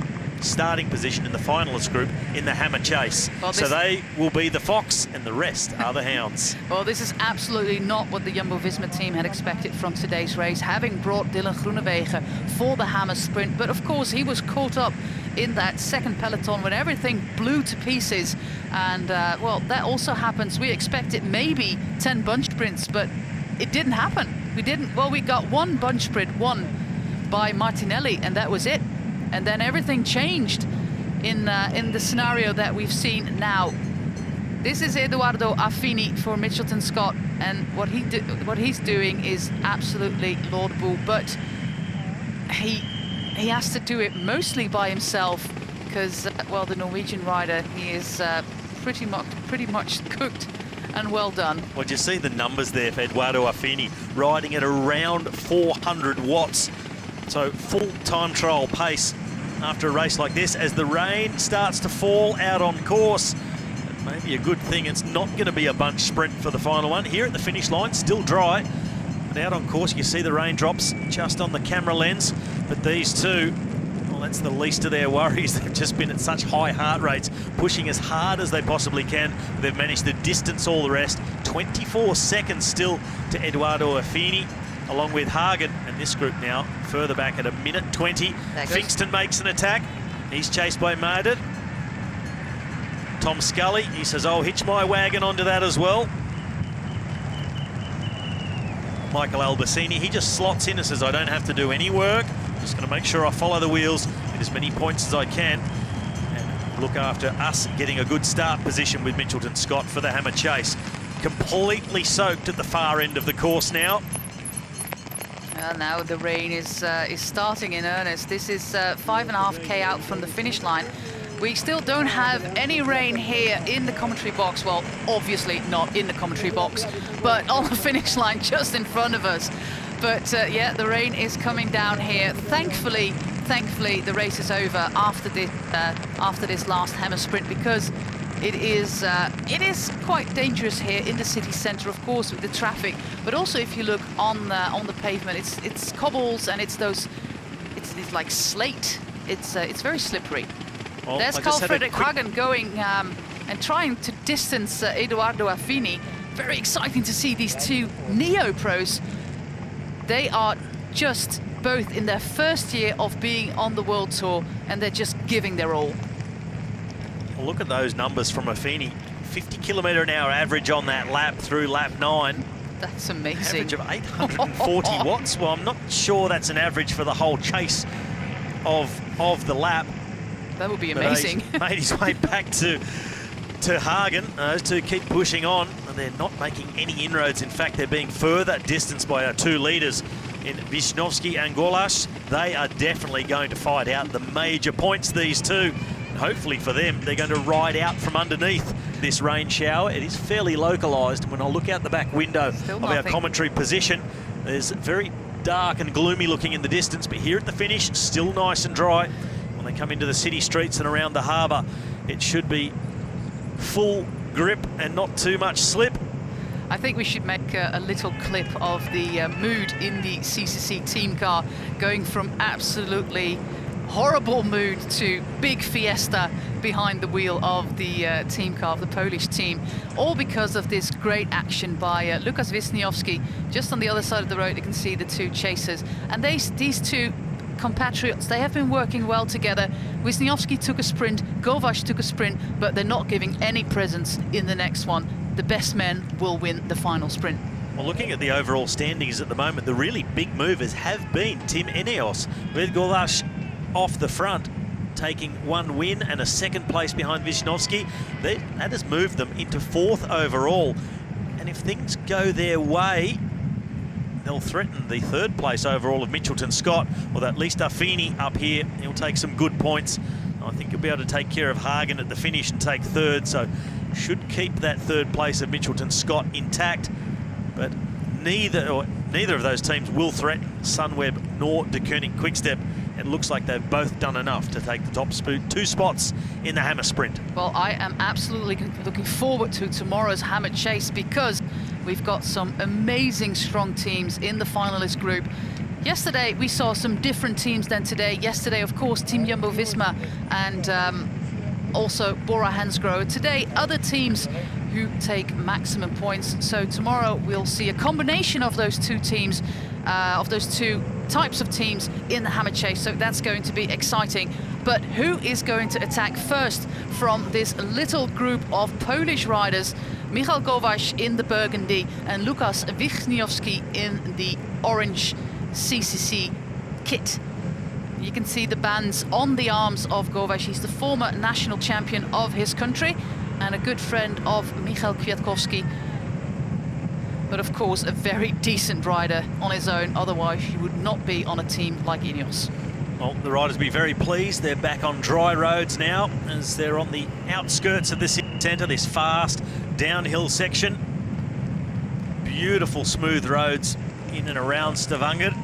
starting position in the finalist group in the hammer chase. Well, so they will be the fox and the rest are the hounds. Well, this is absolutely not what the Jumbo-Visma team had expected from today's race, having brought Dylan Groenewegen for the hammer sprint. But of course, he was caught up in that second peloton when everything blew to pieces. And well, that also happens. We expected maybe 10 bunch sprints, but it didn't happen. We got one bunch sprint won by Martinelli, and that was it. And then everything changed in the scenario that we've seen now. This is Eduardo Affini for Mitchelton Scott, and what he's doing is absolutely laudable. But he has to do it mostly by himself, because well, the Norwegian rider, he is pretty much cooked and well done. Well, do you see the numbers there for Eduardo Affini, riding at around 400 watts. So full time trial pace after a race like this as the rain starts to fall out on course. It may be a good thing it's not going to be a bunch sprint for the final one. Here at the finish line, still dry. But out on course, you see the raindrops just on the camera lens. But these two, well, that's the least of their worries. They've just been at such high heart rates, pushing as hard as they possibly can. They've managed to distance all the rest. 24 seconds still to Eduardo Affini, along with Hagen. And this group now further back at 1:20. Fingston makes an attack. He's chased by Marded. Tom Scully, he says, I'll hitch my wagon onto that as well. Michael Albusini, he just slots in and says, I don't have to do any work. I'm just going to make sure I follow the wheels, get as many points as I can, and look after us getting a good start position with Mitchelton Scott for the Hammer Chase. Completely soaked at the far end of the course now. Now the rain is starting in earnest. This is 5.5k out from the finish line. We still don't have any rain here in the commentary box. Well, obviously not in the commentary box, but on the finish line just in front of us. But yeah, the rain is coming down here. Thankfully, the race is over after this last Hammer Sprint, because it is quite dangerous here in the city centre, of course, with the traffic. But also, if you look on the pavement, it's cobbles and it's like slate. It's very slippery. Well, there's Carl Fredrik Hagen going and trying to distance Eduardo Affini. Very exciting to see these two neo-pros. They are just both in their first year of being on the World Tour, and they're just giving their all. Well, look at those numbers from Affini. 50 km/h average on that lap through lap 9. That's amazing. Average of 840 watts. Well, I'm not sure that's an average for the whole chase of the lap. That would be amazing. He's made his way back to Hagen. Those two keep pushing on, and they're not making any inroads. In fact, they're being further distanced by our two leaders in Wisniewski and Golash. They are definitely going to fight out the major points, these two. And hopefully for them, they're going to ride out from underneath this rain shower. It is fairly localised. When I look out the back window of our commentary position, there's very dark and gloomy looking in the distance, but here at the finish, still nice and dry. When they come into the city streets and around the harbour, it should be full grip and not too much slip. I think we should make a little clip of the mood in the CCC team car, going from absolutely horrible mood to big fiesta behind the wheel of the team car of the Polish team, all because of this great action by Lukas Wisniewski. Just on the other side of the road, you can see the two chasers, and these two compatriots, they have been working well together. Wisniewski took a sprint, Govash took a sprint, but they're not giving any presence in the next one. The best men will win the final sprint. Well, looking at the overall standings at the moment, the really big movers have been Tim Ineos, with Govash off the front, taking one win and a second place behind Wisniewski. That has moved them into 4th overall. And if things go their way, they'll threaten the 3rd place overall of Mitchelton Scott, or at least Affini up here. He'll take some good points. I think he'll be able to take care of Hagen at the finish and take 3rd, so should keep that 3rd place of Mitchelton Scott intact. But neither of those teams will threaten Sunweb nor De Koning Quickstep. It looks like they've both done enough to take the top 2 spots in the Hammer Sprint. Well, I am absolutely looking forward to tomorrow's Hammer Chase, because we've got some amazing strong teams in the finalist group. Yesterday we saw some different teams than today. Yesterday, of course, Team Jumbo-Visma and also Bora Hansgrohe. Today, other teams who take maximum points. So tomorrow we'll see a combination of those two teams, of those two types of teams in the Hammer Chase. So that's going to be exciting. But who is going to attack first from this little group of Polish riders? Michal Govash in the burgundy and Lukas Wisniewski in the orange CCC kit. You can see the bands on the arms of Govash. He's the former national champion of his country and a good friend of Michal Kwiatkowski. But of course, a very decent rider on his own. Otherwise, he would not be on a team like Ineos. Well, the riders will be very pleased. They're back on dry roads now, as they're on the outskirts of the city. centre, this fast downhill section. Beautiful smooth roads in and around Stavanger.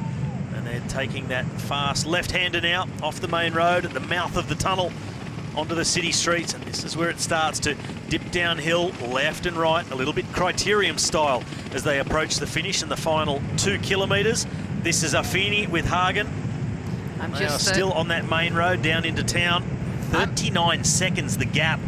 And they're taking that fast left-hander now off the main road at the mouth of the tunnel onto the city streets. And this is where it starts to dip downhill left and right, a little bit criterium style as they approach the finish in the final 2 kilometres. This is Affini with Hagen. They are still on that main road down into town. 39 seconds the gap.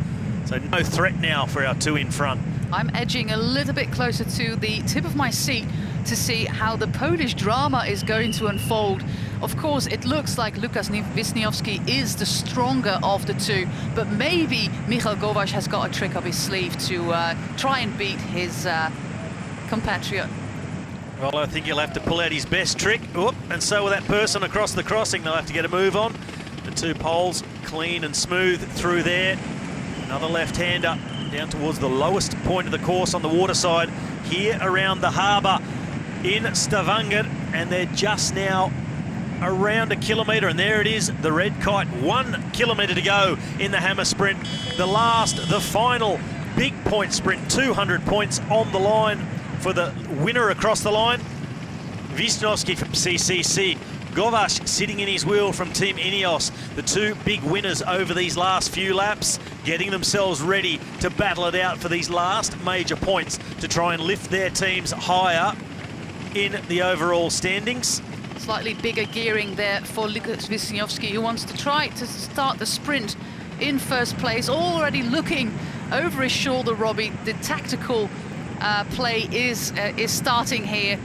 So no threat now for our two in front. I'm edging a little bit closer to the tip of my seat to see how the Polish drama is going to unfold. Of course, it looks like Lukas Wisniewski is the stronger of the two, but maybe Michal Govash has got a trick up his sleeve to try and beat his compatriot. Well, I think he'll have to pull out his best trick. Oop, and so will that person across the crossing. They'll have to get a move on. The two poles clean and smooth through there. Another left-hander down towards the lowest point of the course on the water side here around the harbour in Stavanger, and they're just now around a kilometre, and there it is, the red kite. 1 kilometre to go in the hammer sprint. The final big point sprint, 200 points on the line for the winner across the line. Wisniewski from CCC, Govash sitting in his wheel from Team Ineos. The two big winners over these last few laps, getting themselves ready to battle it out for these last major points to try and lift their teams higher in the overall standings. Slightly bigger gearing there for Lukas Wisniewski, who wants to try to start the sprint in first place. Already looking over his shoulder, Robbie. The tactical play is starting here.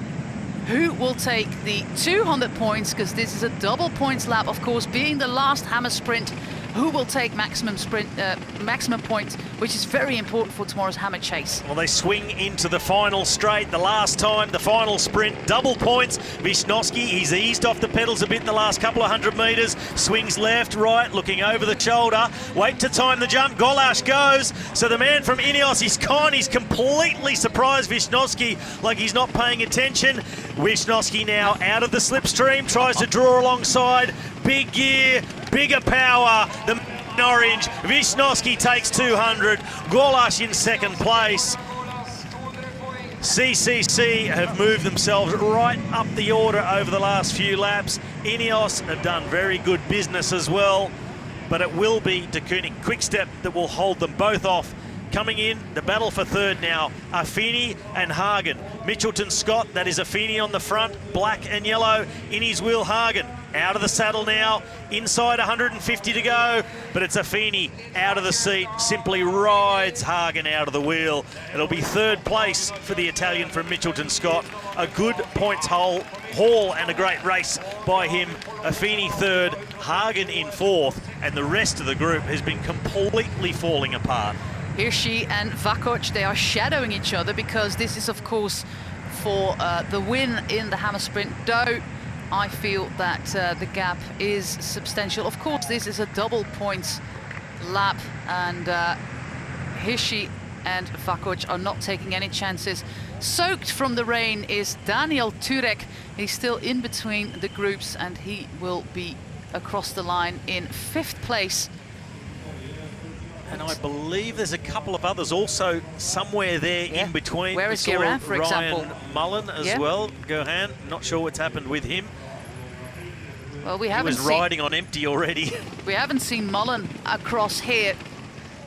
Who will take the 200 points? Because this is a double points lap, of course, being the last hammer sprint. Who will take maximum points, which is very important for tomorrow's hammer chase. Well, they swing into the final straight. The last time, the final sprint, double points. Wisniewski, he's eased off the pedals a bit in the last couple of 100 metres. Swings left, right, looking over the shoulder. Wait to time the jump. Golash goes. So the man from Ineos, he's completely surprised Wisniewski, like he's not paying attention. Wisniewski now out of the slipstream, tries to draw alongside. Big gear, bigger power. The in orange, Wisniewski takes 200. Golash in second place. CCC have moved themselves right up the order over the last few laps. Ineos have done very good business as well, but it will be De Koning Quickstep that will hold them both off. Coming in, the battle for third now, Affini and Hagen. Mitchelton Scott, that is Affini on the front, black and yellow, in his wheel Hagen. Out of the saddle now, inside 150 to go, but it's Affini out of the seat, simply rides Hagen out of the wheel. It'll be third place for the Italian from Mitchelton Scott. A good points haul and a great race by him. Affini third, Hagen in fourth, and the rest of the group has been completely falling apart. Hirschi and Vakoc, they are shadowing each other because this is, of course, for the win in the hammer sprint. Though I feel that the gap is substantial. Of course, this is a double points lap, and Hirschi and Vakoc are not taking any chances. Soaked from the rain is Daniel Turek. He's still in between the groups, and he will be across the line in 5th place. And I believe there's a couple of others also somewhere there in between. Where is Guerin, for example? Ryan Mullen as well. Guerin, not sure what's happened with him. Well, we haven't seen... He was riding on empty already. We haven't seen Mullen across here.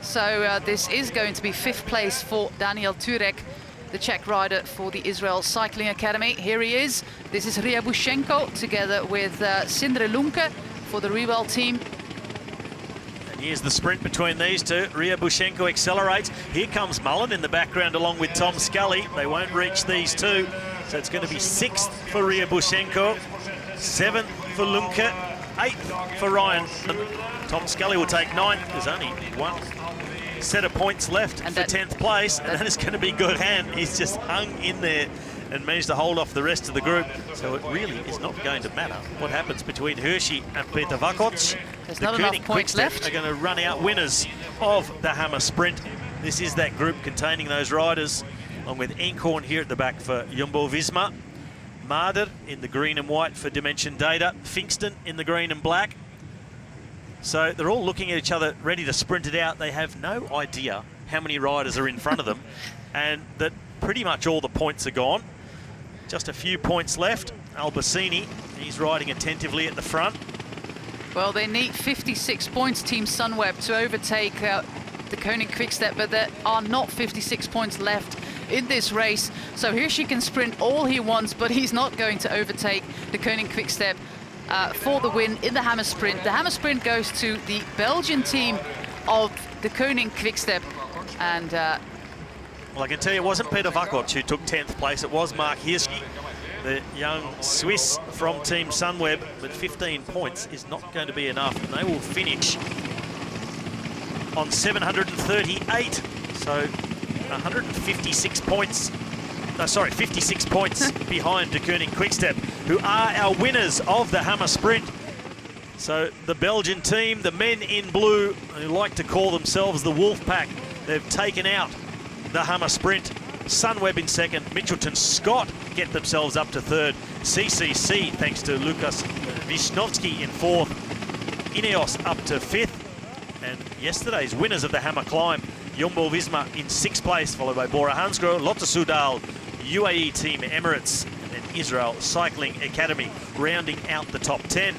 So this is going to be 5th place for Daniel Turek, the Czech rider for the Israel Cycling Academy. Here he is. This is Ryabushenko together with Sindre Lunke for the Rewell team. Here's the sprint between these two. Ryabushenko accelerates. Here comes Mullen in the background along with Tom Scully. They won't reach these two. So it's going to be 6th for Ryabushenko, 7th for Lunke, 8th for Ryan. And Tom Scully will take 9th. There's only one set of points left for 10th place. And that is going to be Guerin. He's just hung in there and managed to hold off the rest of the group. So it really is not going to matter what happens between Hirschi and Peter Vakoc. There's the not enough points left. Are going to run out winners of the hammer sprint. This is that group containing those riders, along with Inkhorn here at the back for Jumbo-Visma. Marder in the green and white for Dimension Data. Finkston in the green and black. So they're all looking at each other, ready to sprint it out. They have no idea how many riders are in front of them, and that pretty much all the points are gone. Just a few points left. Albusini, he's riding attentively at the front. Well, they need 56 points, Team Sunweb, to overtake the Koenig Quickstep, but there are not 56 points left in this race. So here she can sprint all he wants, but he's not going to overtake the Koenig Quickstep for the win in the Hammer Sprint. The Hammer Sprint goes to the Belgian team of the Koenig Quickstep. And well, I can tell you it wasn't Peter Vakoc who took 10th place. It was Mark Hirschi, the young Swiss from Team Sunweb, but 15 points is not going to be enough, and they will finish on 738. So 156 points. No, sorry, 56 points behind De Koenig Quickstep, who are our winners of the Hammer Sprint. So the Belgian team, the men in blue, who like to call themselves the Wolf Pack, they've taken out the Hammer Sprint. Sunweb in second, Mitchelton Scott get themselves up to third. CCC, thanks to Lukas Wisnowski, in fourth. Ineos up to fifth. And yesterday's winners of the Hammer Climb, Jumbo-Visma in sixth place, followed by Bora Hansgrohe, Lotto Soudal, UAE Team Emirates, and then Israel Cycling Academy, rounding out the top 10.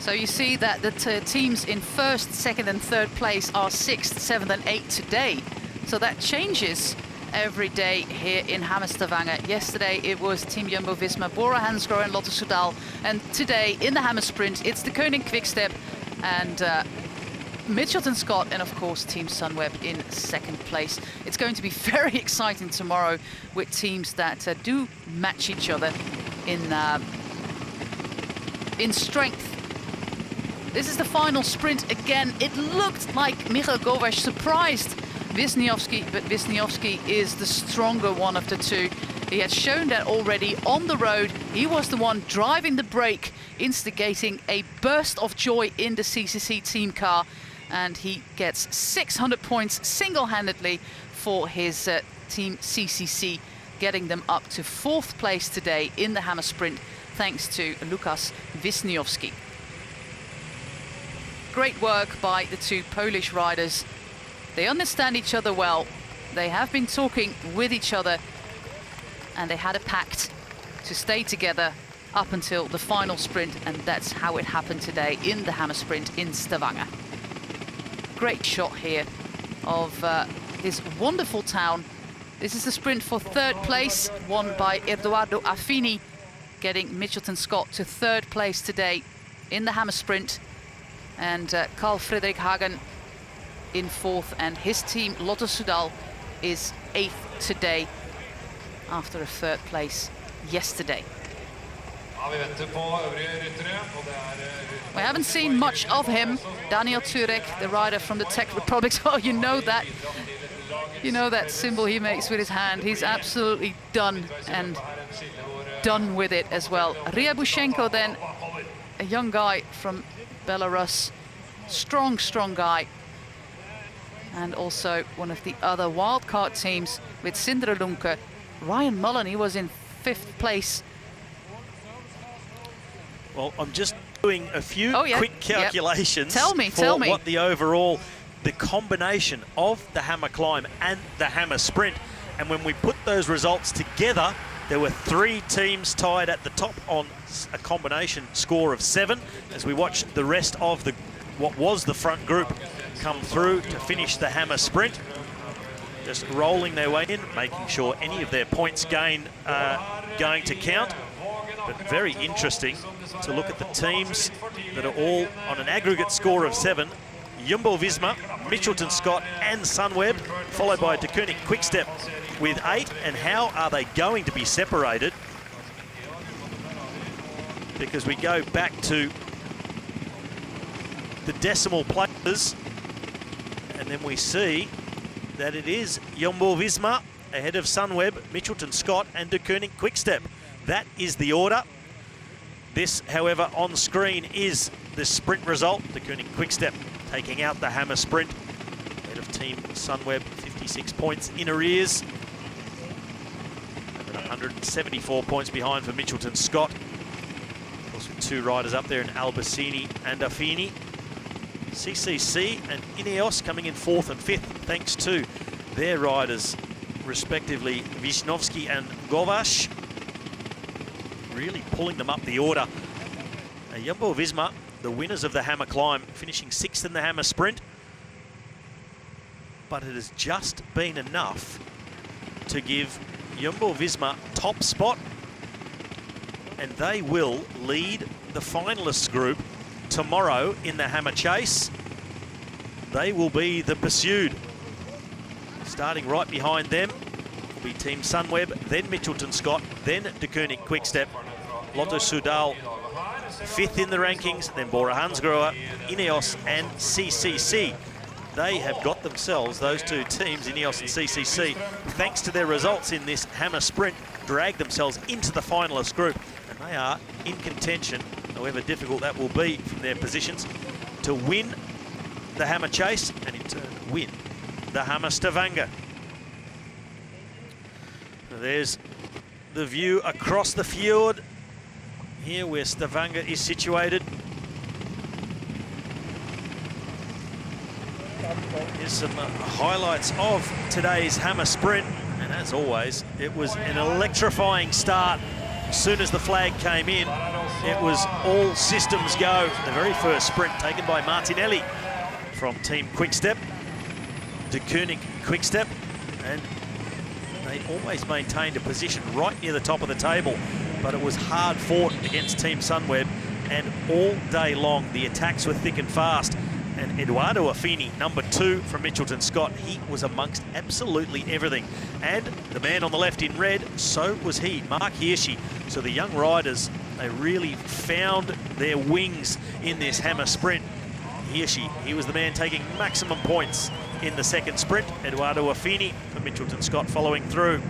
so you see that the teams in first, second and third place are 6th, 7th and 8th today. So that changes every day here in Hammer Stavanger. Yesterday it was Team Jumbo-Visma, Bora Hansgrohe and Lotto Soudal. And today in the Hammer Sprint, it's the Koenig Quickstep and Mitchelton Scott, and of course Team Sunweb in second place. It's going to be very exciting tomorrow with teams that do match each other in strength. This is the final sprint again. It looked like Michael Govesh surprised Wisniewski, but Wisniewski is the stronger one of the two. He had shown that already on the road. He was the one driving the brake, instigating a burst of joy in the CCC team car. And he gets 600 points single-handedly for his team CCC, getting them up to 4th place today in the Hammer Sprint, thanks to Lukas Wisniewski. Great work by the two Polish riders. They understand each other well. They have been talking with each other, and they had a pact to stay together up until the final sprint, and that's how it happened today in the Hammer Sprint in Stavanger. Great shot here of this wonderful town. This is the sprint for 3rd place, won by Edoardo Affini, getting Mitchelton Scott to 3rd place today in the Hammer Sprint. And Carl Fredrik Hagen in 4th, and his team, Lotto Soudal, is 8th today after a 3rd place yesterday. We haven't seen much of him. Daniel Turek, the rider from the Czech Republic. Oh, you know that symbol he makes with his hand. He's absolutely done, and done with it as well. Ryabushenko then, a young guy from Belarus. Strong guy. And also one of the other wildcard teams with Sindre Lunke. Ryan Mullen, he was in 5th place. Well, I'm just doing a few quick calculations. Tell me. What the combination of the Hammer Climb and the Hammer Sprint. And when we put those results together, there were 3 teams tied at the top on a combination score of 7, as we watched the rest of what was the front group come through to finish the Hammer Sprint. Just rolling their way in, making sure any of their points gained are going to count. But very interesting to look at the teams that are all on an aggregate score of 7. Jumbo-Visma, Mitchelton Scott and Sunweb, followed by De Koenig Quickstep with 8. And how are they going to be separated? Because we go back to the decimal places, and then we see that it is Jumbo-Visma ahead of Sunweb, Mitchelton Scott and De Koenig Quickstep. That is the order. This, however, on screen is the sprint result. De Koenig Quickstep taking out the Hammer Sprint ahead of Team Sunweb, 56 points in arrears. And 174 points behind for Mitchelton Scott. Of course, with 2 riders up there in Albusini and Affini. CCC and Ineos coming in 4th and 5th, thanks to their riders, respectively, Wisnowski and Govash, really pulling them up the order. Jumbo-Visma, the winners of the Hammer Climb, finishing 6th in the Hammer Sprint. But it has just been enough to give Jumbo-Visma top spot, and they will lead the finalists group tomorrow in the Hammer Chase. They will be the pursued. Starting right behind them will be Team Sunweb, then Mitchelton Scott, then De Koning Quickstep, Lotto Soudal 5th in the rankings, then Bora Hansgrohe, Ineos and CCC. They have got themselves, those two teams, Ineos and CCC, thanks to their results in this Hammer Sprint, dragged themselves into the finalist group. And they are in contention, however difficult that will be from their positions, to win the Hammer Chase and in turn win the Hammer Stavanger. There's the view across the fjord here where Stavanger is situated. Here's some highlights of today's Hammer Sprint, and as always, it was an electrifying start. As soon as the flag came in, it was all systems go. The very first sprint taken by Martinelli from Team Quickstep, De Koning Quickstep, and they always maintained a position right near the top of the table, but it was hard fought against Team Sunweb, and all day long the attacks were thick and fast. And Eduardo Affini, number 2 from Mitchelton Scott, he was amongst absolutely everything. And the man on the left in red, so was he, Mark Hirschi. So the young riders, they really found their wings in this Hammer Sprint. Hirschi, he was the man taking maximum points in the second sprint. Eduardo Affini from Mitchelton Scott following through.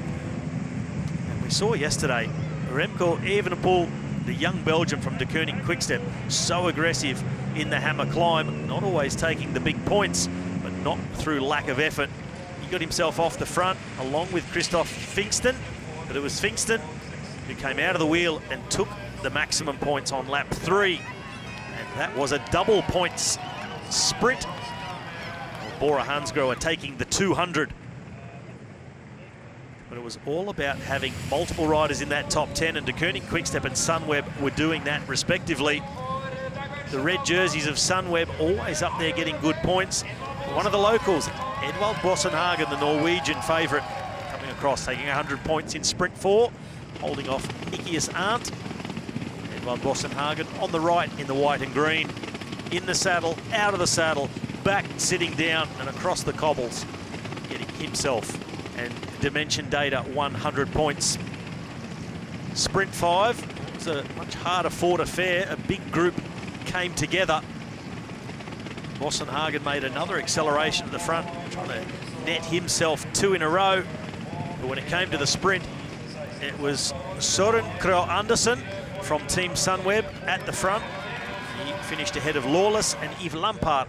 And we saw yesterday, Remco Evenepoel, the young Belgian from De Koning Quickstep, so aggressive in the Hammer Climb, not always taking the big points, but not through lack of effort. He got himself off the front along with Christoph Pfingston, but it was Pfingston who came out of the wheel and took the maximum points on lap 3. And that was a double points sprint. Bora Hansgrohe taking the 200. But it was all about having multiple riders in that top 10, and De Koning Quickstep and Sunweb were doing that respectively. The red jerseys of Sunweb always up there getting good points. One of the locals, Edvald Bossenhagen, the Norwegian favourite, coming across, taking 100 points in Sprint 4, holding off Nikias Arndt. Edvald Bossenhagen on the right in the white and green, in the saddle, out of the saddle, back, sitting down and across the cobbles, getting himself and Dimension Data 100 points. Sprint 5 was a much harder fought affair. A big group came together. Bossenhagen made another acceleration at the front, trying to net himself 2 in a row. But when it came to the sprint, it was Søren Krogh Andersen from Team Sunweb at the front. He finished ahead of Lawless and Yves Lampaert,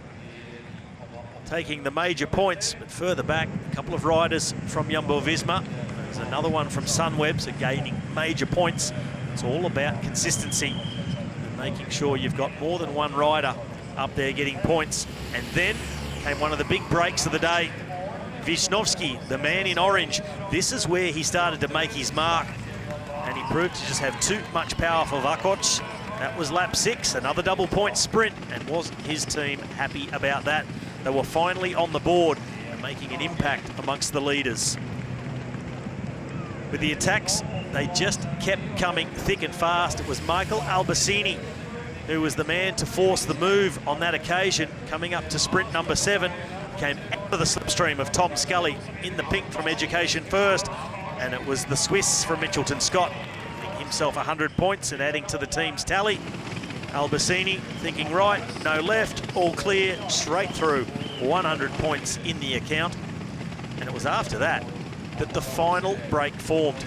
taking the major points. But further back, a couple of riders from Jumbo-Visma. There's another one from Sunweb, so gaining major points. It's all about consistency and making sure you've got more than one rider up there getting points. And then came one of the big breaks of the day. Wisnowski, the man in orange. This is where he started to make his mark, and he proved to just have too much power for Vakoc. That was lap 6, another double point sprint, and wasn't his team happy about that. They were finally on the board and making an impact amongst the leaders. With the attacks, they just kept coming thick and fast. It was Michael Albusini who was the man to force the move on that occasion. Coming up to sprint number 7, came out of the slipstream of Tom Scully in the pink from Education First, and it was the Swiss from Mitchelton Scott, getting himself 100 points and adding to the team's tally. Albusini thinking right, no left, all clear, straight through, 100 points in the account. And it was after that that the final break formed.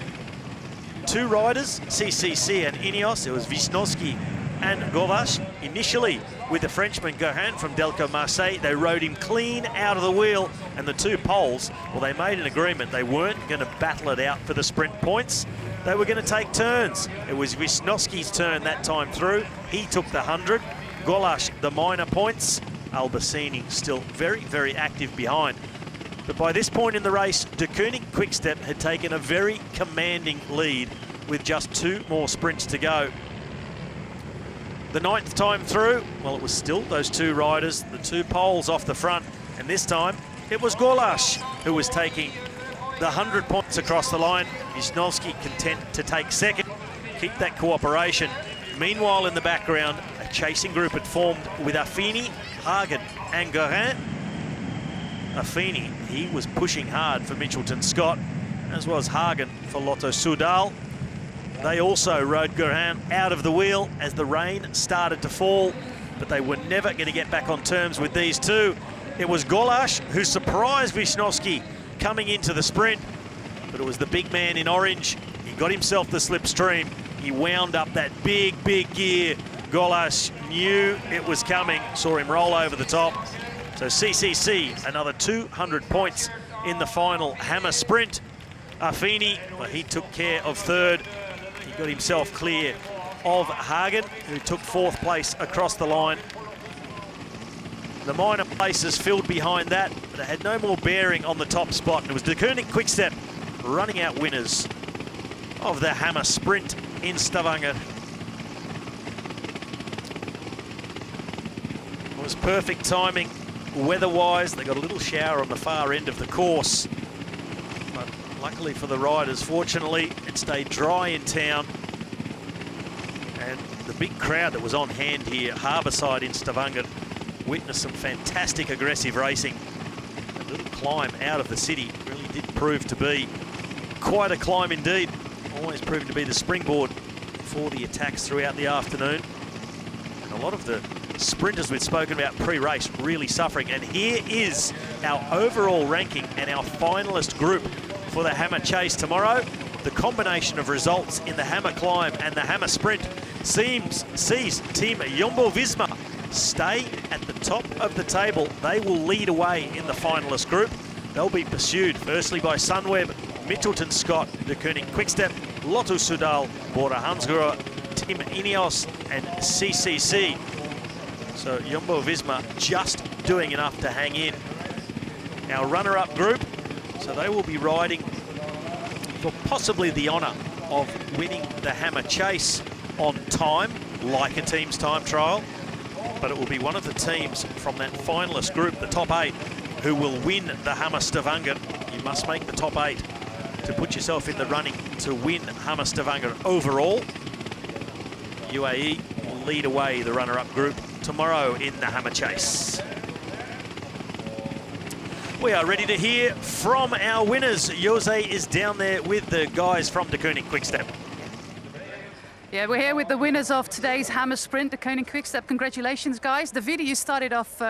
2 riders, CCC and Ineos. It was Wisnowski and Govash. Initially with the Frenchman Gohan from Delco Marseille, they rode him clean out of the wheel, and the 2 poles, well, they made an agreement. They weren't going to battle it out for the sprint points. They were going to take turns. It was Wisnowski's turn that time through. He took the 100. Golash the minor points. Albusini still very, very active behind. But by this point in the race, De Koning Quickstep had taken a very commanding lead with just 2 more sprints to go. The 9th time through, well, it was still those 2 riders, the 2 poles off the front, and this time it was Gorlash who was taking the 100 points across the line. Wisnowski content to take 2nd, keep that cooperation. Meanwhile, in the background, a chasing group had formed with Affini, Hagen and Guerin. Affini, he was pushing hard for Mitchelton Scott, as was Hagen for Lotto Soudal. They also rode Guerin out of the wheel as the rain started to fall, but they were never going to get back on terms with these 2. It was Gorlash who surprised Wisnowski coming into the sprint, but it was the big man in orange. He got himself the slipstream. He wound up that big gear. Gorlash knew it was coming, saw him roll over the top. So CCC, another 200 points in the final Hammer sprint. Affini, well, he took care of 3rd. He got himself clear of Hagen, who took 4th place across the line. The minor places filled behind that, but it had no more bearing on the top spot. And it was De Koning Quickstep running out winners of the Hammer sprint in Stavanger. It was perfect timing weather-wise. They got a little shower on the far end of the course, but luckily for the riders, fortunately, it stayed dry in town. And the big crowd that was on hand here, Harbourside in Stavanger, witnessed some fantastic aggressive racing. A little climb out of the city really did prove to be quite a climb indeed. Always proving to be the springboard for the attacks throughout the afternoon. And a lot of the sprinters we've spoken about pre-race really suffering. And here is our overall ranking and our finalist group for the Hammer Chase tomorrow. The combination of results in the Hammer Climb and the Hammer Sprint sees Team Jumbo-Visma stay at the top of the table. They will lead away in the finalist group. They'll be pursued firstly by Sunweb, Mitchelton Scott, De Koning Quickstep, Lotto Soudal, Bora Hansgrohe, Team Ineos and CCC. So Jumbo-Visma just doing enough to hang in. Our runner-up group, so they will be riding for possibly the honour of winning the Hammer Chase on time, like a team's time trial. But it will be one of the teams from that finalist group, the top 8, who will win the Hammer Stavanger. You must make the top 8 to put yourself in the running to win Hammer Stavanger overall. UAE will lead away the runner-up group tomorrow in the Hammer Chase. We are ready to hear from our winners. Jose is down there with the guys from De Koning Quickstep. Yeah, we're here with the winners of today's Hammer Sprint, De Koning Quickstep. Congratulations, guys. The video you started off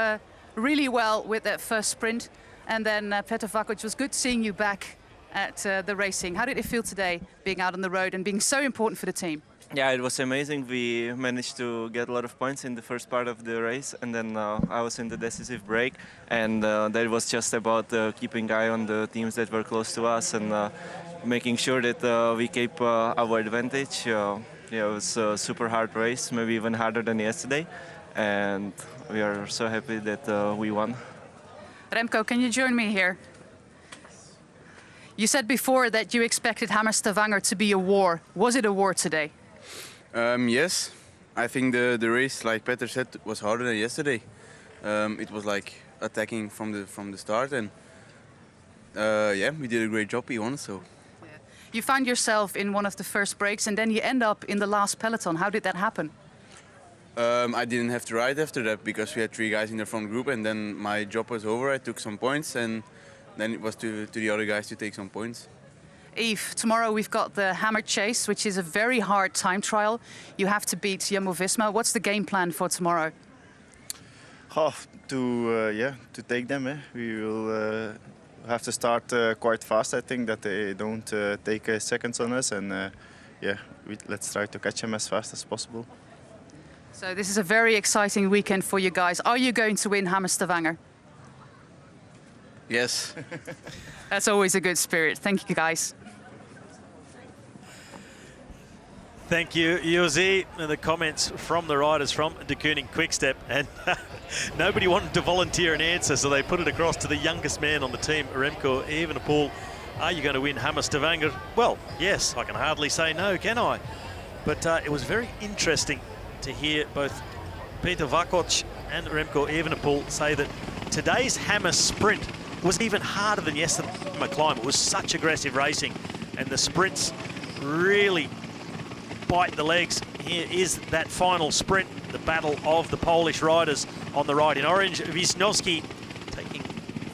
really well with that first sprint. And then Petr Vakovic, was good seeing you back at the racing. How did it feel today, being out on the road and being so important for the team? Yeah, it was amazing. We managed to get a lot of points in the first part of the race, and then I was in the decisive break, and that was just about keeping eye on the teams that were close to us and making sure that we keep our advantage. Yeah, it was a super hard race, maybe even harder than yesterday, and we are so happy that we won. Remco, can you join me here? You said before that you expected Hammer Stavanger to be a war. Was it a war today? Yes, I think the race, like Peter said, was harder than yesterday. It was like attacking from the start, and yeah, we did a great job. We won, so. Yeah. You found yourself in one of the first breaks, and then you end up in the last peloton. How did that happen? I didn't have to ride after that because we had 3 guys in the front group, and then my job was over. I took some points, and then it was to the other guys to take some points. Yves, tomorrow we've got the Hammer Chase, which is a very hard time trial. You have to beat Jumbo-Visma. What's the game plan for tomorrow? To take them. We will have to start quite fast. I think that they don't take seconds on us, and let's try to catch them as fast as possible. So this is a very exciting weekend for you guys. Are you going to win Hammer Stavanger? Yes. That's always a good spirit. Thank you, guys. Thank you, Josie. And the comments from the riders from De Kooning Quickstep, and nobody wanted to volunteer an answer, so they put it across to the youngest man on the team, Remco Evenepoel. Are you going to win Hammer Stavanger? Well, yes, I can hardly say no, can I? But it was very interesting to hear both Peter Vakoc and Remco Evenepoel say that today's Hammer Sprint was even harder than yesterday's Hammer Climb. It was such aggressive racing, and the sprints really bite the legs. Here is that final sprint, the battle of the Polish riders on the right. In orange, Wisniewski taking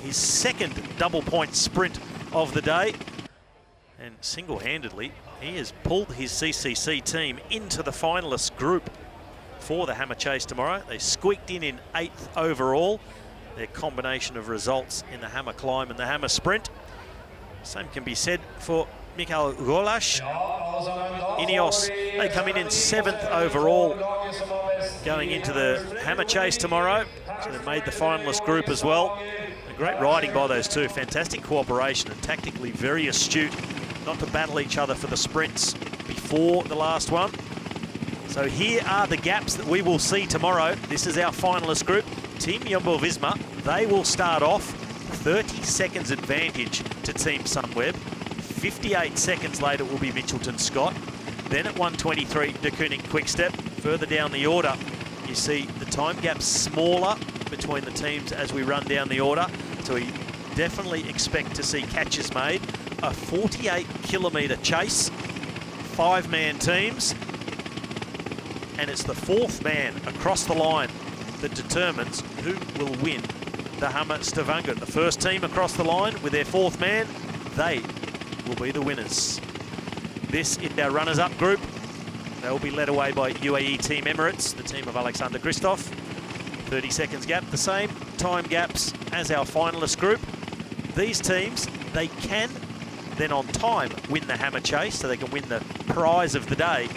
his second double point sprint of the day. And single-handedly, he has pulled his CCC team into the finalist group for the Hammer Chase tomorrow. They squeaked in 8th overall. Their combination of results in the Hammer Climb and the Hammer Sprint. Same can be said for Michael Golash. Ineos, they come in 7th overall going into the Hammer Chase tomorrow. So they made the finalist group as well. A great riding by those two. Fantastic cooperation and tactically very astute not to battle each other for the sprints before the last one. So here are the gaps that we will see tomorrow. This is our finalist group. Team Jumbo-Visma, they will start off 30 seconds advantage to Team Sunweb. 58 seconds later will be Mitchelton Scott. Then at 1:23, De Kooning Quickstep. Further down the order, you see the time gap smaller between the teams as we run down the order. So we definitely expect to see catches made. A 48-kilometre chase, 5-man teams. And it's the 4th man across the line that determines who will win the Hammer Stavanger. The first team across the line with their 4th man, they will be the winners. This is our runners-up group. They will be led away by UAE Team Emirates, the team of Alexander Christoph. 30 seconds gap, the same time gaps as our finalist group. These teams, they can then on time win the Hammer Chase, so they can win the prize of the day.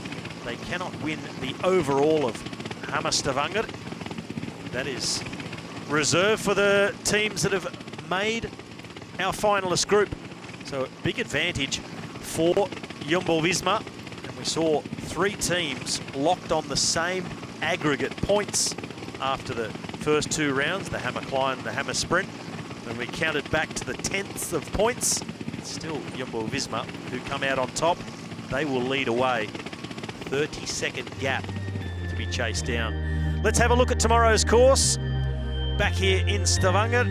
They cannot win the overall of Hammer Stavanger. That is reserved for the teams that have made our finalist group. So a big advantage for Jumbo-Visma. And we saw 3 teams locked on the same aggregate points after the first 2 rounds, the Hammer Climb and the Hammer Sprint. When we counted back to the 10ths of points, it's still Jumbo-Visma who come out on top. They will lead away. 30-second gap to be chased down. Let's have a look at tomorrow's course. Back here in Stavanger.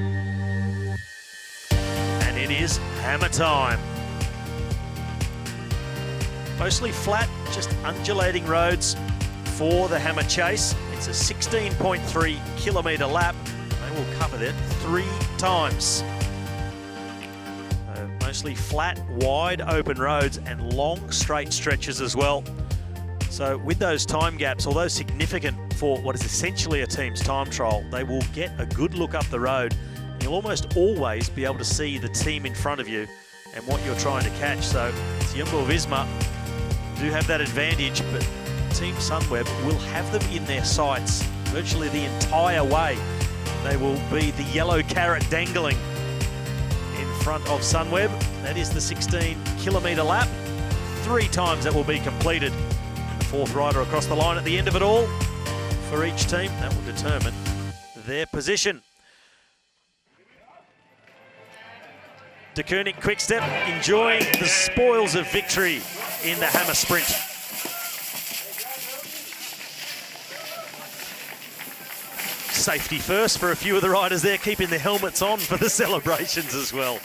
And it is hammer time. Mostly flat, just undulating roads for the Hammer Chase. It's a 16.3 kilometre lap. They will cover that 3 times. Mostly flat, wide open roads and long straight stretches as well. So with those time gaps, although significant for what is essentially a team's time trial, they will get a good look up the road. And you'll almost always be able to see the team in front of you and what you're trying to catch. So Jumbo-Visma do have that advantage, but Team Sunweb will have them in their sights virtually the entire way. They will be the yellow carrot dangling in front of Sunweb. That is the 16-kilometre lap. 3 times that will be completed. And the 4th rider across the line at the end of it all for each team. That will determine their position. De Kooning Quickstep enjoying the spoils of victory in the Hammer Sprint. Safety first for a few of the riders there, keeping their helmets on for the celebrations as well.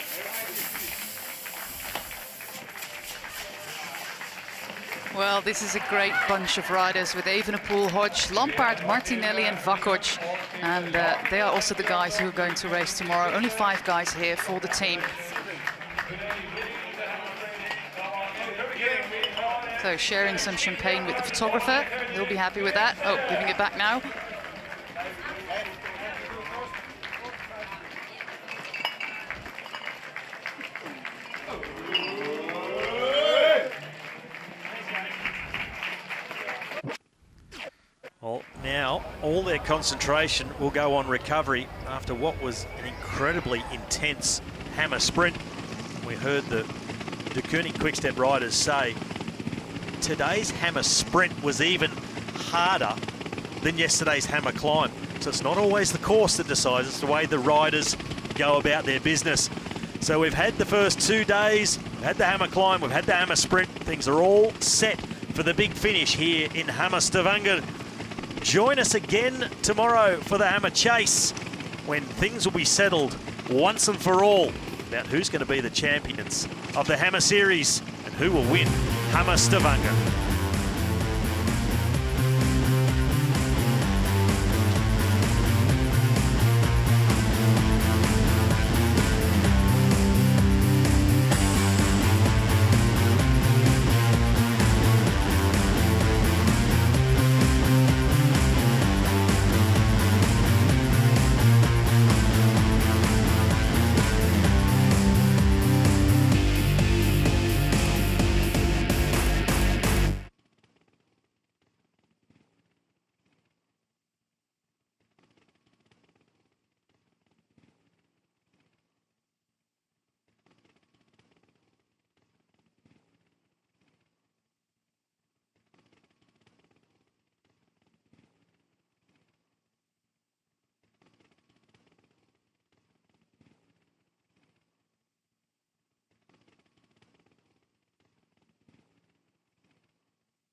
Well, this is a great bunch of riders with Evenepoel, Hodge, Lampaert, Martinelli and Vakoc. And they are also the guys who are going to race tomorrow. Only 5 guys here for the team. So sharing some champagne with the photographer. He'll be happy with that. Oh, giving it back now. Well, now all their concentration will go on recovery after what was an incredibly intense Hammer Sprint. We heard the De Kooning Quickstep riders say today's hammer sprint was even harder than yesterday's hammer climb. So it's not always the course that decides, it's the way the riders go about their business. So we've had the first 2 days, we've had the hammer climb, we've had the hammer sprint. Things are all set for the big finish here in Hammer Stavanger. Join us again tomorrow for the hammer chase, when things will be settled once and for all about who's going to be the champions of the hammer series and who will win Hammer Stavanger.